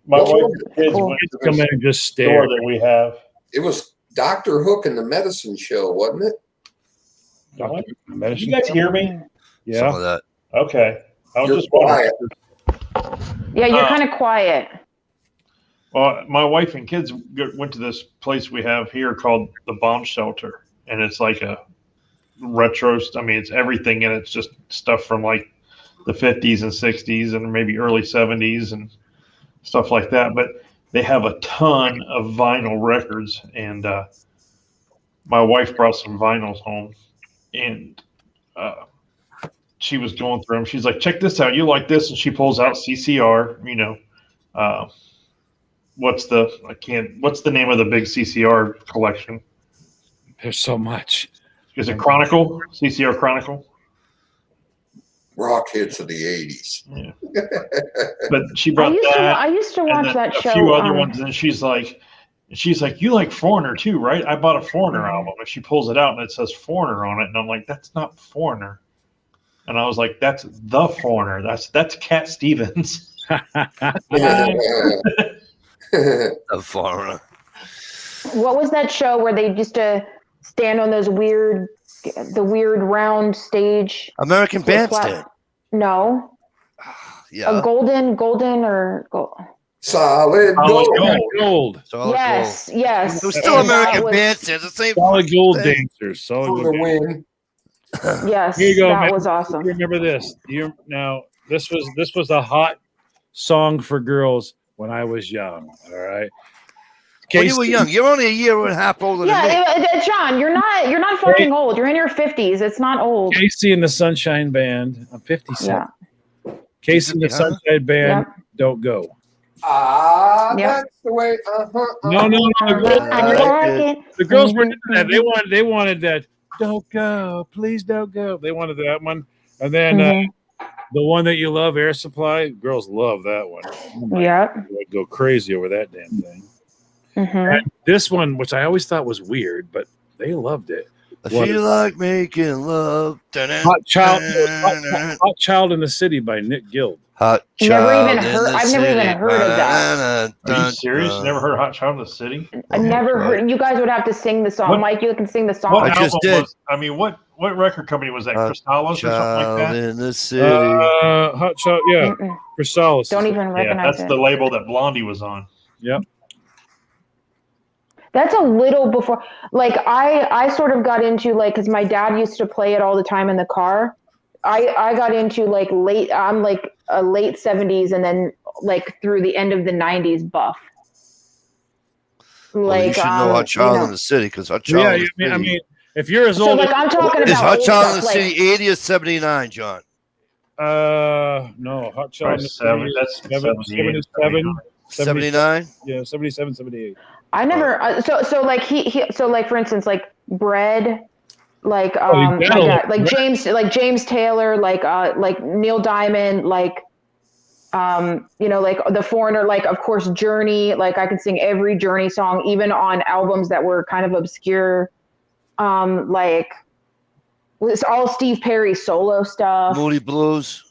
my wife and kids went to come in and just stare. That we have. It was Dr. Hook and the Medicine Show, wasn't it? Did you guys hear me? Yeah. Some of that. Okay. I was just quiet. Yeah, you're kind of quiet. Well, my wife and kids went to this place we have here called the Bomb Shelter, and it's like a retro. I mean, it's everything, and it's just stuff from like the 50s and 60s and maybe early 70s and stuff like that. But they have a ton of vinyl records, and my wife brought some vinyls home, and she was going through them. She's like, "Check this out. You like this?" And she pulls out CCR. What's the name of the big CCR collection? There's so much. Is it Chronicle? CCR Chronicle? Rock hits of the 80s. Yeah. But she brought I used to watch that show. A few other ones, and she's like, "You like Foreigner too, right? I bought a Foreigner album." And she pulls it out and it says Foreigner on it. And I'm like, "That's not Foreigner." And I was like, "That's the Foreigner. That's Cat Stevens." A foreigner. What was that show where they used to stand on those weird round stage? American Bandstand. No. Yeah. A golden or gold. Solid gold. Yes. It was still American Bandstand. The same. Solid gold dancers. Solid gold win. Yes. Here you go, that man. was awesome. Remember this? This was a hot song for girls when I was young. All right. When you were young, you're only a year and a half older than me. John, you're not fucking old. You're in your 50s. It's not old. Casey and the Sunshine Band. I'm 57. Yeah. Casey and the Sunshine Band. Don't go. That's the way. No. The girls were into that. They wanted that. Don't go, please don't go. They wanted that one, and then the one that you love, Air Supply. Girls love that one. They'd go crazy over that damn thing. And this one, which I always thought was weird, but they loved it. I feel like making love. Hot Child in the City by Nick Guild. Hot I've never even heard of that. Are you serious? You never heard Hot Child in the City? I never heard. You guys would have to sing the song. Mike, you can sing the song. What album what record company was that? Chrysalis or something like that? In the City. Hot Child, yeah. Chrysalis. Don't even recognize that's the label that Blondie was on. Yep. That's a little before. Like I sort of got into because my dad used to play it all the time in the car. I got into late. I'm like a late 70s and then through the end of the 90s buff. You should know Hot Child in the City because Hot Child. Yeah, I mean, if you're as old, I'm talking about. Is Hot Child in the City 80 or 79, John? No, Hot Shot Probably seven. That's 78, 77. 79. Yeah, 77, 78. I never. So like so like for instance like Bread, like you gotta look. like James Taylor, like Neil Diamond, like you know, like The Foreigner, like of course Journey, like I can sing every Journey song, even on albums that were kind of obscure. Like it's all Steve Perry solo stuff. Moody Blues.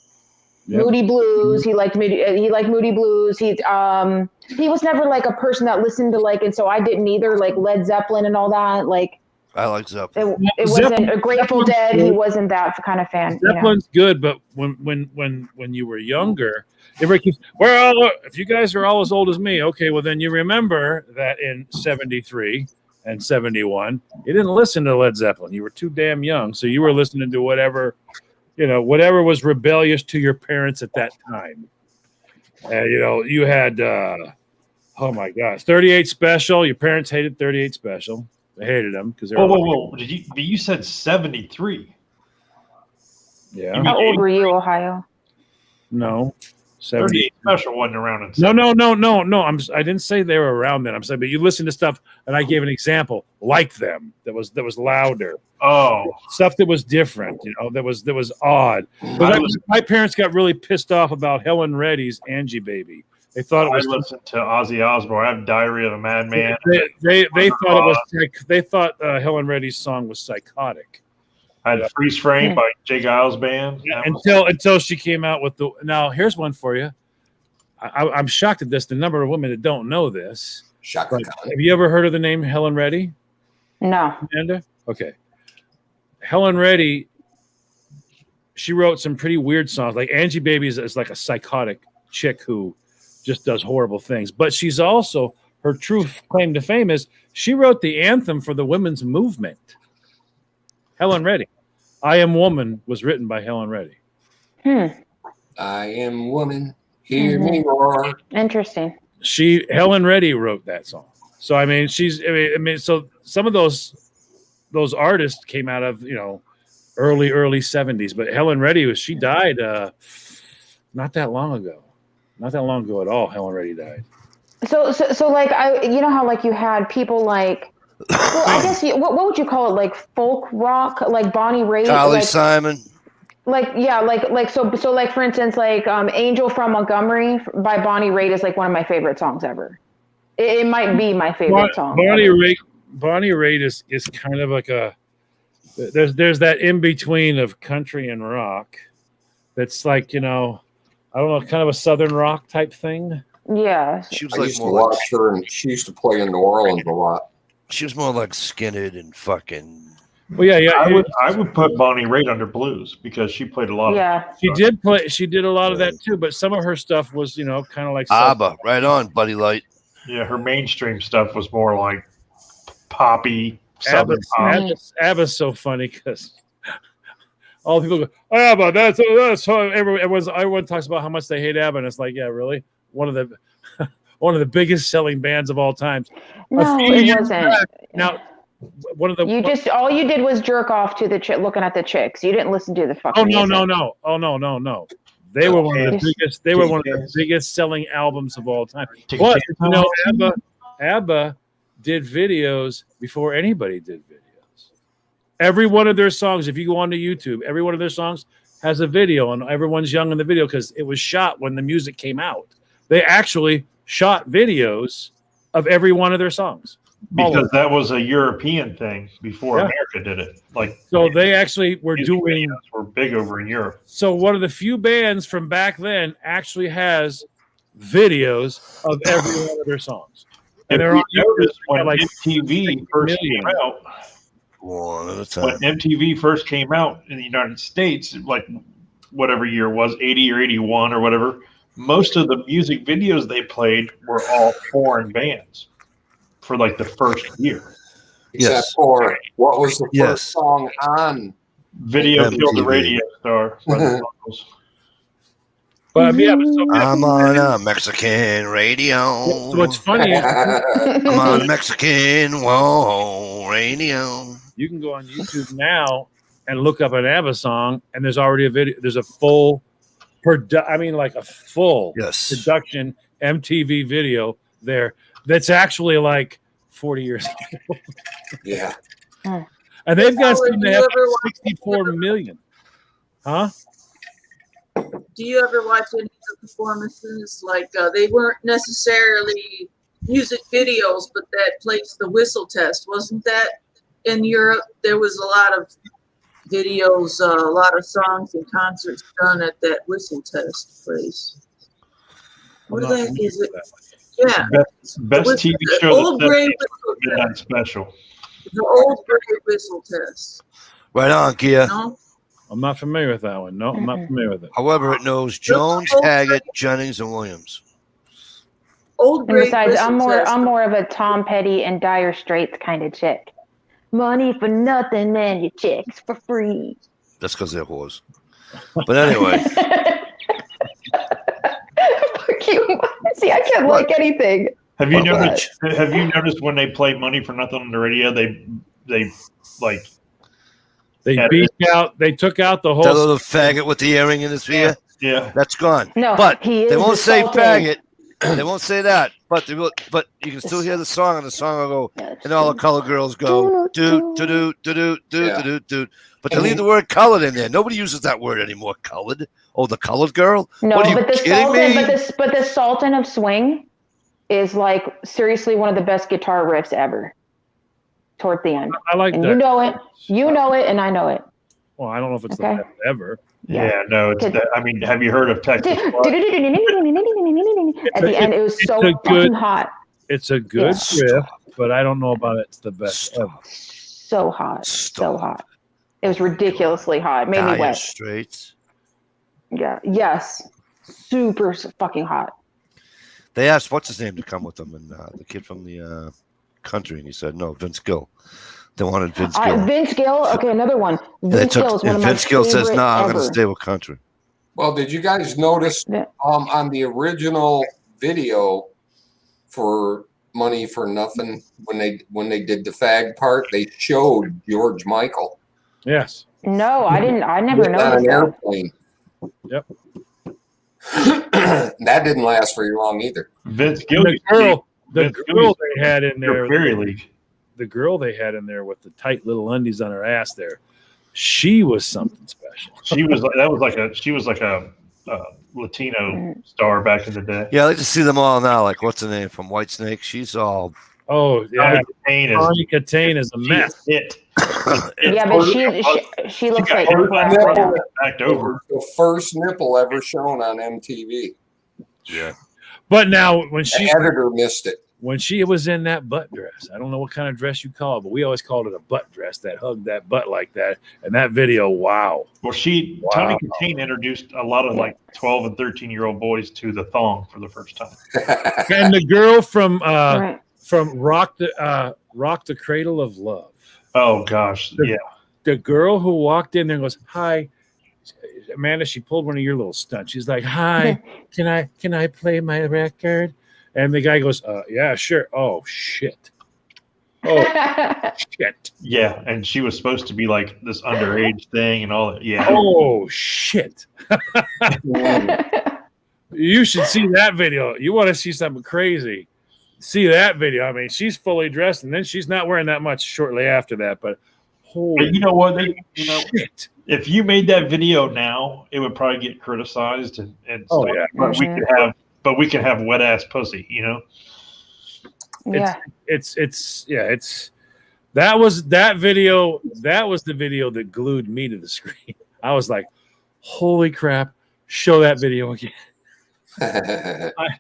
Yep. Moody Blues. He liked Moody Blues. He was never like a person that listened to like, and so I didn't either, like Led Zeppelin and all that. Like I like Zeppelin. it wasn't a Grateful Dead. He wasn't that kind of fan. Zeppelin's good, but when you were younger, everybody keeps, if you guys are all as old as me, okay, well then you remember that in 73 and 71, you didn't listen to Led Zeppelin. You were too damn young, so you were listening to whatever was rebellious to your parents at that time. You had, oh my gosh, 38 Special. Your parents hated 38 Special. They hated them because they were. Whoa! You said 73? Yeah. How old were you, Ohio? No. 38 Special wasn't around in No. I didn't say they were around then. I'm saying, but you listen to stuff, and I gave an example like them that was louder. Oh, Stuff that was different, that was odd. But my parents got really pissed off about Helen Reddy's Angie Baby. They thought it was. I listened to Ozzy Osbourne. I have Diary of a Madman. They thought Helen Reddy's song was psychotic. I had Freeze Frame by Jay Giles Band. Yeah, until she came out with now here's one for you. I'm shocked at this. The number of women that don't know this. Shaka Khan. Have you ever heard of the name Helen Reddy? No. Amanda? Okay. Helen Reddy, she wrote some pretty weird songs. Like Angie Baby is like a psychotic chick who just does horrible things. But she's also, her true claim to fame is she wrote the anthem for the women's movement. Helen Reddy. I Am Woman was written by Helen Reddy. I am woman, hear me roar. Interesting. Helen Reddy wrote that song. So I mean, so some of those artists came out of early 70s, but Helen Reddy she died not that long ago. Not that long ago at all. Helen Reddy died. So like how like you had people like, well, I guess what would you call it, like folk rock, like Bonnie Raitt, Carly Simon. Like so like for instance like Angel from Montgomery by Bonnie Raitt is like one of my favorite songs ever. It might be my favorite song. Bonnie Raitt is kind of like there's that in between of country and rock. That's like I don't know, kind of a southern rock type thing. Yeah. She was I like used to more watch her, and she used to play in New Orleans a lot. She was more like Skinhead and fucking. Well, yeah. I would put Bonnie Raitt under blues because she played a lot. Yeah. She did a lot of that too, but some of her stuff was kind of like ABBA. Right on, Buddy Light. Yeah, her mainstream stuff was more like poppy. Southern pop. ABBA's so funny because all people go, ABBA. That's how everyone talks about how much they hate ABBA, and it's like, yeah, really, one of the biggest selling bands of all time. No, it wasn't. Now, one of the all you did was jerk off to the looking at the chicks. You didn't listen to the fucking. No. They were one of the biggest. They were one of the biggest selling albums of all time. But ABBA did videos before anybody did videos. Every one of their songs, if you go onto YouTube, every one of their songs has a video, and everyone's young in the video because it was shot when the music came out. They actually shot videos of every one of their songs. Because that was a European thing before America did it. So they actually were big over in Europe. So one of the few bands from back then actually has videos of every one of their songs. And they're on noticed when MTV first came out. One at a time. When MTV first came out in the United States, like whatever year it was, 80 or 81 or whatever, most of the music videos they played were all foreign bands for like the first year. Except for what was the first song on Video Killed the Radio Star. But I'm on a Mexican radio. So what's funny is I'm on a Mexican radio. You can go on YouTube now and look up an ABBA song, and there's already a video. There's a full I mean, like a full Yes. production MTV video there that's actually like 40 years old. Yeah. And they've got Howard, some do that you have ever watch- 64 million. Huh? Do you ever watch any of the performances? Like they weren't necessarily music videos, but that place, the Whistle Test, wasn't that in Europe? There was a lot of videos, a lot of songs and concerts done at that Whistle Test place. What the heck is it? Yeah, Best The TV the show old that's gray whistle Midnight test. Special. The old gray whistle test. Right on, Gia. No? I'm not familiar with that one. No, I'm not familiar with it. However, it knows Jones, Haggett, Jennings, and Williams. Old And gray besides, whistle test. I'm more of a Tom Petty and Dire Straits kind of chick. Money for nothing and your chicks for free. That's because they're whores. But anyway, Fuck you. See, I can't like anything. Have you What? noticed? Have you noticed when they play Money for Nothing on the radio? They like They Yeah, beat out. They took out the that whole. little faggot with the earring in his ear, yeah. that's gone. No, But he they is won't say assaulted. faggot. They won't say that. But they will. But you can still hear the song, and the song will go, and all the colored girls go, do do do do do do Yeah. do do. But they leave the word colored in there. Nobody uses that word anymore. Colored. Oh, the colored girl. No, What are you but the kidding Sultan, me? but the Sultan of Swing is like seriously one of the best guitar riffs ever. Toward the end, I like and that. you know it, and I know it. Well, I don't know if it's Okay. the best ever. Yeah, no, it's Good. that. I mean, have you heard of Texas? At the end, it was so it's a fucking good- hot, It's a good Yeah. riff, but I don't know about it's the best ever. so hot, so Stop. hot. It was ridiculously hot. It made me Dire wet. Straits. Yeah. Yes. Super fucking hot. They asked what's his name to come with them, and the kid from the country, and he said no, Vince Gill. They wanted Vince Gill. Vince Gill. Okay, another one. And they Vince took- Gill is one and of my Vince Gill says, favorite "No, I'm going to ever. stay with country." Well, did you guys notice Yeah. on the original video for Money for Nothing when they did the fag part, they showed George Michael Yes. No, I didn't. I never on noticed an that. airplane. Yep. That didn't last very long either. Vince And Gill. the girl they had in there, Fairy League. the girl they had in there with the tight little undies on her ass there, she was something special. She was like a Latino star back in the day. Yeah, I like to see them all now. Like, what's the name from White Snake? She's all. Oh yeah, Kane is Connie Katane is a mess. it. Yeah, but she looks like her crap right now. backed over. The first nipple ever shown on MTV. Yeah. But now when The she editor missed it. was in that butt dress, I don't know what kind of dress you call it, but we always called it a butt dress that hugged that butt like that. And that video, wow. Well, Tony Katane introduced a lot of like 12 and 13-year-old boys to the thong for the first time. And the girl from Right. Rock the Cradle of Love. Oh gosh, yeah. The girl who walked in there and goes, "Hi, Amanda." She pulled one of your little stunts. She's like, "Hi, can I play my record?" And the guy goes, "Yeah, sure." Oh shit! Oh shit! Yeah, and she was supposed to be like this underage thing and all that. Yeah. Oh shit! You should see that video. You want to see something crazy? See that video. I mean, she's fully dressed, and then she's not wearing that much shortly after that. But holy But you know what? shit! If you made that video now, it would probably get criticized and Oh, stuff. yeah. But we could have wet ass pussy, you know? Yeah. It's that was that video. That was the video that glued me to the screen. I was like, holy crap! Show that video again.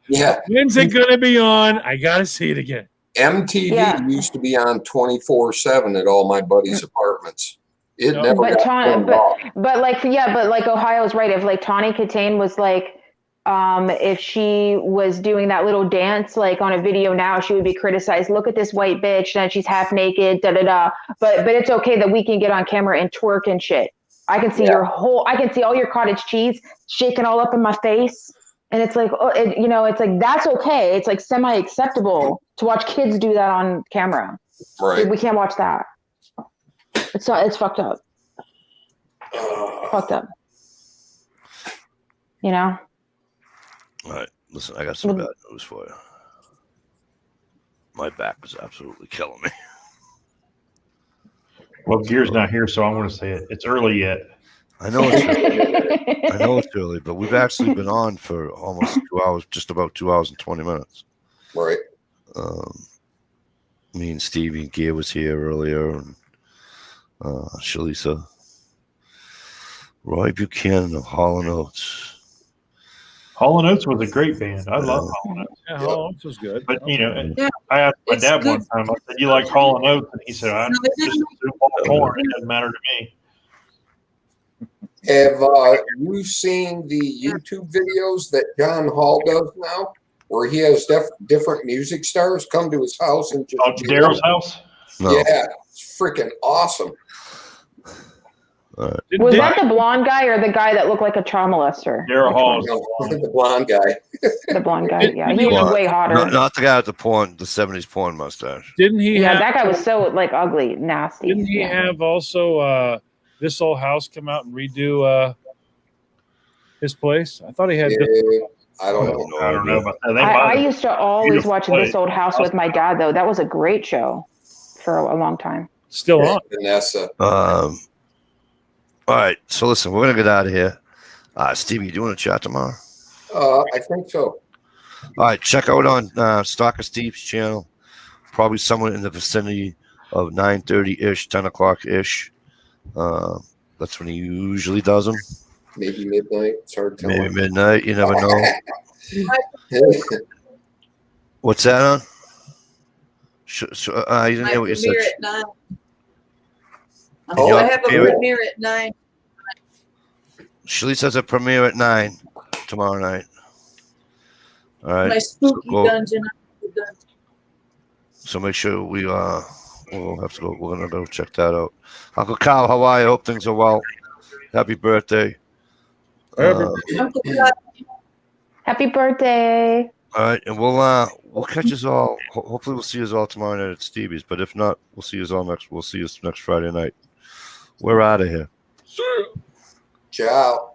Yeah. When's it gonna be on? I gotta see it again. MTV Yeah. used to be on 24/7 at all my buddies' apartments. It No. never But got Tawny, turned off. but like Ohio's right. If like Tawny Katane was like, if she was doing that little dance like on a video now, she would be criticized. Look at this white bitch, and she's half naked, da da da. But it's okay that we can get on camera and twerk and shit. I can see I can see all your cottage cheese shaking all up in my face. And it's like, it's like, that's okay. It's like semi-acceptable to watch kids do that on camera. Right. We can't watch that. It's fucked up. Fucked up. You know. All right, listen, I got some bad news for you. My back is absolutely killing me. Well, Gear's not here, so I'm going to say it. It's early yet. I know it's early. I know it's early, but we've actually been on for almost 2 hours, just about 2 hours and 20 minutes. Right. Me and Stevie and Gear was here earlier, and Shalisa, Roy Buchanan of Hall & Oates. Hall & Oates was a great band. I love Hall & Oates. Yeah, Hall & Oates was good. But, you know, Yeah, I asked my it's dad good. one time, I said, you like Hall & Oates? And he said, I No, it just didn't. do all corn. It doesn't matter to me. Have you seen the YouTube videos that John Hall does now, where he has different music stars come to his house and just Oh, Daryl's house? No. Yeah, it's freaking awesome. Was that the blonde guy or the guy that looked like a child molester? Daryl Hall is The blonde guy. The blonde guy. Yeah, he was way hotter. Not the guy with the 70s porn mustache. Didn't he? Yeah, have, that guy was so like ugly, nasty. Didn't he have also This Old House come out and redo his place? I thought he had. I don't know. I don't know about that. I used to always watch place. This Old House with my dad, though. That was a great show for a long time. Still on. Vanessa. All right, so listen, we're gonna get out of here. Stevie, do you want to chat tomorrow? I think so. All right, check out on Stalker Steve's channel, probably somewhere in the vicinity of 9:30-ish, 10 o'clock-ish. That's when he usually does them. Maybe midnight. It's hard to tell. Maybe midnight. You never know. What's that on? You didn't hear what you said. Premiere at 9. Oh, I have a premiere at 9. Shalise has a premiere at 9 tomorrow night. All right. My spooky dungeon. So make sure we'll have to go. We're gonna go check that out. Uncle Kyle, how are you? Hope things are well. Happy birthday. Happy birthday. All right, and we'll catch us all. Hopefully, we'll see us all tomorrow night at Stevie's. But if not, we'll see us all next. We'll see us next Friday night. We're out of here. Ciao.